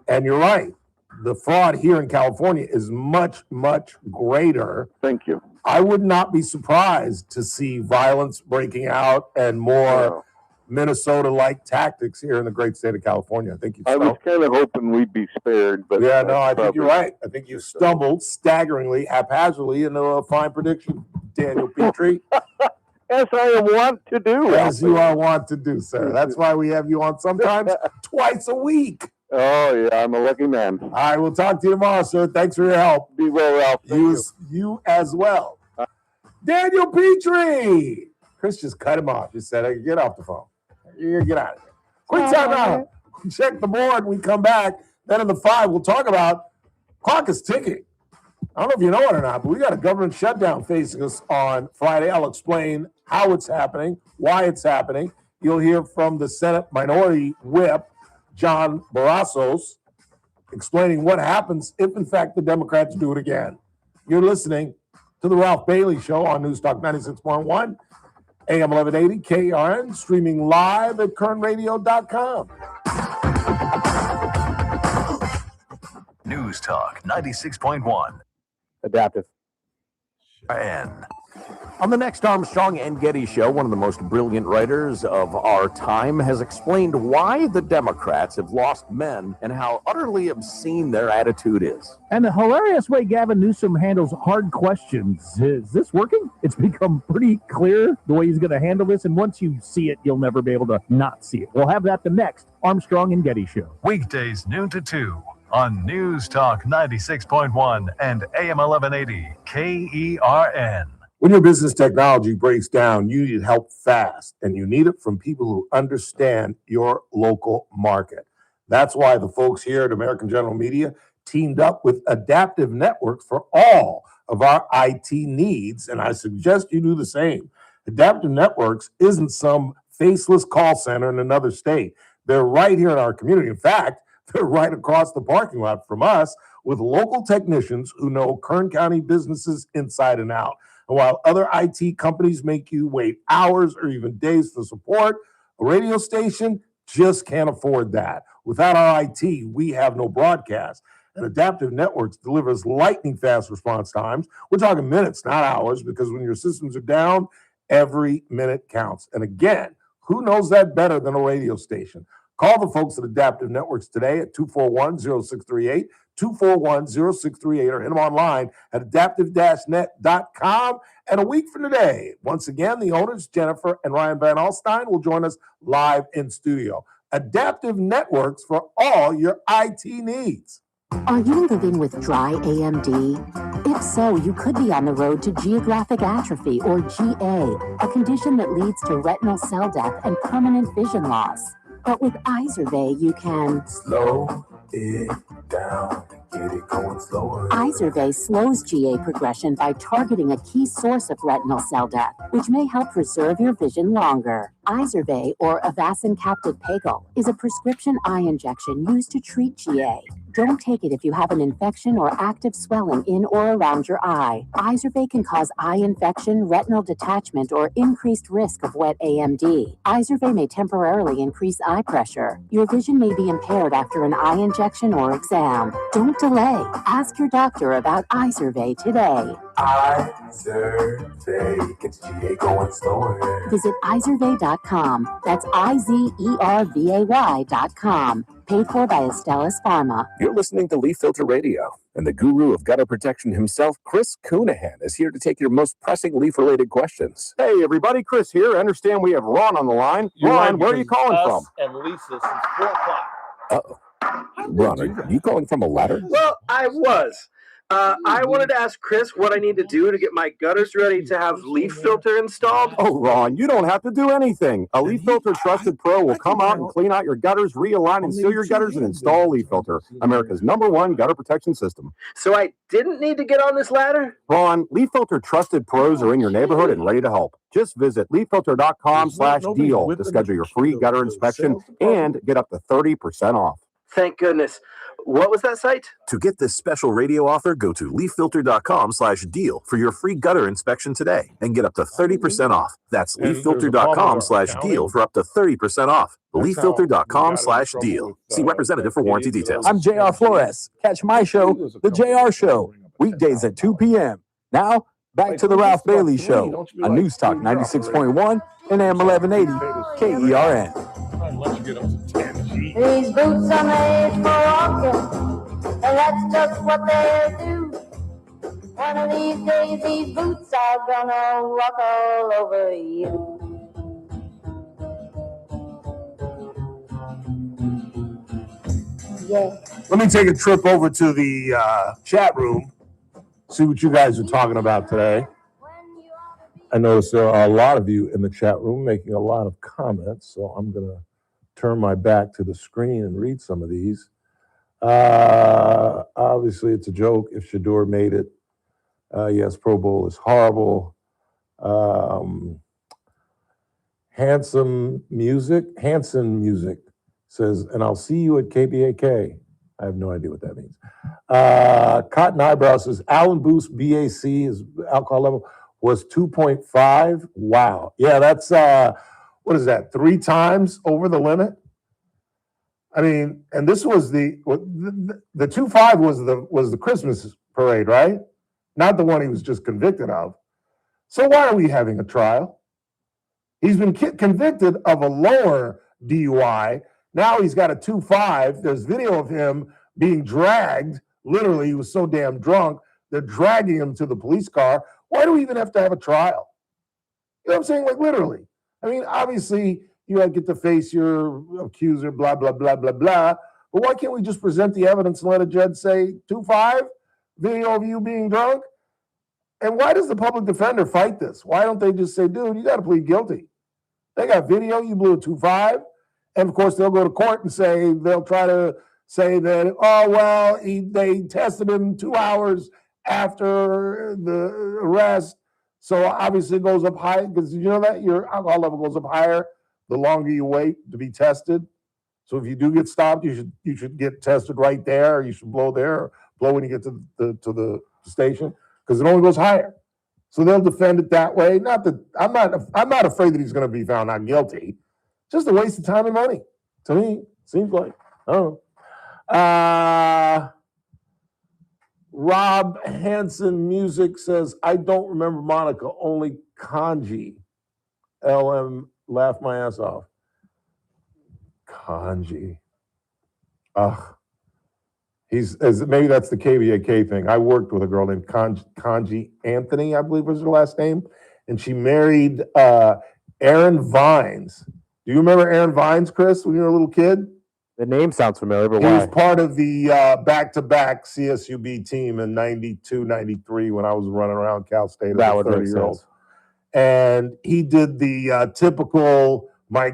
And you're right. The fraud here in California is much, much greater. Thank you. I would not be surprised to see violence breaking out and more Minnesota-like tactics here in the great state of California. I think I was kind of hoping we'd be spared, but yeah, no, I think you're right. I think you stumbled staggeringly, haphazardly into a fine prediction, Daniel Petrie. As I am wont to do. As you are wont to do, sir. That's why we have you on sometimes twice a week. Oh, yeah, I'm a lucky man. All right, we'll talk to you tomorrow, sir. Thanks for your help. Be well, Ralph. You as well. Daniel Petrie. Chris just cut him off. He said, hey, get off the phone. You get out of here. Quick time out. Check the board. We come back. Then in the 5, we'll talk about clock is ticking. I don't know if you know it or not, but we got a government shutdown facing us on Friday. I'll explain how it's happening, why it's happening. You'll hear from the Senate Minority Whip, John Barrasos, explaining what happens if, in fact, the Democrats do it again. You're listening to The Ralph Bailey Show on News Talk 96.1, AM 1180, KRN, streaming live at kernradio.com. News Talk 96.1. Adaptive. And On the next Armstrong and Getty show, one of the most brilliant writers of our time has explained why the Democrats have lost men and how utterly obscene their attitude is. And the hilarious way Gavin Newsom handles hard questions. Is this working? It's become pretty clear the way he's going to handle this, and once you see it, you'll never be able to not see it. We'll have that the next Armstrong and Getty show. weekdays noon to 2 on News Talk 96.1 and AM 1180 KERN. When your business technology breaks down, you need help fast, and you need it from people who understand your local market. That's why the folks here at American General Media teamed up with Adaptive Networks for all of our IT needs, and I suggest you do the same. Adaptive Networks isn't some faceless call center in another state. They're right here in our community. In fact, they're right across the parking lot from us with local technicians who know Kern County businesses inside and out. And while other IT companies make you wait hours or even days for support, a radio station just can't afford that. Without our IT, we have no broadcast. And Adaptive Networks delivers lightning fast response times. We're talking minutes, not hours, because when your systems are down, every minute counts. And again, who knows that better than a radio station? Call the folks at Adaptive Networks today at 241-0638, 241-0638, or hit them online at adaptive-net.com. And a week from today, once again, the owners, Jennifer and Ryan Van Alstyne, will join us live in studio. Adaptive Networks for all your IT needs. Are you living with dry AMD? If so, you could be on the road to geographic atrophy, or GA, a condition that leads to retinal cell death and permanent vision loss. But with Izervay, you can slow it down, get it going slower. Izervay slows GA progression by targeting a key source of retinal cell death, which may help preserve your vision longer. Izervay, or Avastin Captive Pagel, is a prescription eye injection used to treat GA. Don't take it if you have an infection or active swelling in or around your eye. Izervay can cause eye infection, retinal detachment, or increased risk of wet AMD. Izervay may temporarily increase eye pressure. Your vision may be impaired after an eye injection or exam. Don't delay. Ask your doctor about Izervay today. Izervay gets GA going slower. Visit Izervay.com. That's IZERVAY.com. Paid for by Astellas Pharma. You're listening to Leaf Filter Radio, and the guru of gutter protection himself, Chris Coonahan, is here to take your most pressing leaf-related questions. Hey, everybody, Chris here. I understand we have Ron on the line. Ron, where are you calling from? And Lisa since 4 o'clock. Uh-oh. Ron, are you calling from a ladder? Well, I was. I wanted to ask Chris what I need to do to get my gutters ready to have leaf filter installed. Oh, Ron, you don't have to do anything. A Leaf Filter Trusted Pro will come out and clean out your gutters, realign and seal your gutters, and install a Leaf Filter, America's #1 gutter protection system. So I didn't need to get on this ladder? Ron, Leaf Filter Trusted Pros are in your neighborhood and ready to help. Just visit leaffilter.com/deal to schedule your free gutter inspection and get up to 30% off. Thank goodness. What was that site? To get this special radio offer, go to leaffilter.com/deal for your free gutter inspection today and get up to 30% off. That's leaffilter.com/deal for up to 30% off. leaffilter.com/deal. See representative for warranty details. I'm JR Flores. Catch my show, The JR Show, weekdays at 2 p.m. Now, back to the Ralph Bailey Show on News Talk 96.1 and AM 1180 KERN. These boots are made for walking, and that's just what they do. One of these days, these boots are gonna walk all over you. Yeah. Let me take a trip over to the chat room, see what you guys are talking about today. I notice there are a lot of you in the chat room making a lot of comments, so I'm going to turn my back to the screen and read some of these. Obviously, it's a joke if Shador made it. Yes, Pro Bowl is horrible. Hanson Music says, and I'll see you at KBAK. I have no idea what that means. Cotton Eyebrow says, Alan Boost BAC, his alcohol level was 2.5. Wow. Yeah, that's, what is that, 3 times over the limit? I mean, and this was the 2.5 was the Christmas parade, right? Not the one he was just convicted of. So why are we having a trial? He's been convicted of a lower DUI. Now he's got a 2.5. There's video of him being dragged. Literally, he was so damn drunk. They're dragging him to the police car. Why do we even have to have a trial? You know what I'm saying? Like, literally. I mean, obviously, you get to face your accuser, blah, blah, blah, blah, blah. But why can't we just present the evidence and let a judge say 2.5, video of you being drunk? And why does the public defender fight this? Why don't they just say, dude, you got to plead guilty? They got video, you blew a 2.5. And of course, they'll go to court and they'll try to say that, oh, well, they tested him 2 hours after the arrest. So obviously it goes up high, because you know that your alcohol level goes up higher the longer you wait to be tested. So if you do get stopped, you should get tested right there, or you should blow there, or blow when you get to the station, because it only goes higher. So they'll defend it that way. Not that I'm not afraid that he's going to be found not guilty. Just a waste of time and money. To me, seems like. I don't know. Rob Hansen Music says, I don't remember Monica, only Kanji. LM, laugh my ass off. Kanji. Ugh. Maybe that's the KVAK thing. I worked with a girl named Kanji Anthony, I believe was her last name, and she married Aaron Vines. Do you remember Aaron Vines, Chris, when you were a little kid? The name sounds familiar, but He why? was part of the back-to-back CSUB team in 92, 93 when I was running around Cal State as a 30-year-old. And he did the typical, my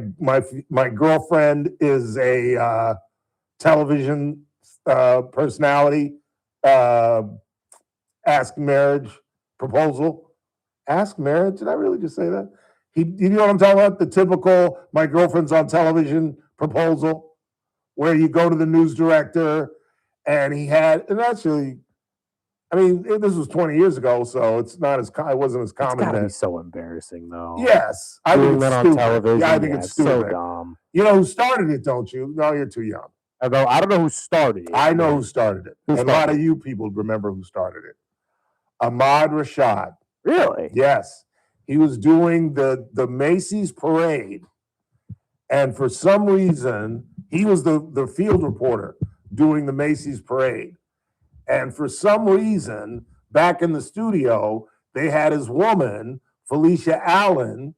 girlfriend is a television personality, ask marriage proposal. Ask marriage? Did I really just say that? You know what I'm talking about? The typical, my girlfriend's on television proposal, where you go to the news director, and actually, I mean, this was 20 years ago, so it wasn't as common. It's gotta be so embarrassing, though. Yes, I think it's stupid. Television, yeah, I think it's stupid. So dumb. You know who started it, don't you? No, you're too young. Although I don't know who started it. I know who started it. A lot of you people remember who started it. Ahmad Rashad. Really? Yes. He was doing the Macy's parade, and for some reason, he was the field reporter doing the Macy's parade. And for some reason, back in the studio, they had his woman, Felicia Allen,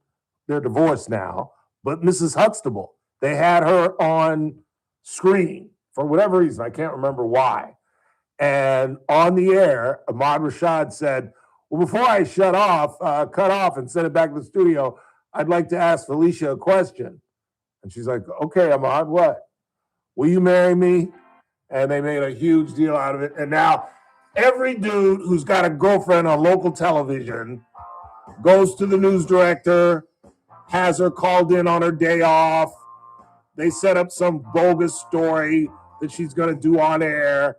they're divorced now, but Mrs. Huxtable, they had her on screen for whatever reason. I can't remember why. And on the air, Ahmad Rashad said, well, before I cut off and send it back to the studio, I'd like to ask Felicia a question. And she's like, okay, Ahmad, what? Will you marry me? And they made a huge deal out of it. And now every dude who's got a girlfriend on local television goes to the news director, has her called in on her day off. They set up some bogus story that she's going to do on air.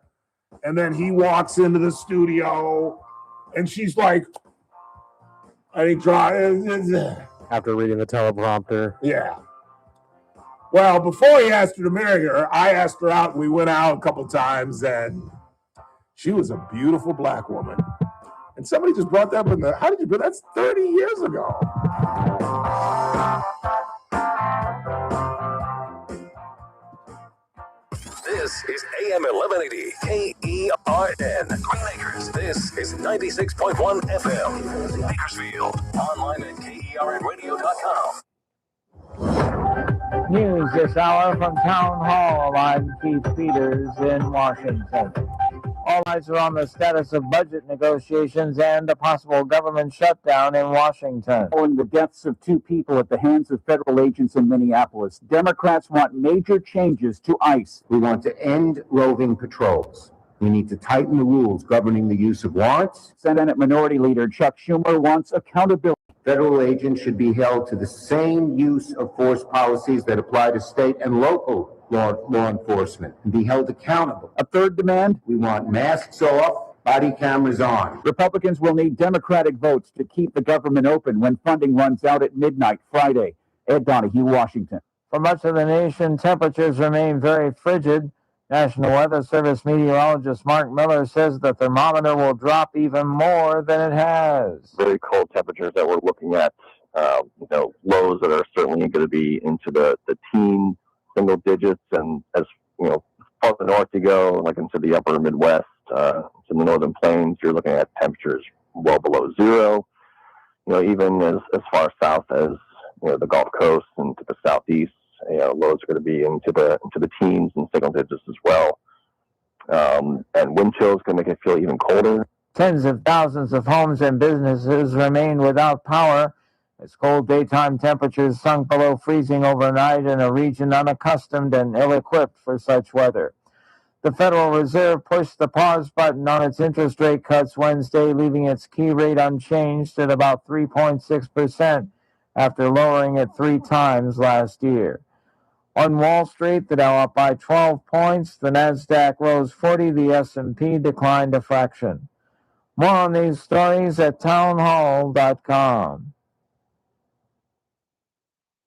And then he walks into the studio and she's like, I think After reading the teleprompter. Yeah. Well, before he asked her to marry her, I asked her out and we went out a couple times and she was a beautiful black woman. And somebody just brought that up in the, how did you put that's 30 years ago. This is AM 1180 KERN. Green Acres. This is 96.1 FM. Bakersfield. Online at KERNradio.com. News this hour from Town Hall. I'm Keith Peters in Washington. All eyes are on the status of budget negotiations and a possible government shutdown in Washington. Following the deaths of 2 people at the hands of federal agents in Minneapolis, Democrats want major changes to ICE. We want to end roving patrols. We need to tighten the rules governing the use of warrants. Senate Minority Leader Chuck Schumer wants accountability. Federal agents should be held to the same use of force policies that apply to state and local law enforcement and be held accountable. A third demand? We want masks off, body cameras on. Republicans will need Democratic votes to keep the government open when funding runs out at midnight Friday. Ed Donahue, Washington. For much of the nation, temperatures remain very frigid. National Weather Service meteorologist Mark Miller says the thermometer will drop even more than it has. Very cold temperatures that we're looking at, lows that are certainly going to be into the teens, single digits, and as far the north you go, like into the upper Midwest, in the northern plains, you're looking at temperatures well below zero. Even as far south as the Gulf Coast and to the southeast, lows are going to be into the teens and single digits as well. And wind chill is going to make it feel even colder. Tens of thousands of homes and businesses remain without power as cold daytime temperatures sunk below freezing overnight in a region unaccustomed and ill-equipped for such weather. The Federal Reserve pushed the pause button on its interest rate cuts Wednesday, leaving its key rate unchanged at about 3.6% after lowering it 3 times last year. On Wall Street, the Dow up by 12 points, the Nasdaq rose 40, the S&P declined a fraction. More on these stories at townhall.com.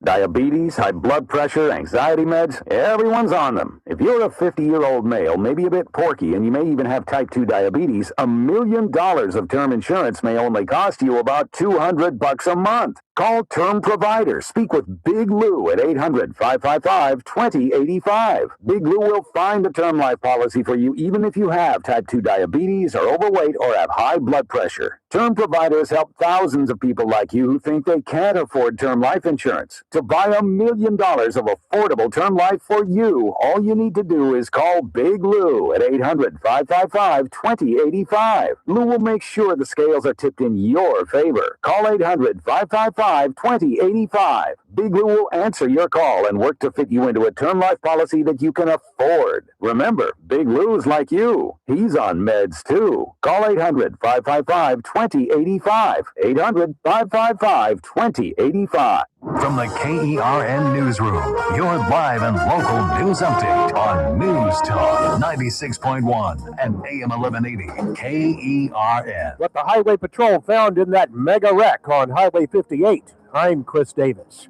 Diabetes, high blood pressure, anxiety meds, everyone's on them. If you're a 50-year-old male, maybe a bit porky, and you may even have type 2 diabetes, $1 million of term insurance may only cost you about $200 a month. Call Term Provider. Speak with Big Lou at 800-555-2085. Big Lou will find a term life policy for you even if you have type 2 diabetes, are overweight, or have high blood pressure. Term Providers help thousands of people like you who think they can't afford term life insurance. To buy $1 million of affordable term life for you, all you need to do is call Big Lou at 800-555-2085. Lou will make sure the scales are tipped in your favor. Call 800-555-2085. Big Lou will answer your call and work to fit you into a term life policy that you can afford. Remember, Big Lou's like you. He's on meds too. Call 800-555-2085. 800-555-2085. From the KERN Newsroom, your live and local news update on News Talk 96.1 and AM 1180 KERN. What the Highway Patrol found in that mega wreck on Highway 58. I'm Chris Davis.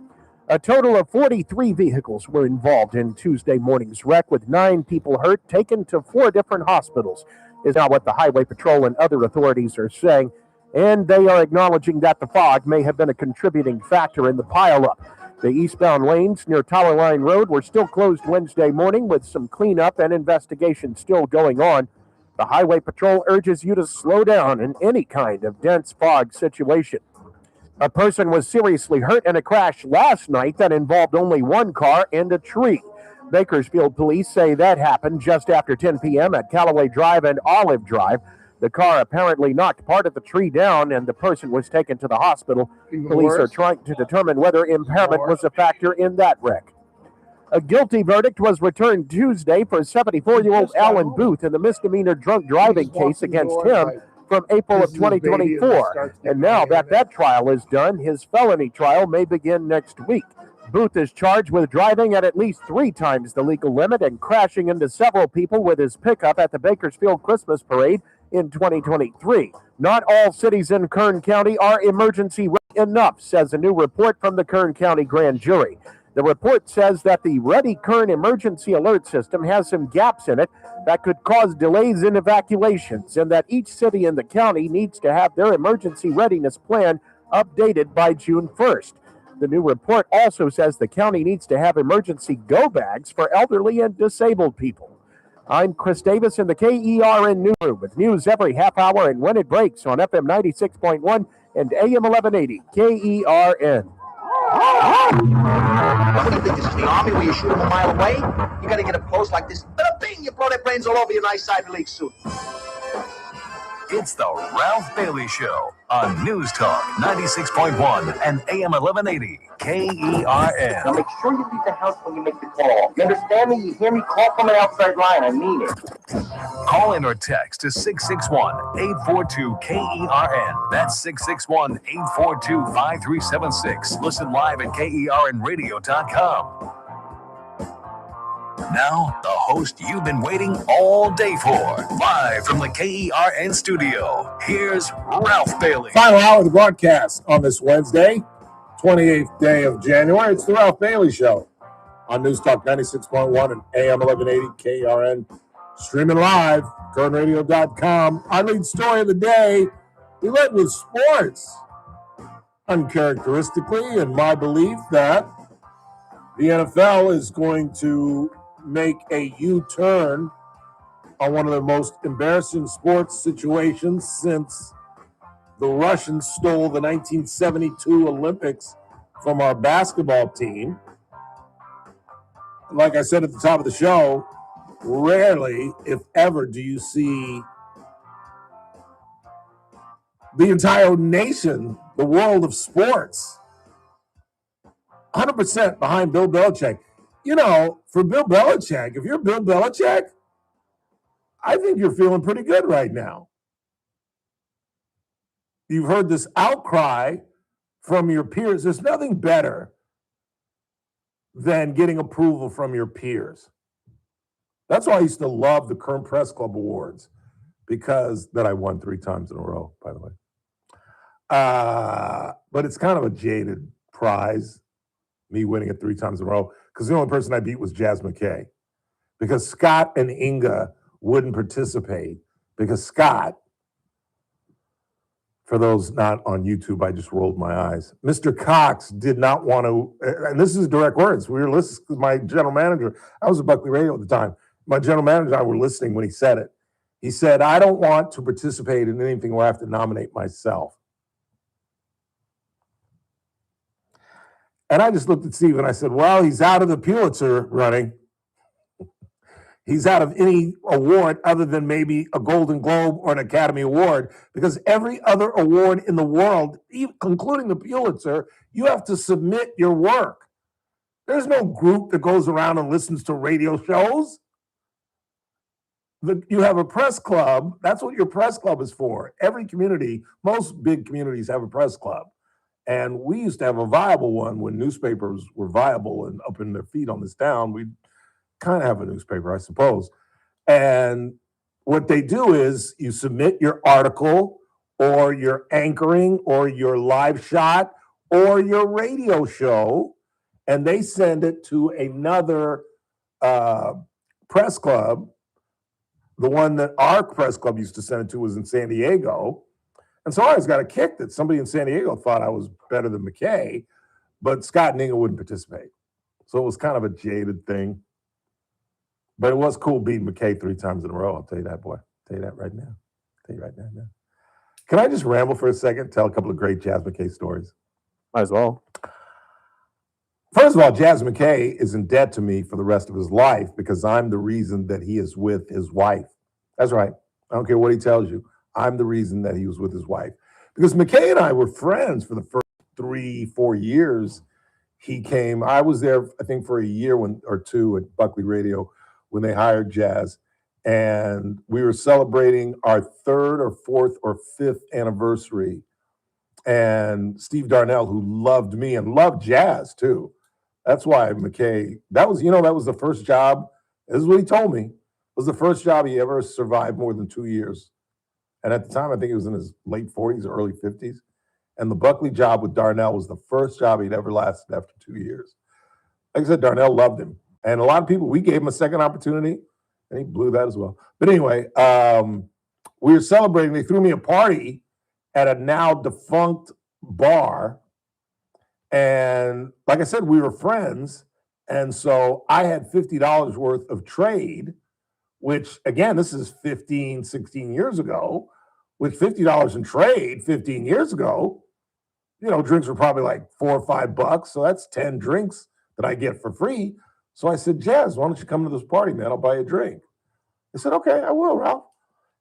A total of 43 vehicles were involved in Tuesday morning's wreck, with 9 people hurt, taken to 4 different hospitals, is now what the Highway Patrol and other authorities are saying. And they are acknowledging that the fog may have been a contributing factor in the pileup. The eastbound lanes near Tower Line Road were still closed Wednesday morning, with some cleanup and investigation still going on. The Highway Patrol urges you to slow down in any kind of dense fog situation. A person was seriously hurt in a crash last night that involved only one car and a tree. Bakersfield police say that happened just after 10 p.m. at Callaway Drive and Olive Drive. The car apparently knocked part of the tree down, and the person was taken to the hospital. Police are trying to determine whether impairment was a factor in that wreck. A guilty verdict was returned Tuesday for 74-year-old Alan Booth in the misdemeanor drunk driving case against him from April of 2024. And now that trial is done, his felony trial may begin next week. Booth is charged with driving at least 3 times the legal limit and crashing into several people with his pickup at the Bakersfield Christmas Parade in 2023. Not all cities in Kern County are emergency ready enough, says a new report from the Kern County Grand Jury. The report says that the Ready Kern emergency alert system has some gaps in it that could cause delays in evacuations, and that each city in the county needs to have their emergency readiness plan updated by June 1st. The new report also says the county needs to have emergency go bags for elderly and disabled people. I'm Chris Davis in the KERN Newsroom with news every half hour and when it breaks on FM 96.1 and AM 1180 KERN. What do you think, this is the Army where you shoot them a mile away? You gotta get up close like this. Bing, you blow their brains all over your nice Ivy League suit. It's the Ralph Bailey Show on News Talk 96.1 and AM 1180 KERN. Now make sure you leave the house when you make the call. You understand me? You hear me? Call from an outside line. I mean it. Call in or text to 661-842-KERN. That's 661-842-5376. Listen live at KERNradio.com. Now, the host you've been waiting all day for. Live from the KERN studio, here's Ralph Bailey. Final hour of the broadcast on this Wednesday, 28th day of January. It's the Ralph Bailey Show on News Talk 96.1 and AM 1180 KERN. Streaming live, KERNradio.com. Our lead story of the day, we led with sports. Uncharacteristically, in my belief that the NFL is going to make a U-turn on one of the most embarrassing sports situations since the Russians stole the 1972 Olympics from our basketball team. Like I said at the top of the show, rarely, if ever, do you see the entire nation, the world of sports, 100% behind Bill Belichick. You know, for Bill Belichick, if you're Bill Belichick, I think you're feeling pretty good right now. You've heard this outcry from your peers. There's nothing better than getting approval from your peers. That's why I used to love the Kern Press Club Awards, because that I won 3 times in a row, by the way. But it's kind of a jaded prize, me winning it 3 times in a row, because the only person I beat was Jazz McKay, because Scott and Inga wouldn't participate, because Scott, for those not on YouTube, I just rolled my eyes. Mr. Cox did not want to, and this is direct words. We were listening, my general manager, I was at Buckley Radio at the time. My general manager and I were listening when he said it. He said, I don't want to participate in anything where I have to nominate myself. And I just looked at Steve and I said, well, he's out of the Pulitzer running. He's out of any award other than maybe a Golden Globe or an Academy Award, because every other award in the world, including the Pulitzer, you have to submit your work. There's no group that goes around and listens to radio shows. You have a press club. That's what your press club is for. Every community, most big communities have a press club. And we used to have a viable one when newspapers were viable and up in their feet on this town. We'd kind of have a newspaper, I suppose. And what they do is you submit your article or your anchoring or your live shot or your radio show, and they send it to another press club. The one that our press club used to send it to was in San Diego. And so I always got a kick that somebody in San Diego thought I was better than McKay, but Scott and Inga wouldn't participate. So it was kind of a jaded thing. But it was cool beating McKay 3 times in a row. I'll tell you that, boy. I'll tell you that right now. Can I just ramble for a second, tell a couple of great Jazz McKay stories? Might as well. First of all, Jazz McKay is in debt to me for the rest of his life because I'm the reason that he is with his wife. That's right. I don't care what he tells you. I'm the reason that he was with his wife. Because McKay and I were friends for the first 3-4 years. He came, I was there, I think, for a year or 2 at Buckley Radio when they hired Jazz. And we were celebrating our 3rd or 4th or 5th anniversary. And Steve Darnell, who loved me and loved Jazz too, That's why McKay, that was the first job. This is what he told me. It was the first job he ever survived more than 2 years. And at the time, I think he was in his late 40s or early 50s. And the Buckley job with Darnell was the first job he'd ever lasted after 2 years. Like I said, Darnell loved him. And a lot of people, we gave him a second opportunity, and he blew that as well. But anyway, we were celebrating. They threw me a party at a now defunct bar. And like I said, we were friends. And so I had $50 worth of trade, which, again, this is 15, 16 years ago. With $50 in trade 15 years ago, drinks were probably like $4 or $5. So that's 10 drinks that I get for free. So I said, Jazz, why don't you come to this party, man? I'll buy you a drink. He said, okay, I will, Ralph.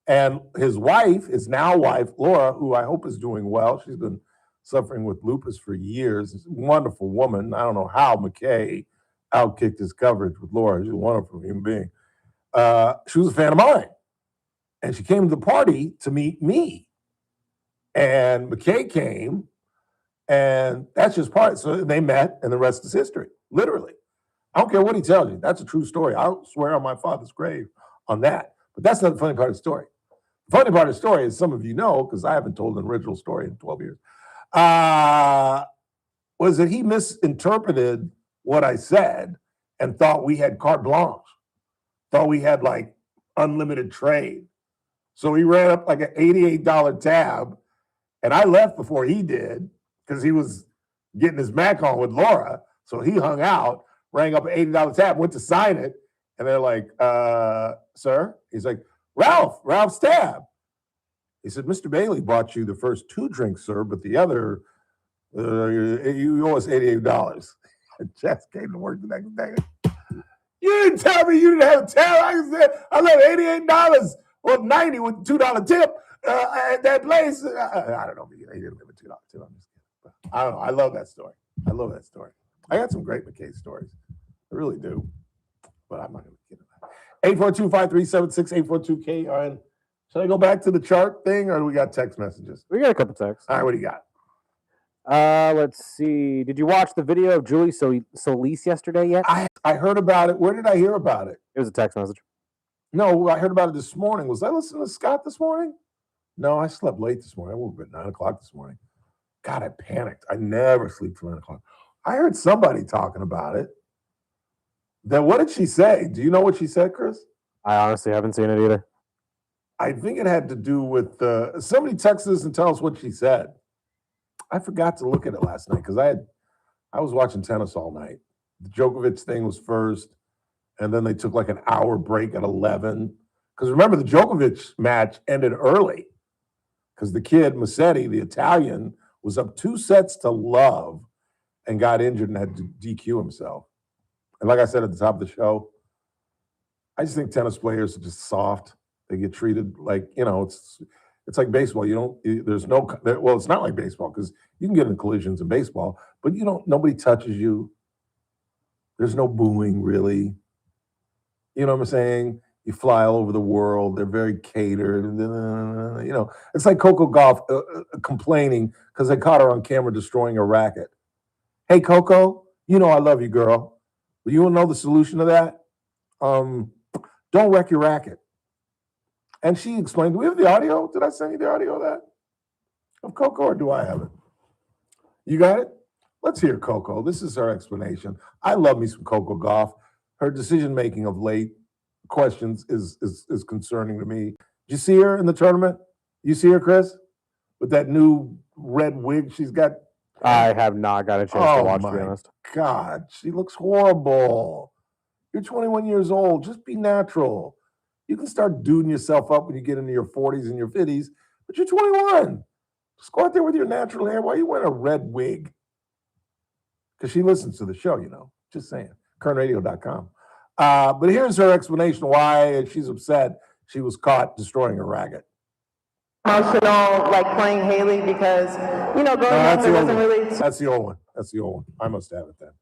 And his wife, his now wife, Laura, who I hope is doing well. She's been suffering with lupus for years. She's a wonderful woman. I don't know how McKay outkicked his coverage with Laura. She's a wonderful human being. She was a fan of mine. And she came to the party to meet me. And McKay came, and that's just part. So they met, and the rest is history, literally. I don't care what he tells you. That's a true story. I'll swear on my father's grave on that. But that's not the funny part of the story. The funny part of the story is some of you know, because I haven't told an original story in 12 years, was that he misinterpreted what I said and thought we had carte blanche, thought we had like unlimited trade. So he ran up like an $88 tab, and I left before he did because he was getting his Mac on with Laura. So he hung out, rang up an $80 tab, went to sign it, and they're like, sir? He's like, Ralph's tab. He said, Mr. Bailey bought you the first 2 drinks, sir, but the other, you owe us $88. And Jess came to work the next day. You didn't tell me you didn't have a tab. I left $88 or $90 with a $2 tip at that place. I don't know. He didn't give a $2 tip. I'm just kidding. But I don't know. I love that story. I got some great McKay stories. I really do. But I'm not going to get into that. 842-537-6842 KRN. Should I go back to the chart thing, or do we got text messages? We got a couple texts. All right, what do you got? Let's see. Did you watch the video of Julie Solis yesterday yet? I heard about it. Where did I hear about it? It was a text message. No, I heard about it this morning. Was I listening to Scott this morning? No, I slept late this morning. I woke up at 9 o'clock this morning. God, I panicked. I never sleep till 9 o'clock. I heard somebody talking about it. Then what did she say? Do you know what she said, Chris? I honestly haven't seen it either. I think it had to do with somebody texted us and tell us what she said. I forgot to look at it last night because I was watching tennis all night. The Djokovic thing was first, and then they took like an hour break at 11. Because remember, the Djokovic match ended early because the kid, Musetti, the Italian, was up 2 sets to love and got injured and had to DQ himself. And like I said at the top of the show, I just think tennis players are just soft. They get treated like, it's like baseball. It's not like baseball because you can get in collisions in baseball, but nobody touches you. There's no booing really. You know what I'm saying? You fly all over the world. They're very catered. It's like Coco Gauff complaining because they caught her on camera destroying a racket. Hey, Coco, I love you, girl. But you want to know the solution to that? Don't wreck your racket. And she explained, do we have the audio? Did I send you the audio of that? Of Coco, or do I have it? You got it? Let's hear Coco. This is her explanation. I love me some Coco Gauff. Her decision-making of late questions is concerning to me. Did you see her in the tournament? You see her, Chris? With that new red wig she's got? I have not got a chance to watch, to be honest. God, she looks horrible. You're 21 years old. Just be natural. You can start duding yourself up when you get into your 40s and your 50s, but you're 21. Just go out there with your natural hair. Why are you wearing a red wig? Because she listens to the show, Just saying. KernRadio.com. But here's her explanation why she's upset she was caught destroying her racket. Emotional, like playing Haley because, growing up, it wasn't really. That's the old one. I must have it then.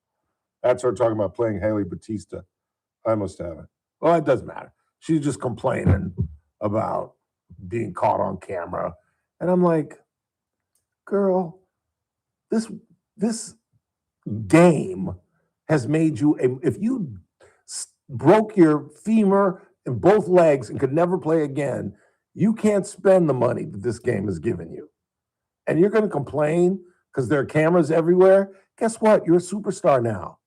That's her talking about playing Haley Batista. I must have it. Well, it doesn't matter. She's just complaining about being caught on camera. And I'm like, girl, this game has made you, if you broke your femur in both legs and could never play again, you can't spend the money that this game has given you. And you're going to complain because there are cameras everywhere. Guess what? You're a superstar now.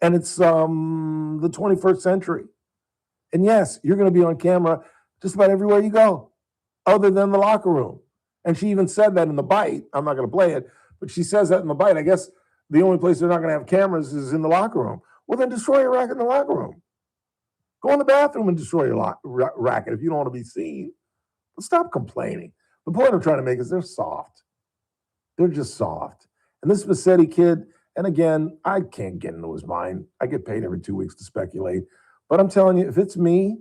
And it's the 21st century. And yes, you're going to be on camera just about everywhere you go, other than the locker room. And she even said that in the bite. I'm not going to play it, but she says that in the bite. I guess the only place they're not going to have cameras is in the locker room. Well, then destroy your racket in the locker room. Go in the bathroom and destroy your racket if you don't want to be seen. But stop complaining. The point I'm trying to make is they're soft. They're just soft. And this Vassetti kid, and again, I can't get into his mind. I get paid every 2 weeks to speculate. But I'm telling you, if it's me,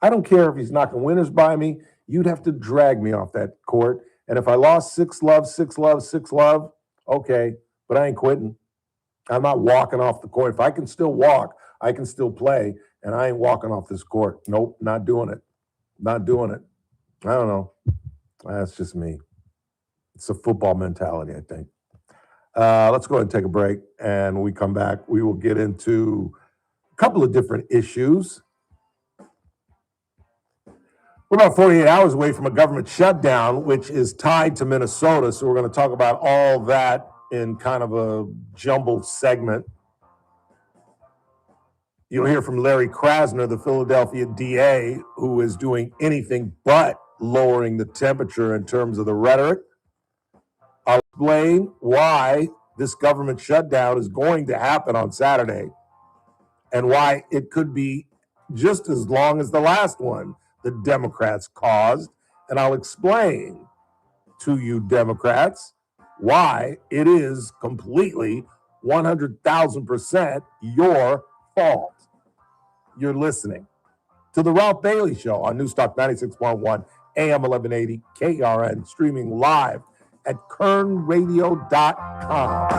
I don't care if he's knocking winners by me. You'd have to drag me off that court. And if I lost 6-love, okay, but I ain't quitting. I'm not walking off the court. If I can still walk, I can still play, and I ain't walking off this court. Nope, not doing it. Not doing it. I don't know. That's just me. It's a football mentality, I think. Let's go ahead and take a break, and when we come back, we will get into a couple of different issues. We're about 48 hours away from a government shutdown, which is tied to Minnesota, so we're going to talk about all that in kind of a jumbled segment. You'll hear from Larry Krasner, the Philadelphia DA, who is doing anything but lowering the temperature in terms of the rhetoric. I'll explain why this government shutdown is going to happen on Saturday and why it could be just as long as the last one the Democrats caused. And I'll explain to you Democrats why it is completely 100,000% your fault. You're listening to The Ralph Bailey Show on Newstalk 96.1 AM 1180 KRN, streaming live at kernradio.com.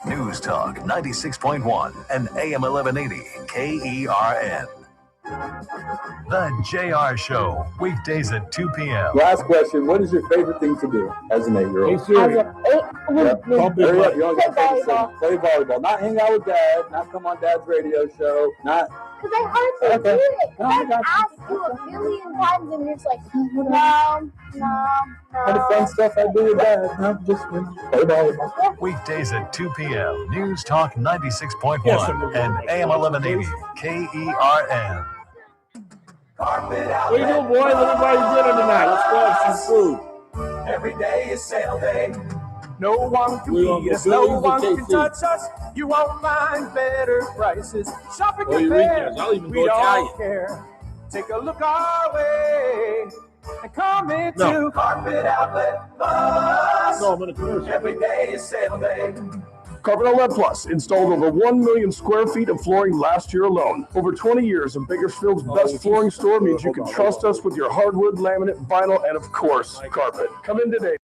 News Talk 96.1 and AM 1180 KERN. The JR Show, weekdays at 2 p.m. Last question. What is your favorite thing to do as an 8-year-old? As an 8-year-old, Hurry up. You only got 30 seconds. Play volleyball. Not hang out with Dad. Not come on Dad's radio show. Not... Because I hardly do it. I've asked you a million times and you're just like, no. All the fun stuff I do with Dad. No, just play volleyball. Weekdays at 2 p.m. News Talk 96.1 and AM 1180 KERN. What are you doing, boys? Everybody's dinner tonight. Let's go have some food. Every day is sale day. No one can beat us. No one can touch us. You won't find better prices. Shopping compare. We don't care. Take a look our way and come into Carpet Outlet Plus. No, I'm gonna commercial. Every day is sale day. Carpet Outlet Plus installed over 1 million square feet of flooring last year alone. Over 20 years in Bakersfield's best flooring store means you can trust us with your hardwood, laminate, vinyl, and of course, carpet. Come in today.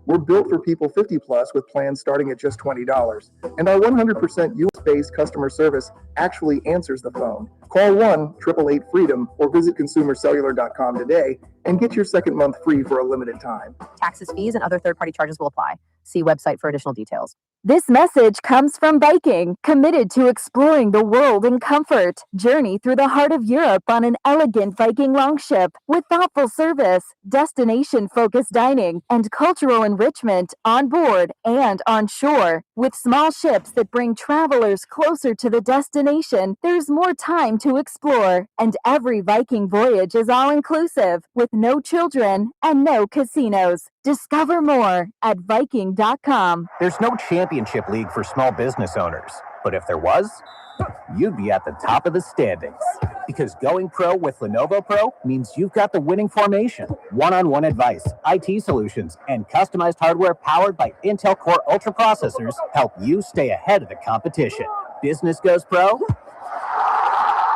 We're built for people 50 plus with plans starting at just $20. And our 100% US-based customer service actually answers the phone. Call 1-888-FREEDOM or visit consumercellular.com today and get your second month free for a limited time. Taxes, fees, and other third-party charges will apply. See website for additional details. This message comes from Viking, committed to exploring the world in comfort. Journey through the heart of Europe on an elegant Viking longship with thoughtful service, destination-focused dining, and cultural enrichment on board and on shore. With small ships that bring travelers closer to the destination, there's more time to explore. And every Viking voyage is all-inclusive, with no children and no casinos. Discover more at Viking.com. There's no championship league for small business owners. But if there was, you'd be at the top of the standings. Because going pro with Lenovo Pro means you've got the winning formation, one-on-one advice, IT solutions, and customized hardware powered by Intel Core Ultra processors help you stay ahead of the competition. Business goes pro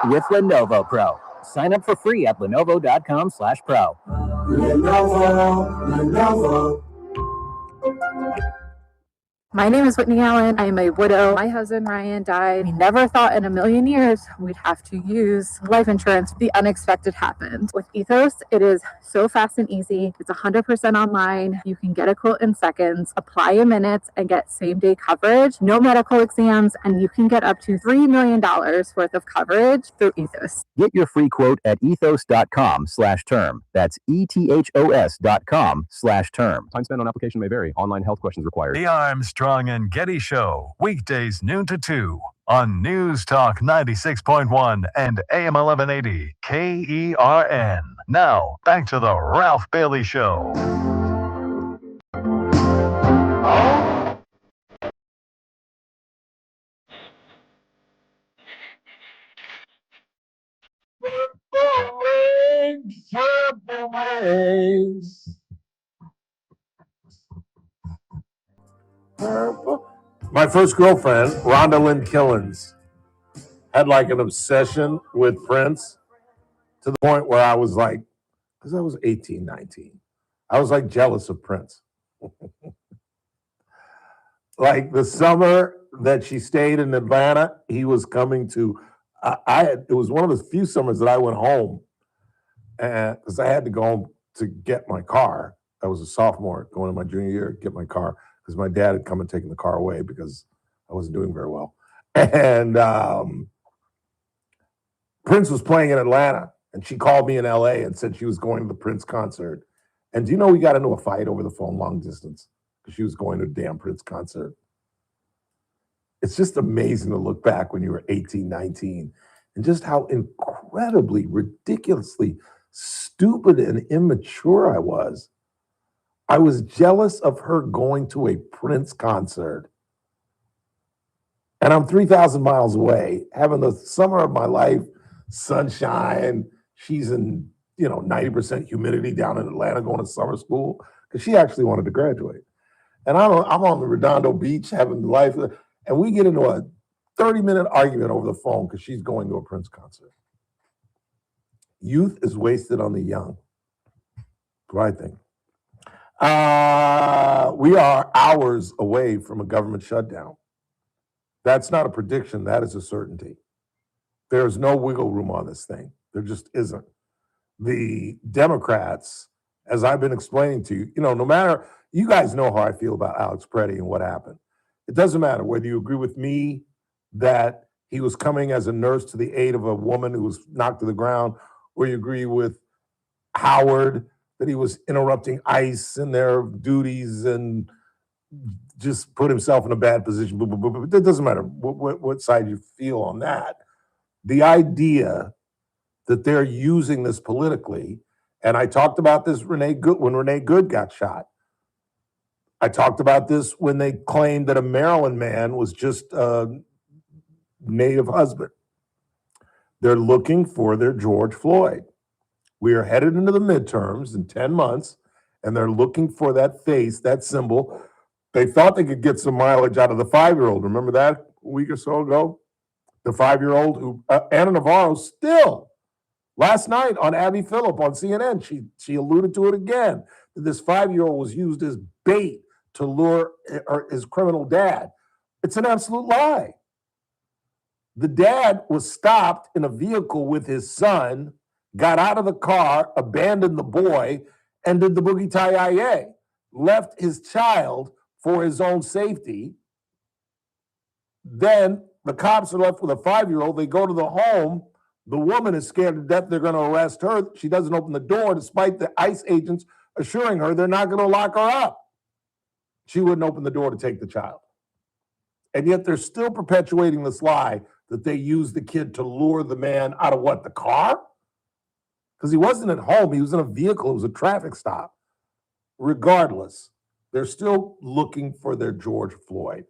with Lenovo Pro. Sign up for free at lenovo.com/pro. Lenovo. My name is Whitney Allen. I am a widow. My husband, Ryan, died. We never thought in a million years we'd have to use life insurance. The unexpected happened. With Ethos, it is so fast and easy. It's 100% online. You can get a quote in seconds, apply in minutes, and get same-day coverage. No medical exams, and you can get up to $3 million worth of coverage through Ethos. Get your free quote at ethos.com/term. That's ethos.com/term. Time spent on application may vary. Online health questions required. The Armstrong and Getty Show, weekdays noon to 2 on News Talk 96.1 and AM 1180 KERN. Now, back to the Ralph Bailey Show. My first girlfriend, Rhonda Lynn Killens, had like an obsession with Prince to the point where I was like, because I was 18, 19, I was like jealous of Prince. Like the summer that she stayed in Atlanta, he was coming to, it was one of the few summers that I went home because I had to go home to get my car. I was a sophomore going in my junior year, get my car, because my dad had come and taken the car away because I wasn't doing very well. And Prince was playing in Atlanta, and she called me in LA and said she was going to the Prince concert. And do you know we got into a fight over the phone long distance because she was going to a damn Prince concert? It's just amazing to look back when you were 18, 19, and just how incredibly, ridiculously stupid and immature I was. I was jealous of her going to a Prince concert. And I'm 3,000 miles away, having the summer of my life, sunshine. She's in, 90% humidity down in Atlanta going to summer school because she actually wanted to graduate. And I'm on the Redondo Beach having life. And we get into a 30-minute argument over the phone because she's going to a Prince concert. Youth is wasted on the young. That's what I think. We are hours away from a government shutdown. That's not a prediction. That is a certainty. There's no wiggle room on this thing. There just isn't. The Democrats, as I've been explaining to you, no matter, you guys know how I feel about Alex Preddy and what happened. It doesn't matter whether you agree with me that he was coming as a nurse to the aid of a woman who was knocked to the ground, or you agree with Howard that he was interrupting ICE in their duties and just put himself in a bad position. It doesn't matter what side you feel on that. The idea that they're using this politically, and I talked about this when Renee Good got shot. I talked about this when they claimed that a Maryland man was just a native husband. They're looking for their George Floyd. We are headed into the midterms in 10 months, and they're looking for that face, that symbol. They thought they could get some mileage out of the 5-year-old. Remember that a week or so ago? The 5-year-old who, Anna Navarro, still, last night on Abby Phillip on CNN, she alluded to it again, that this 5-year-old was used as bait to lure his criminal dad. It's an absolute lie. The dad was stopped in a vehicle with his son, got out of the car, abandoned the boy, and did the boogie tie IA. Left his child for his own safety. Then the cops are left with a 5-year-old. They go to the home. The woman is scared to death they're going to arrest her. She doesn't open the door, despite the ICE agents assuring her they're not going to lock her up. She wouldn't open the door to take the child. And yet they're still perpetuating this lie that they used the kid to lure the man out of what, the car? Because he wasn't at home. He was in a vehicle. It was a traffic stop. Regardless, they're still looking for their George Floyd.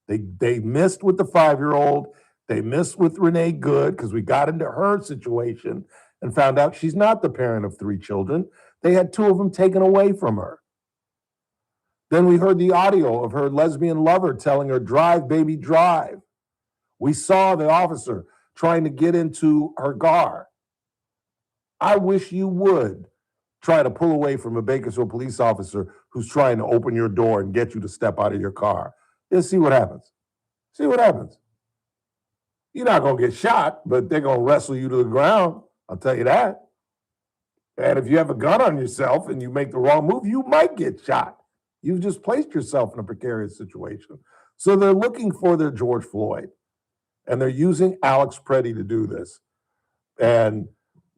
They missed with the 5-year-old. They missed with Renee Good because we got into her situation and found out she's not the parent of 3 children. They had 2 of them taken away from her. Then we heard the audio of her lesbian lover telling her, drive, baby, drive. We saw the officer trying to get into her car. I wish you would try to pull away from a Bakersfield police officer who's trying to open your door and get you to step out of your car. Just see what happens. See what happens. You're not going to get shot, but they're going to wrestle you to the ground. I'll tell you that. And if you have a gun on yourself and you make the wrong move, you might get shot. You've just placed yourself in a precarious situation. So they're looking for their George Floyd, and they're using Alex Preddy to do this. And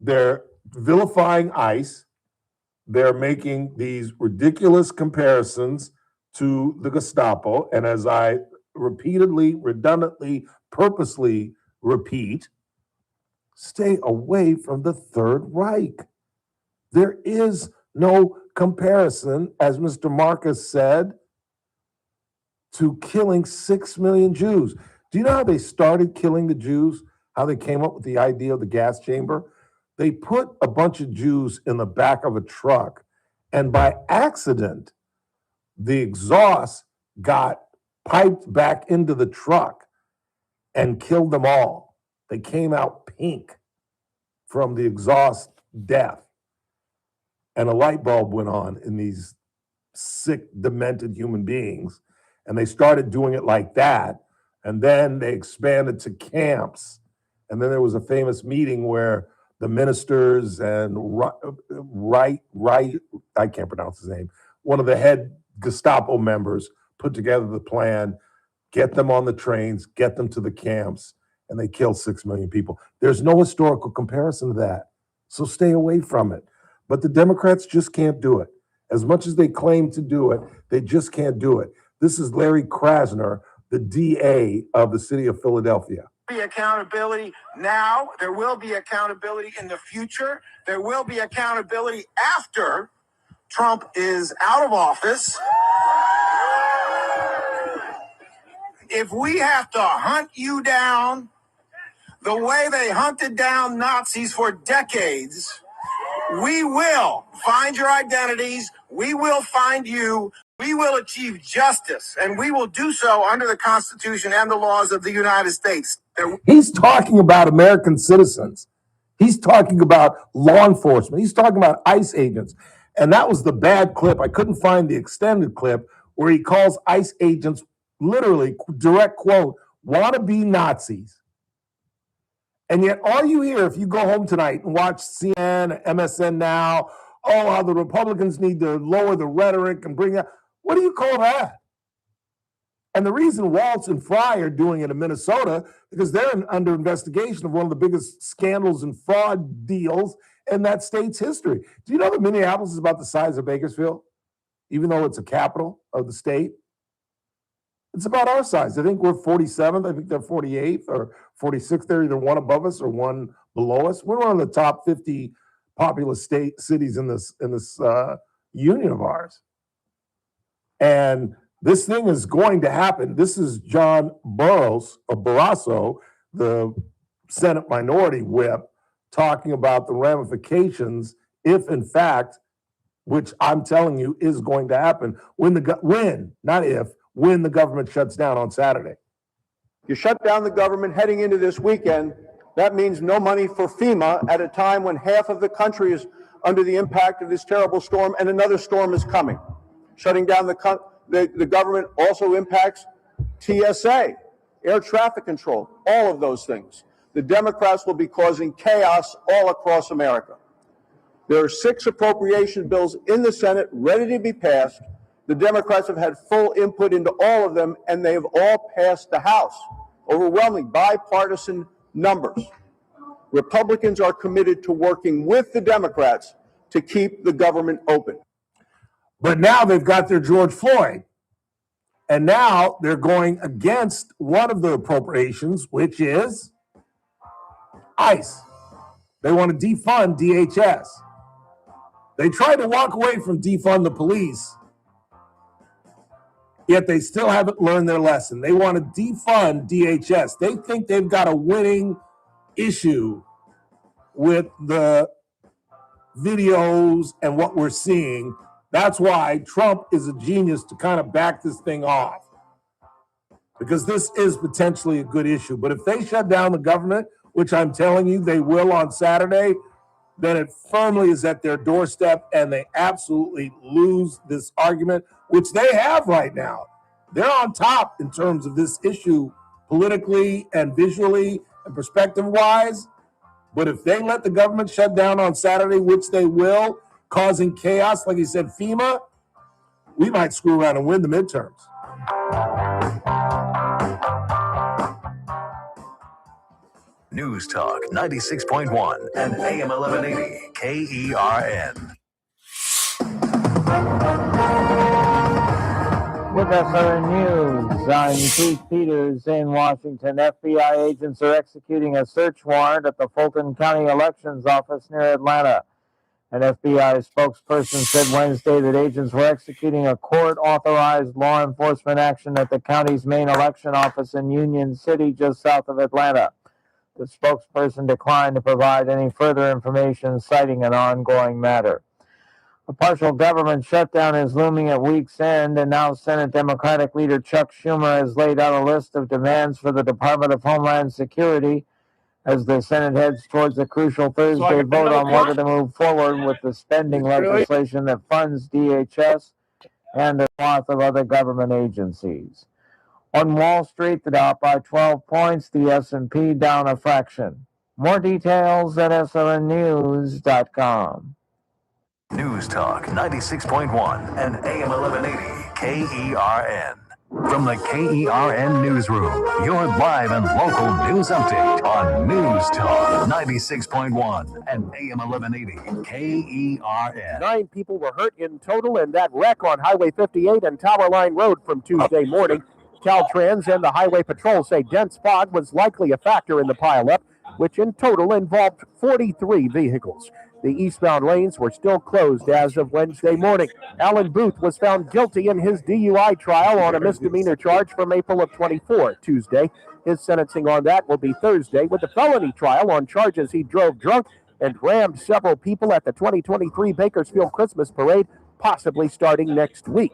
they're vilifying ICE. They're making these ridiculous comparisons to the Gestapo. And as I repeatedly, redundantly, purposely repeat, stay away from the Third Reich. There is no comparison, as Mr. Marcus said, to killing 6 million Jews. Do you know how they started killing the Jews? How they came up with the idea of the gas chamber? They put a bunch of Jews in the back of a truck, and by accident, the exhaust got piped back into the truck and killed them all. They came out pink from the exhaust death. And a light bulb went on in these sick, demented human beings. And they started doing it like that. And then they expanded to camps. And then there was a famous meeting where the ministers and I can't pronounce his name, one of the head Gestapo members put together the plan, get them on the trains, get them to the camps, and they killed 6 million people. There's no historical comparison to that. So stay away from it. But the Democrats just can't do it. As much as they claim to do it, they just can't do it. This is Larry Krasner, the DA of the city of Philadelphia. Be accountability now. There will be accountability in the future. There will be accountability after Trump is out of office. If we have to hunt you down the way they hunted down Nazis for decades, we will find your identities. We will find you. We will achieve justice, and we will do so under the Constitution and the laws of the United States. He's talking about American citizens. He's talking about law enforcement. He's talking about ICE agents. And that was the bad clip. I couldn't find the extended clip where he calls ICE agents, literally, direct quote, wannabe Nazis. And yet all you hear, if you go home tonight and watch CNN, MSN Now, oh, how the Republicans need to lower the rhetoric and bring that. What do you call that? And the reason Waltz and Fry are doing it in Minnesota, because they're under investigation of one of the biggest scandals and fraud deals in that state's history. Do you know that Minneapolis is about the size of Bakersfield, even though it's a capital of the state? It's about our size. I think we're 47th. I think they're 48th or 46th. They're either one above us or one below us. We're one of the top 50 populous cities in this union of ours. And this thing is going to happen. This is John Barrasso, the Senate Minority Whip, talking about the ramifications if, in fact, which I'm telling you is going to happen when the government shuts down on Saturday. You shut down the government heading into this weekend. That means no money for FEMA at a time when half of the country is under the impact of this terrible storm and another storm is coming. Shutting down the government also impacts TSA, air traffic control, all of those things. The Democrats will be causing chaos all across America. There are 6 appropriation bills in the Senate ready to be passed. The Democrats have had full input into all of them, and they have all passed the House. Overwhelming bipartisan numbers. Republicans are committed to working with the Democrats to keep the government open. But now they've got their George Floyd. And now they're going against one of the appropriations, which is ICE. They want to defund DHS. They tried to walk away from defund the police. yet they still haven't learned their lesson. They want to defund DHS. They think they've got a winning issue with the videos and what we're seeing. That's why Trump is a genius to kind of back this thing off, because this is potentially a good issue. But if they shut down the government, which I'm telling you they will on Saturday, then it firmly is at their doorstep and they absolutely lose this argument, which they have right now. They're on top in terms of this issue politically and visually and perspective-wise. But if they let the government shut down on Saturday, which they will, causing chaos, like he said, FEMA, we might screw around and win the midterms. News Talk 96.1 and AM 1180 KERN. With SRN News, I'm Keith Peters in Washington. FBI agents are executing a search warrant at the Fulton County Elections Office near Atlanta. An FBI spokesperson said Wednesday that agents were executing a court-authorized law enforcement action at the county's main election office in Union City, just south of Atlanta. The spokesperson declined to provide any further information, citing an ongoing matter. A partial government shutdown is looming at week's end, and now Senate Democratic leader Chuck Schumer has laid out a list of demands for the Department of Homeland Security as the Senate heads towards a crucial Thursday vote on whether to move forward with the spending legislation that funds DHS and a swath of other government agencies. On Wall Street, the Dow up by 12 points, the S&P down a fraction. More details at srnnews.com. News Talk 96.1 and AM 1180 KERN. From the KERN Newsroom, your live and local news update on News Talk 96.1 and AM 1180 KERN. 9 people were hurt in total in that wreck on Highway 58 and Tower Line Road from Tuesday morning. Caltrans and the Highway Patrol say dense fog was likely a factor in the pileup, which in total involved 43 vehicles. The eastbound lanes were still closed as of Wednesday morning. Alan Booth was found guilty in his DUI trial on a misdemeanor charge from April of 24 Tuesday. His sentencing on that will be Thursday, with the felony trial on charges he drove drunk and rammed several people at the 2023 Bakersfield Christmas Parade, possibly starting next week.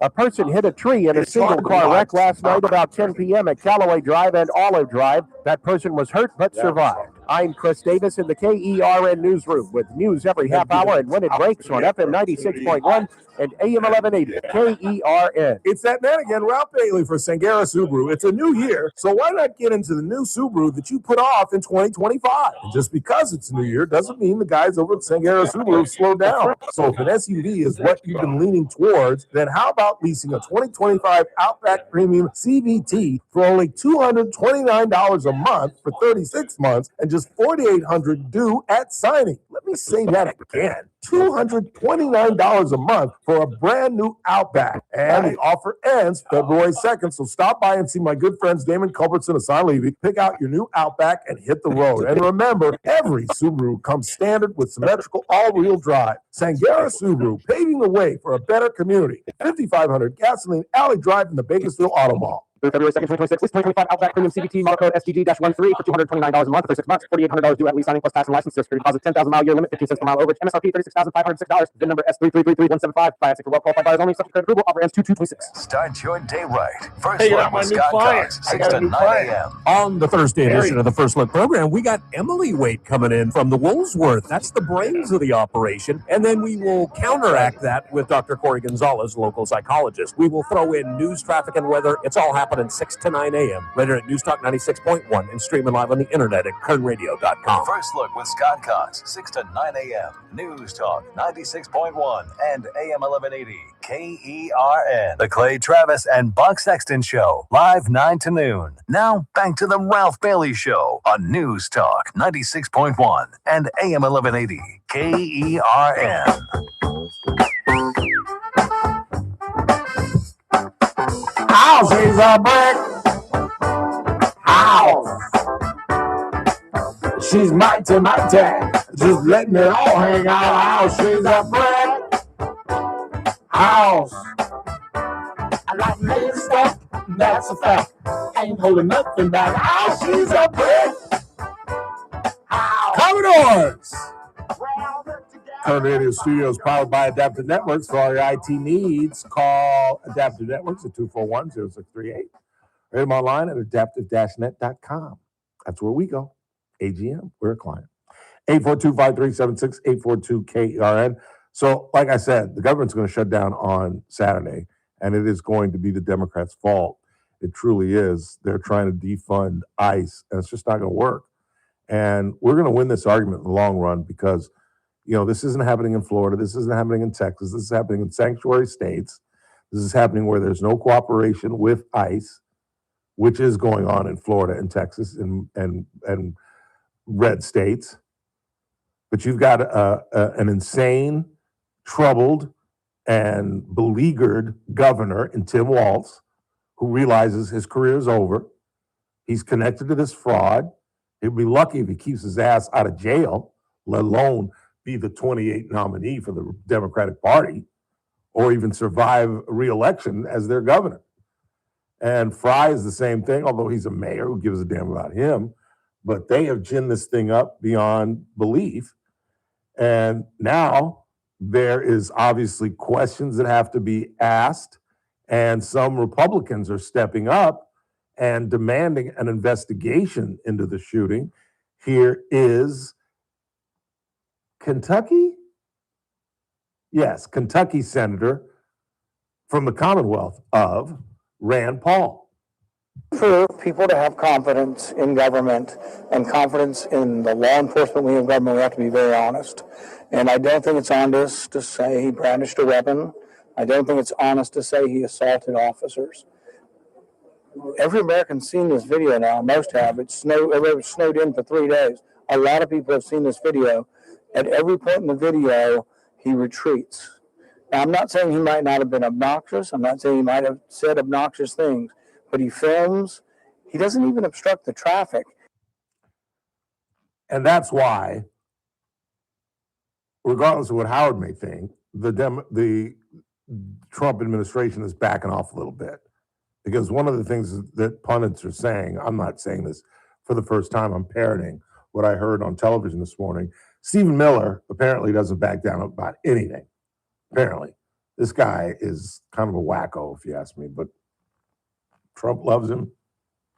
A person hit a tree in a single-car wreck last night about 10 p.m. at Callaway Drive and Olive Drive. That person was hurt but survived. I'm Chris Davis in the KERN Newsroom with news every half hour and when it breaks on FM 96.1 and AM 1180 KERN. It's that man again, Ralph Bailey for Sangera Subaru. It's a new year, so why not get into the new Subaru that you put off in 2025? And just because it's a new year doesn't mean the guys over at Sangera Subaru slow down. So if an SUV is what you've been leaning towards, then how about leasing a 2025 Outback Premium CVT for only $229 a month for 36 months and just $4,800 due at signing? Let me say that again. $229 a month for a brand new Outback. And the offer ends February 2nd, so stop by and see my good friends Damon Culbertson and Hassan Levy. Pick out your new Outback and hit the road. And remember, every Subaru comes standard with symmetrical all-wheel drive. Sangera Subaru, paving the way for a better community. 5500 Gasoline Alley Drive in the Bakersfield Auto Mall. Through February 2nd, 2026, this 2025 Outback Premium CVT model code STG-13 for $229 a month for 6 months, $4,800 due at lease signing plus tax and license, security deposit, 10,000 mile year limit, 15 cents per mile overage, MSRP $36,506, VIN number S3333175, 5 for well-qualified buyers only, subject to approval, offer ends 2/2/26. Start your day right. First Hey, Look with Scott Cox, 6 to 9 a.m. On the Thursday edition of the First Look program, we got Emily Waite coming in from the Woolsworth. That's the brains of the operation. And then we will counteract that with Dr. Corey Gonzalez, local psychologist. We will throw in news, traffic, and weather. It's all happening 6 to 9 a.m. right here at News Talk 96.1 and streaming live on the internet at kernradio.com. First Look with Scott Cox, 6 to 9 a.m. News Talk 96.1 and AM 1180 KERN. The Clay Travis and Buck Sexton Show, live 9 to noon. Now, back to the Ralph Bailey Show on News Talk 96.1 and AM 1180 KERN. House is a brick house. She's mighty, just letting it all hang out. House, she's a brick house. I got Lady Stack, that's a fact. Ain't holding nothing back. Ah, she's a brick. Commodores! Current Radio Studios powered by Adaptive Networks. For all your IT needs, call Adaptive Networks at 241-0638. Read them online at adaptive-net.com. That's where we go. AGM, we're a client. 842-5376, 842-KERN. So, like I said, the government's going to shut down on Saturday, and it is going to be the Democrats' fault. It truly is. They're trying to defund ICE, and it's just not going to work. And we're going to win this argument in the long run because, you know, this isn't happening in Florida. This isn't happening in Texas. This is happening in sanctuary states. This is happening where there's no cooperation with ICE, which is going on in Florida and Texas and red states. But you've got an insane, troubled, and beleaguered governor in Tim Walz who realizes his career is over. He's connected to this fraud. He'd be lucky if he keeps his ass out of jail, let alone be the 28th nominee for the Democratic Party or even survive re-election as their governor. And Fry is the same thing, although he's a mayor. Who gives a damn about him? But they have ginned this thing up beyond belief. And now there is obviously questions that have to be asked. And some Republicans are stepping up and demanding an investigation into the shooting. Here is Kentucky? Yes, Kentucky Senator from the Commonwealth of Rand Paul. For people to have confidence in government and confidence in the law enforcement wing of government, we have to be very honest. And I don't think it's honest to say he brandished a weapon. I don't think it's honest to say he assaulted officers. Every American's seen this video now. Most have. It snowed in for 3 days. A lot of people have seen this video. At every point in the video, he retreats. Now, I'm not saying he might not have been obnoxious. I'm not saying he might have said obnoxious things. But he films. He doesn't even obstruct the traffic. And that's why, regardless of what Howard may think, the Trump administration is backing off a little bit. Because one of the things that pundits are saying, I'm not saying this for the first time, I'm parroting what I heard on television this morning. Stephen Miller apparently doesn't back down about anything. Apparently. This guy is kind of a wacko, if you ask me, but Trump loves him,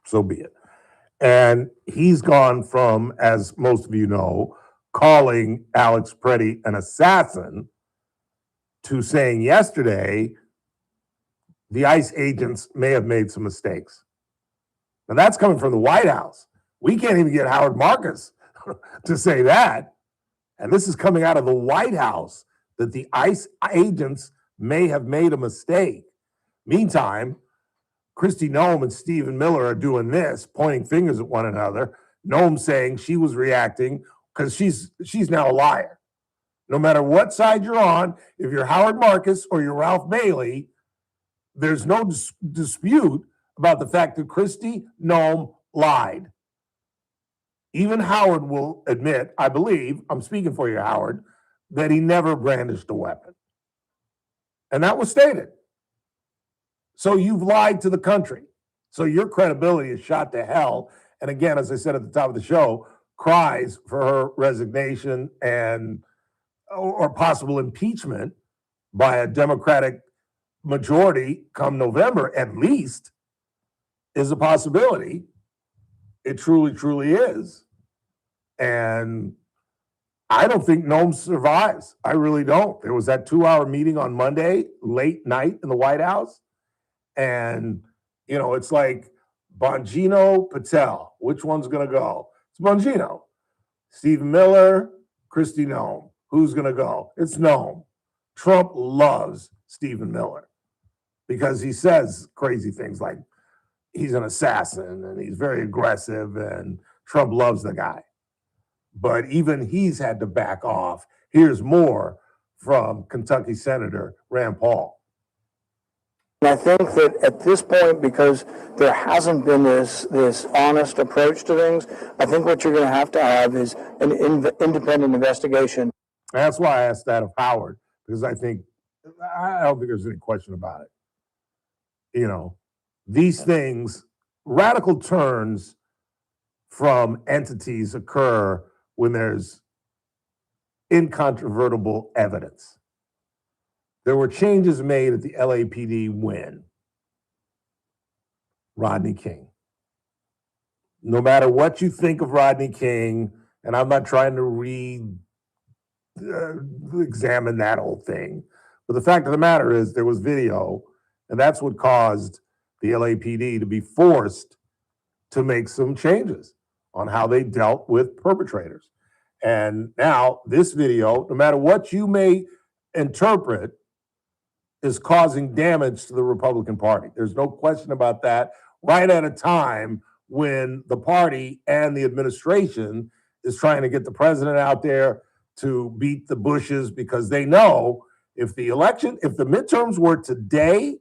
so be it. And he's gone from, as most of you know, calling Alex Preddy an assassin to saying yesterday the ICE agents may have made some mistakes. Now that's coming from the White House. We can't even get Howard Marcus to say that. And this is coming out of the White House, that the ICE agents may have made a mistake. Meantime, Kristi Noem and Stephen Miller are doing this, pointing fingers at one another. Noem saying she was reacting because she's now a liar. No matter what side you're on, if you're Howard Marcus or you're Ralph Bailey, there's no dispute about the fact that Kristi Noem lied. Even Howard will admit, I believe, I'm speaking for you, Howard, that he never brandished a weapon. And that was stated. So you've lied to the country. So your credibility is shot to hell. And again, as I said at the top of the show, cries for her resignation and or possible impeachment by a Democratic majority come November, at least, is a possibility. It truly, truly is. And I don't think Noem survives. I really don't. There was that 2-hour meeting on Monday, late night in the White House. And, you know, it's like Bongino, Patel. Which one's going to go? It's Bongino. Stephen Miller, Kristi Noem. Who's going to go? It's Noem. Trump loves Stephen Miller because he says crazy things like he's an assassin and he's very aggressive and Trump loves the guy. But even he's had to back off. Here's more from Kentucky Senator Rand Paul. And I think that at this point, because there hasn't been this honest approach to things, I think what you're going to have is an independent investigation. That's why I asked that of Howard, because I don't think there's any question about it. these things, radical turns from entities occur when there's incontrovertible evidence. There were changes made at the LAPD when Rodney King. No matter what you think of Rodney King, and I'm not trying to examine that whole thing, but the fact of the matter is there was video, and that's what caused the LAPD to be forced to make some changes on how they dealt with perpetrators. And now this video, no matter what you may interpret, is causing damage to the Republican Party. There's no question about that. Right at a time when the party and the administration is trying to get the president out there to beat the Bushes, because they know if the midterms were today,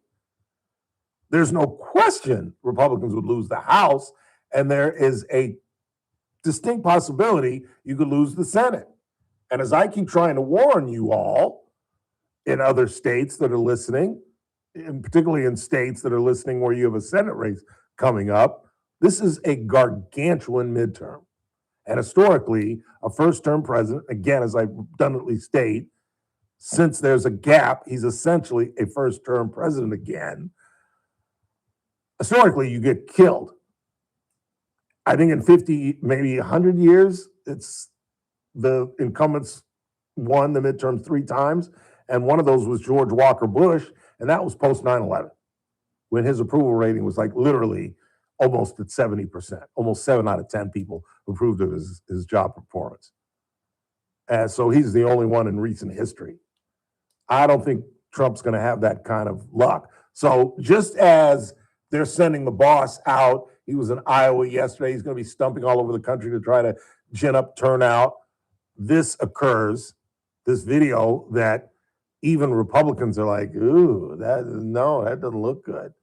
there's no question Republicans would lose the House, and there is a distinct possibility you could lose the Senate. And as I keep trying to warn you all in other states that are listening, and particularly in states that are listening where you have a Senate race coming up, this is a gargantuan midterm. And historically, a first-term president, again, as I've abundantly state, since there's a gap, he's essentially a first-term president again. Historically, you get killed. I think in 50, maybe 100 years, it's the incumbents won the midterm 3 times, and one of those was George Walker Bush, and that was post 9/11, when his approval rating was like literally almost at 70%. Almost 7 out of 10 people approved of his job performance. And so he's the only one in recent history. I don't think Trump's going to have that kind of luck. So just as they're sending the boss out, he was in Iowa yesterday, he's going to be stumping all over the country to try to gin up turnout. This occurs, this video that even Republicans are like, ooh, that doesn't look good.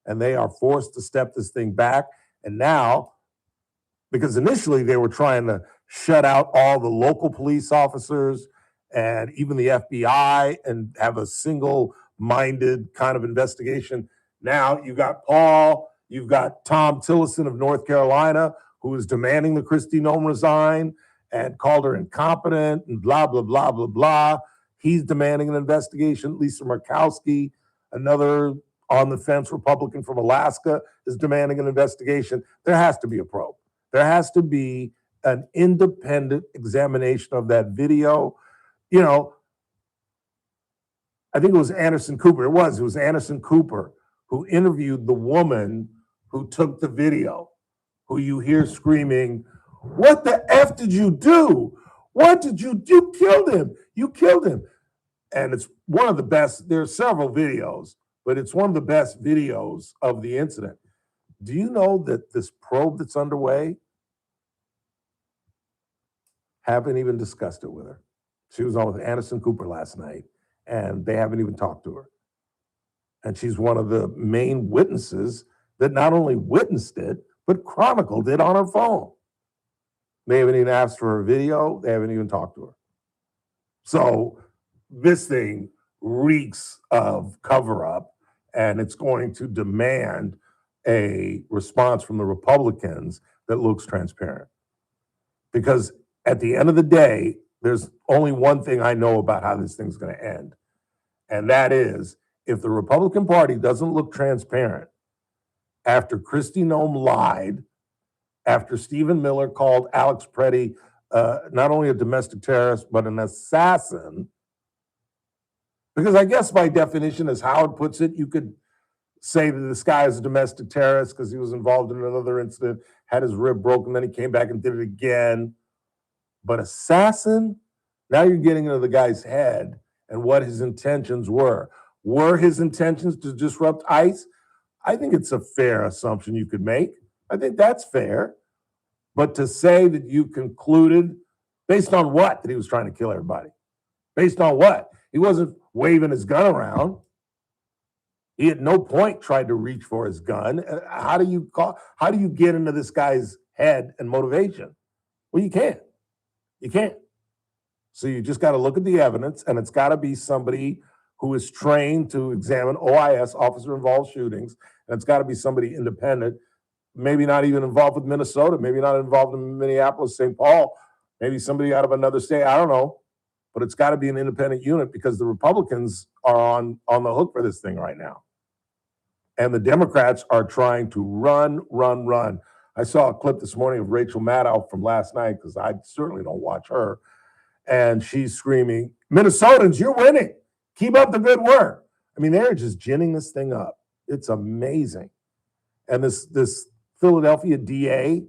And they are forced to step this thing back. And now, because initially they were trying to shut out all the local police officers and even the FBI and have a single-minded kind of investigation. Now you've got Paul, you've got Tom Tillerson of North Carolina, who is demanding the Kristi Noem resign and called her incompetent and blah, blah, blah, blah, blah. He's demanding an investigation. Lisa Murkowski, another on-the-fence Republican from Alaska, is demanding an investigation. There has to be a probe. There has to be an independent examination of that video. I think it was Anderson Cooper. It was Anderson Cooper who interviewed the woman who took the video, who you hear screaming, "What the F did you do? What did you do? You killed him. You killed him." And it's one of the best. There are several videos, but it's one of the best videos of the incident. Do you know that this probe that's underway, haven't even discussed it with her? She was on with Anderson Cooper last night, and they haven't even talked to her. And she's one of the main witnesses that not only witnessed it, but chronicled it on her phone. They haven't even asked for a video. They haven't even talked to her. So this thing reeks of cover-up, and it's going to demand a response from the Republicans that looks transparent. Because at the end of the day, there's only one thing I know about how this thing's going to end. And that is, if the Republican Party doesn't look transparent after Kristi Noem lied, after Stephen Miller called Alex Preddy not only a domestic terrorist, but an assassin, because I guess by definition, as Howard puts it, you could say that this guy is a domestic terrorist because he was involved in another incident, had his rib broken, then he came back and did it again. But assassin, now you're getting into the guy's head and what his intentions were. Were his intentions to disrupt ICE? I think it's a fair assumption you could make. I think that's fair. But to say that you concluded, based on what, that he was trying to kill everybody? Based on what? He wasn't waving his gun around. He at no point tried to reach for his gun. How do you get into this guy's head and motivation? Well, you can't. You can't. So you just got to look at the evidence, and it's got to be somebody who is trained to examine OIS, officer-involved shootings, and it's got to be somebody independent, maybe not even involved with Minnesota, maybe not involved in Minneapolis, St. Paul, maybe somebody out of another state, I don't know, but it's got to be an independent unit because the Republicans are on the hook for this thing right now. And the Democrats are trying to run. I saw a clip this morning of Rachel Maddow from last night because I certainly don't watch her. And she's screaming, Minnesotans, you're winning. Keep up the good work. I mean, they're just ginning this thing up. It's amazing. And this Philadelphia DA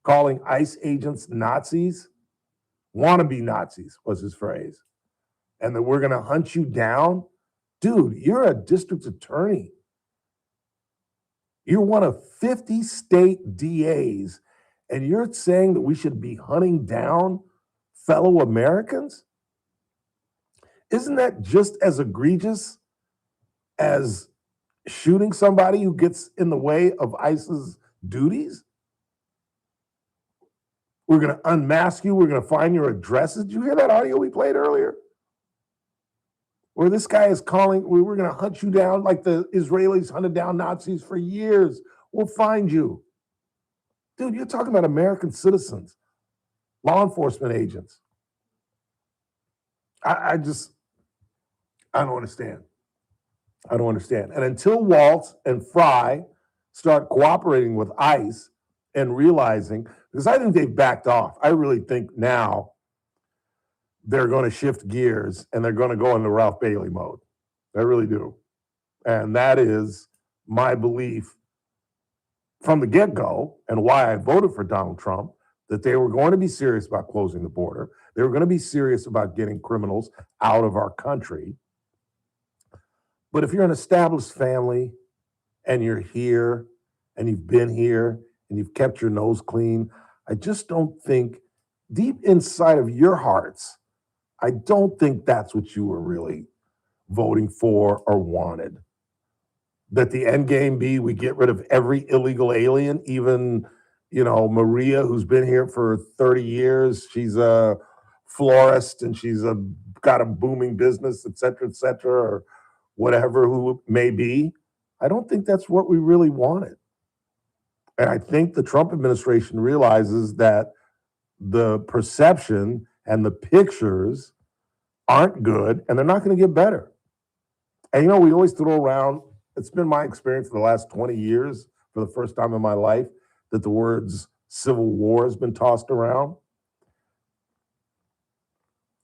calling ICE agents Nazis, wannabe Nazis was his phrase. And that we're going to hunt you down. Dude, you're a district attorney. You're one of 50 state DAs, and you're saying that we should be hunting down fellow Americans? Isn't that just as egregious as shooting somebody who gets in the way of ICE's duties? We're going to unmask you. We're going to find your addresses. Did you hear that audio we played earlier? Where this guy is calling, we're going to hunt you down like the Israelis hunted down Nazis for years. We'll find you. Dude, you're talking about American citizens, law enforcement agents. I don't understand. I don't understand. And until Waltz and Fry start cooperating with ICE and realizing, because I think they've backed off. I really think now they're going to shift gears and they're going to go into Ralph Bailey mode. I really do. And that is my belief from the get-go and why I voted for Donald Trump, that they were going to be serious about closing the border. They were going to be serious about getting criminals out of our country. But if you're an established family and you're here and you've been here and you've kept your nose clean, I just don't think deep inside of your hearts, I don't think that's what you were really voting for or wanted. That the end game be we get rid of every illegal alien, even, Maria, who's been here for 30 years. She's a florist and she's got a booming business, et cetera, or whatever who it may be. I don't think that's what we really wanted. And I think the Trump administration realizes that the perception and the pictures aren't good, and they're not going to get better. And we always throw around, it's been my experience for the last 20 years, for the first time in my life, that the words civil war has been tossed around.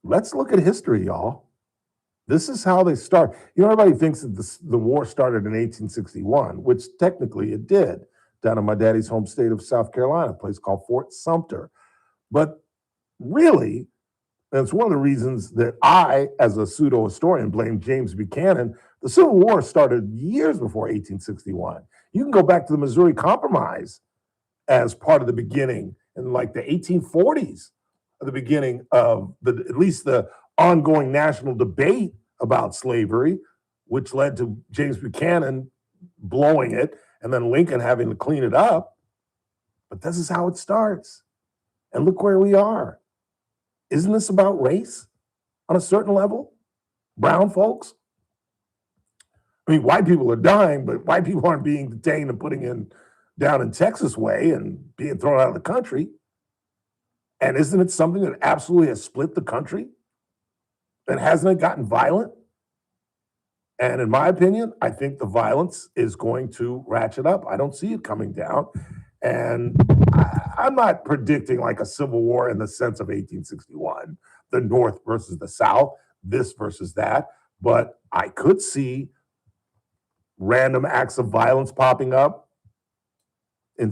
Let's look at history, y'all. This is how they start. Everybody thinks that the war started in 1861, which technically it did, down in my daddy's home state of South Carolina, a place called Fort Sumter. But really, and it's one of the reasons that I, as a pseudo-historian, blame James Buchanan. The Civil War started years before 1861. You can go back to the Missouri Compromise as part of the beginning, in like the 1840s, the beginning of at least the ongoing national debate about slavery, which led to James Buchanan blowing it and then Lincoln having to clean it up. But this is how it starts. And look where we are. Isn't this about race on a certain level? Brown folks? I mean, white people are dying, but white people aren't being detained and putting down in Texas way and being thrown out of the country. And isn't it something that absolutely has split the country? And hasn't it gotten violent? And in my opinion, I think the violence is going to ratchet up. I don't see it coming down. And I'm not predicting like a civil war in the sense of 1861, the North versus the South, this versus that. But I could see random acts of violence popping up in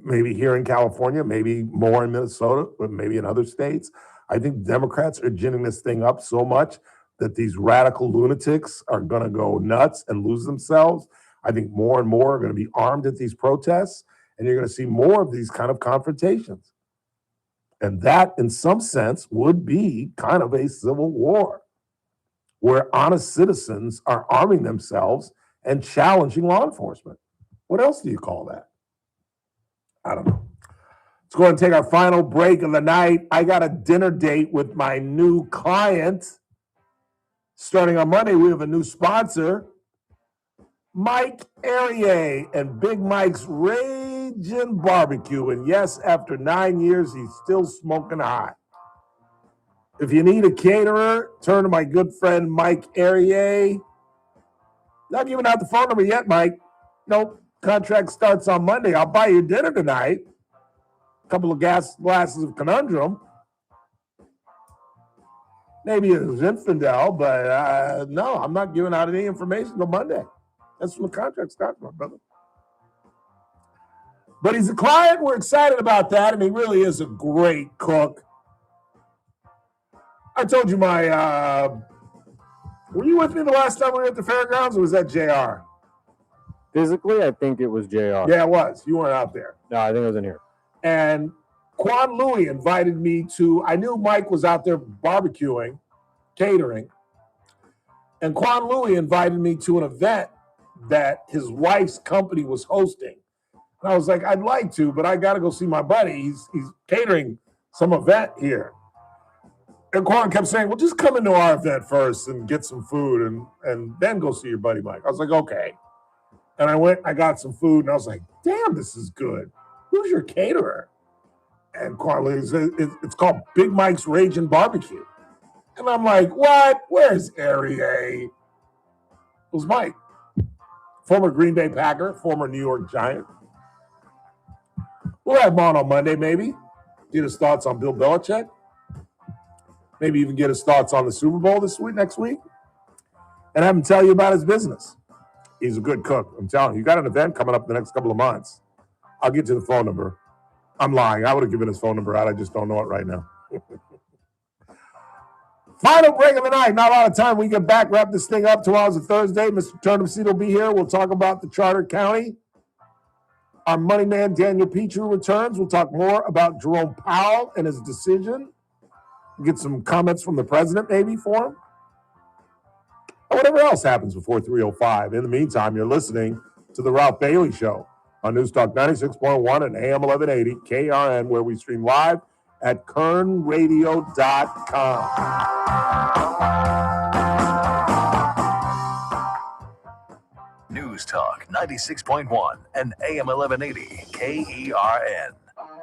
maybe here in California, maybe more in Minnesota, but maybe in other states. I think Democrats are ginning this thing up so much that these radical lunatics are going to go nuts and lose themselves. I think more and more are going to be armed at these protests, and you're going to see more of these kind of confrontations. And that, in some sense, would be kind of a civil war where honest citizens are arming themselves and challenging law enforcement. What else do you call that? I don't know. Let's go ahead and take our final break of the night. I got a dinner date with my new client. Starting on Monday, we have a new sponsor, Mike Arier and Big Mike's Ragin' Barbecue. And yes, after 9 years, he's still smoking hot. If you need a caterer, turn to my good friend Mike Arier. Not giving out the phone number yet, Mike. Nope. Contract starts on Monday. I'll buy you dinner tonight. A couple of glasses of Conundrum. Maybe it was Infidel, but no, I'm not giving out any information until Monday. That's when the contract starts, my brother. But he's a client. We're excited about that, and he really is a great cook. I told you were you with me the last time we were at the fairgrounds, or was that JR? Physically, I think it was JR. Yeah, it was. You weren't out there. No, I think it was in here. And Quan Louie invited me to, I knew Mike was out there barbecuing, catering, and Quan Louie invited me to an event that his wife's company was hosting. And I was like, I'd like to, but I got to go see my buddy. He's catering some event here. And Quan kept saying, well, just come into our event first and get some food and then go see your buddy Mike. I was like, okay. And I went, I got some food, and I was like, damn, this is good. Who's your caterer? And Quan Louie said, it's called Big Mike's Ragin' Barbecue. And I'm like, what? Where's Arier? It was Mike. Former Green Bay Packer, former New York Giant. We'll have him on Monday, maybe. Get his thoughts on Bill Belichick. Maybe even get his thoughts on the Super Bowl next week. And have him tell you about his business. He's a good cook. I'm telling you. You got an event coming up the next couple of months. I'll get you the phone number. I'm lying. I would have given his phone number out. I just don't know it right now. Final break of the night. Not a lot of time. We get back, wrap this thing up. Tomorrow's a Thursday. Mr. Turnipseed will be here. We'll talk about the Charter County. Our money man, Daniel Petrie, returns. We'll talk more about Jerome Powell and his decision. Get some comments from the president maybe for him. Or whatever else happens before 3:05. In the meantime, you're listening to The Ralph Bailey Show on News Talk 96.1 and AM 1180 KRN, where we stream live at kernradio.com. News Talk 96.1 and AM 1180 KERN.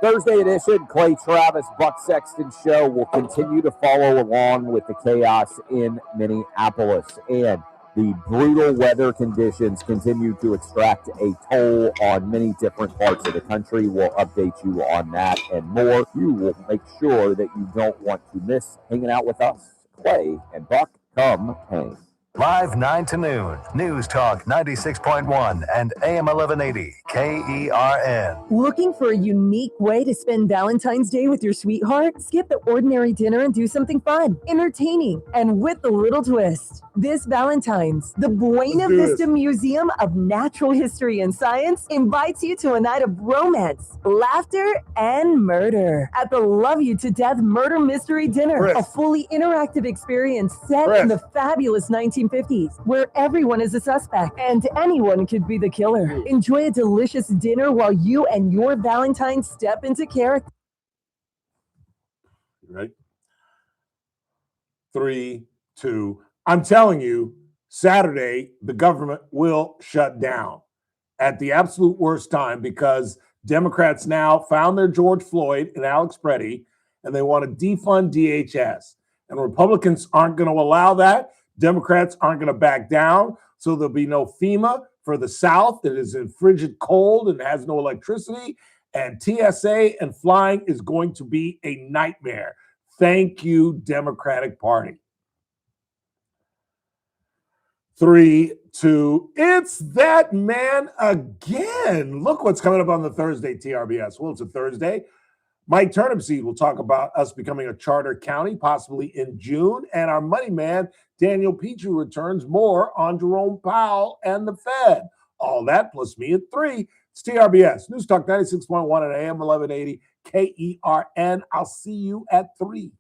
Thursday edition, Clay Travis, Buck Sexton Show will continue to follow along with the chaos in Minneapolis. And the brutal weather conditions continue to extract a toll on many different parts of the country. We'll update you on that and more. You will make sure that you don't want to miss hanging out with us. Clay and Buck come hang. Live 9 to noon. News Talk 96.1 and AM 1180 KERN. Looking for a unique way to spend Valentine's Day with your sweetheart? Skip the ordinary dinner and do something fun, entertaining, and with a little twist. This Valentine's, the Buena Vista Museum of Natural History and Science invites you to a night of romance, laughter, and murder at the Love You to Death Murder Mystery Dinner, a fully interactive experience set in the fabulous 1950s, where everyone is a suspect and anyone could be the killer. Enjoy a delicious dinner while you and your Valentine step into character. Right? 3, 2. I'm telling you, Saturday, the government will shut down at the absolute worst time because Democrats now found their George Floyd and Alex Preddy, and they want to defund DHS. And Republicans aren't going to allow that. Democrats aren't going to back down. So there'll be no FEMA for the South that is in frigid cold and has no electricity. And TSA and flying is going to be a nightmare. Thank you, Democratic Party. 3, 2, it's that man again. Look what's coming up on the Thursday TRBS. Well, it's a Thursday. Mike Turnipseed will talk about us becoming a charter county, possibly in June. And our money man, Daniel Petrie, returns more on Jerome Powell and the Fed. All that plus me at 3. It's TRBS, News Talk 96.1 and AM 1180 KERN. I'll see you at 3.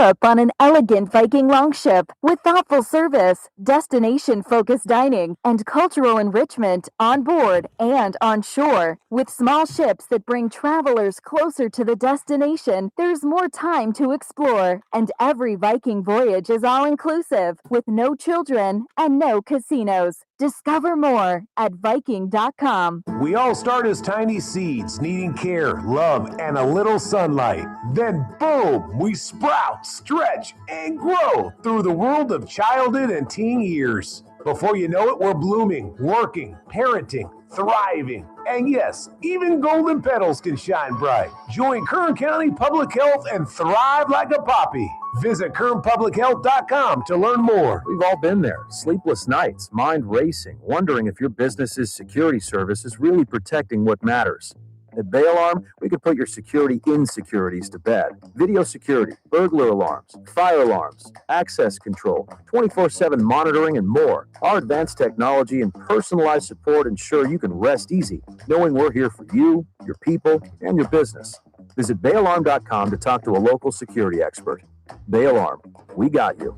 Europe on an elegant Viking longship with thoughtful service, destination-focused dining, and cultural enrichment on board and on shore. With small ships that bring travelers closer to the destination, there's more time to explore, and every Viking voyage is all-inclusive with no children and no casinos. Discover more at Viking.com. We all start as tiny seeds, needing care, love, and a little sunlight. Then, boom, we sprout, stretch, and grow through the world of childhood and teen years. Before you know it, we're blooming, working, parenting, thriving. And yes, even golden petals can shine bright. Join Kern County Public Health and thrive like a poppy. Visit KernPublicHealth.com to learn more. We've all been there. Sleepless nights, mind racing, wondering if your business's security service is really protecting what matters. At Bay Alarm, we can put your security insecurities to bed. Video security, burglar alarms, fire alarms, access control, 24/7 monitoring, and more. Our advanced technology and personalized support ensure you can rest easy, knowing we're here for you, your people, and your business. Visit BayAlarm.com to talk to a local security expert. Bay Alarm, we got you.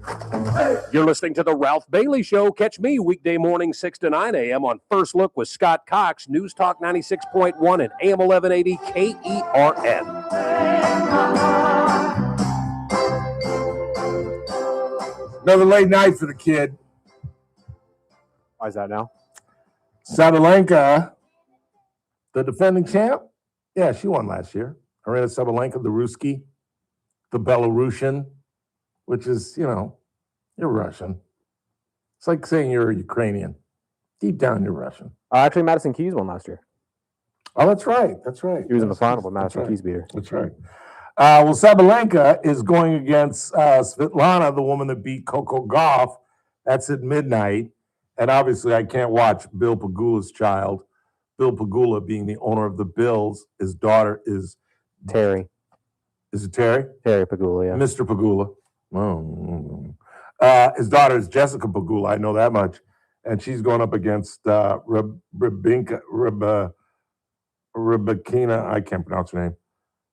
You're listening to The Ralph Bailey Show. Catch me weekday morning 6 to 9 a.m. on First Look with Scott Cox, News Talk 96.1 and AM 1180 KERN. Another late night for the kid. Why is that now? Sabalenka, the defending champ. Yeah, she won last year. Arina Sabalenka, the Ruski, the Belarusian, which is, you're Russian. It's like saying you're Ukrainian. Deep down, you're Russian. Actually, Madison Keys won last year. Oh, that's right. That's right. He was in the final, but Madison Keys beat her. That's right. Well, Sabalenka is going against Svetlana, the woman that beat Coco Gauff. That's at midnight. And obviously, I can't watch Bill Pagula's child. Bill Pagula being the owner of the Bills. His daughter is Terry. Is it Terry? Terry Pagula, yeah. Mr. Pagula. His daughter is Jessica Pagula. I know that much. And she's going up against Rebekina. I can't pronounce her name.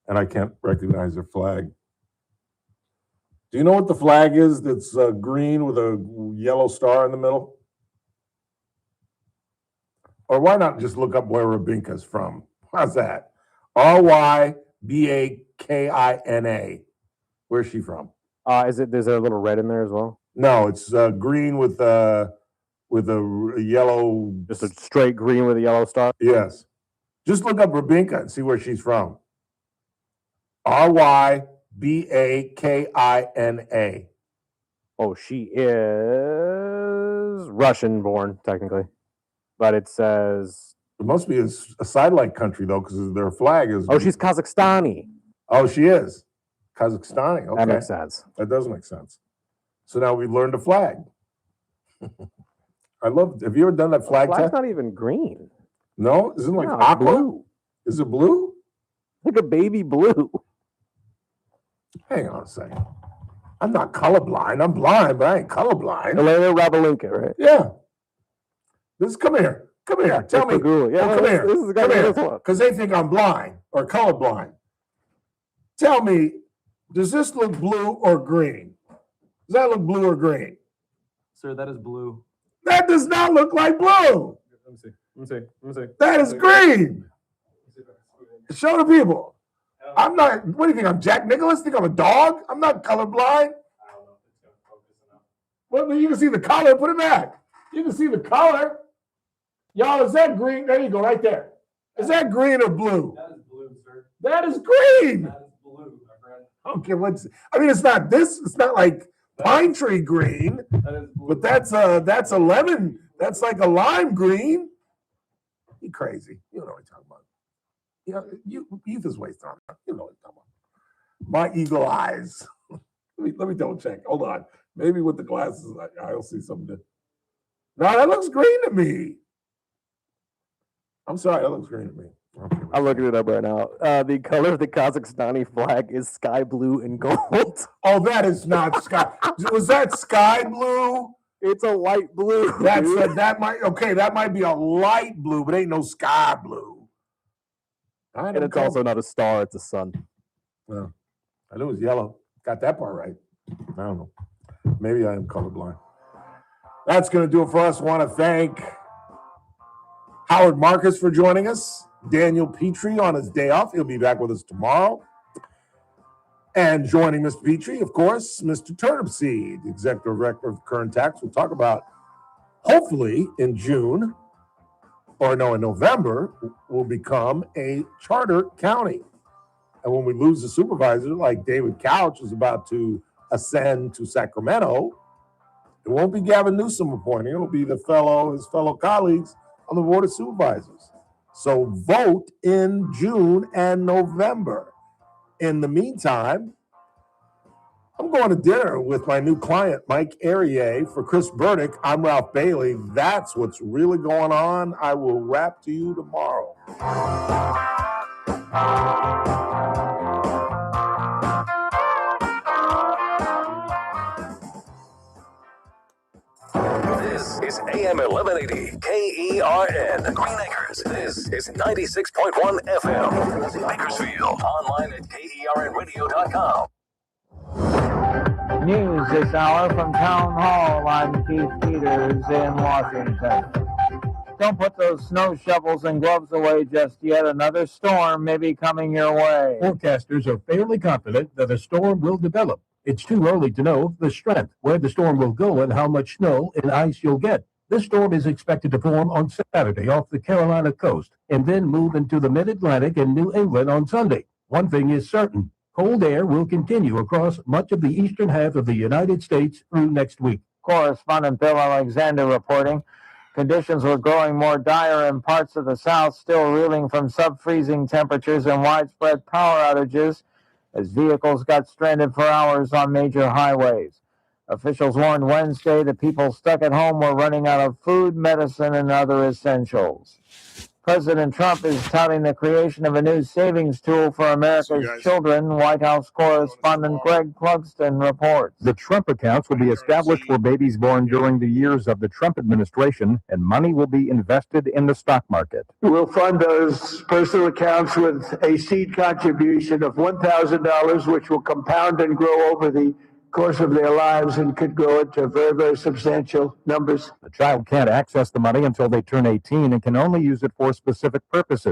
And I can't recognize her flag. Do you know what the flag is that's green with a yellow star in the middle? Or why not just look up where Rebekina's from? How's that? Rybakina. Where's she from? Is there a little red in there as well? No, it's green with a yellow. Just a straight green with a yellow star? Yes. Just look up Rebekina and see where she's from. Rybakina. Oh, she is Russian born, technically. But it says... It must be a satellite country, though, because their flag is... Oh, she's Kazakhstani. Oh, she is. Kazakhstani. Okay. That makes sense. That does make sense. So now we've learned a flag. I love... Have you ever done that flag test? The flag's test? not even green. No? Isn't it like aqua? Blue. Is it blue? Like a baby blue. Hang on a second. I'm not colorblind. I'm blind, but I ain't colorblind. Elena Rabalenka, right? Yeah. Come here. Come here. Tell me. Yeah, come here. This is Come here. Because they think I'm blind or colorblind. Tell me, does this look blue or green? Does that look blue or green? Sir, that is blue. That does not look like blue. Let me see. That is green. Show the people. I'm not, what do you think? I'm Jack Nicholas? Think I'm a dog? I'm not colorblind. Well, you can see the color. Put it back. You can see the color. Y'all, is that green? There you go, right there. Is that green or blue? That is blue, sir. That is green. That is blue, my friend. Okay, it's not this. It's not like pine tree green. That is blue. But that's a lemon. That's like a lime green. You crazy. You don't know what you're talking about. Youth is wasting on. You know what you're talking about. My eagle eyes. let me double check. Hold on. Maybe with the glasses, I'll see something. No, that looks green to me. I'm sorry, that looks green to me. Okay, I'm looking it up right now. The color of the Kazakhstani flag is sky blue and gold. Oh, that is not sky. Was that sky blue? It's a light blue. That might be a light blue, but ain't no sky blue. And it's also not a star; it's a sun. Well, I knew it was yellow. Got that part right. I don't know. Maybe I am colorblind. That's going to do it for us. I want to thank Howard Marcus for joining us. Daniel Petrie on his day off. He'll be back with us tomorrow. And joining Mr. Petrie, of course, Mr. Turnipseed, Executive Director of Current Tax. We'll talk about, hopefully in June, or no, in November, will become a charter county. And when we lose a supervisor like David Couch is about to ascend to Sacramento, it won't be Gavin Newsom appointing. It'll be his fellow colleagues on the Board of Supervisors. So vote in June and November. In the meantime, I'm going to dinner with my new client, Mike Arier, for Chris Burdick. I'm Ralph Bailey. That's what's really going on. I will rap to you tomorrow. This is AM 1180 KERN Green Acres. This is 96.1 FM Bakersfield. Online at KERNradio.com. News this hour from Town Hall. I'm Keith Peters in Washington. Don't put those snow shovels and gloves away just yet. Another storm may be coming your way. Forecasters are fairly confident that a storm will develop. It's too early to know the strength, where the storm will go, and how much snow and ice you'll get. This storm is expected to form on Saturday off the Carolina coast and then move into the mid-Atlantic and New England on Sunday. One thing is certain, cold air will continue across much of the eastern half of the United States through next week. Correspondent Bill Alexander reporting. Conditions were growing more dire in parts of the South, still reeling from sub-freezing temperatures and widespread power outages as vehicles got stranded for hours on major highways. Officials warned Wednesday that people stuck at home were running out of food, medicine, and other essentials. President Trump is touting the creation of a new savings tool for America's children. White House correspondent Greg Clugston reports. The Trump accounts will be established for babies born during the years of the Trump administration, and money will be invested in the stock market. We'll fund those personal accounts with a seed contribution of $1,000, which will compound and grow over the course of their lives and could grow it to very, very substantial numbers. The child can't access the money until they turn 18 and can only use it for specific purposes.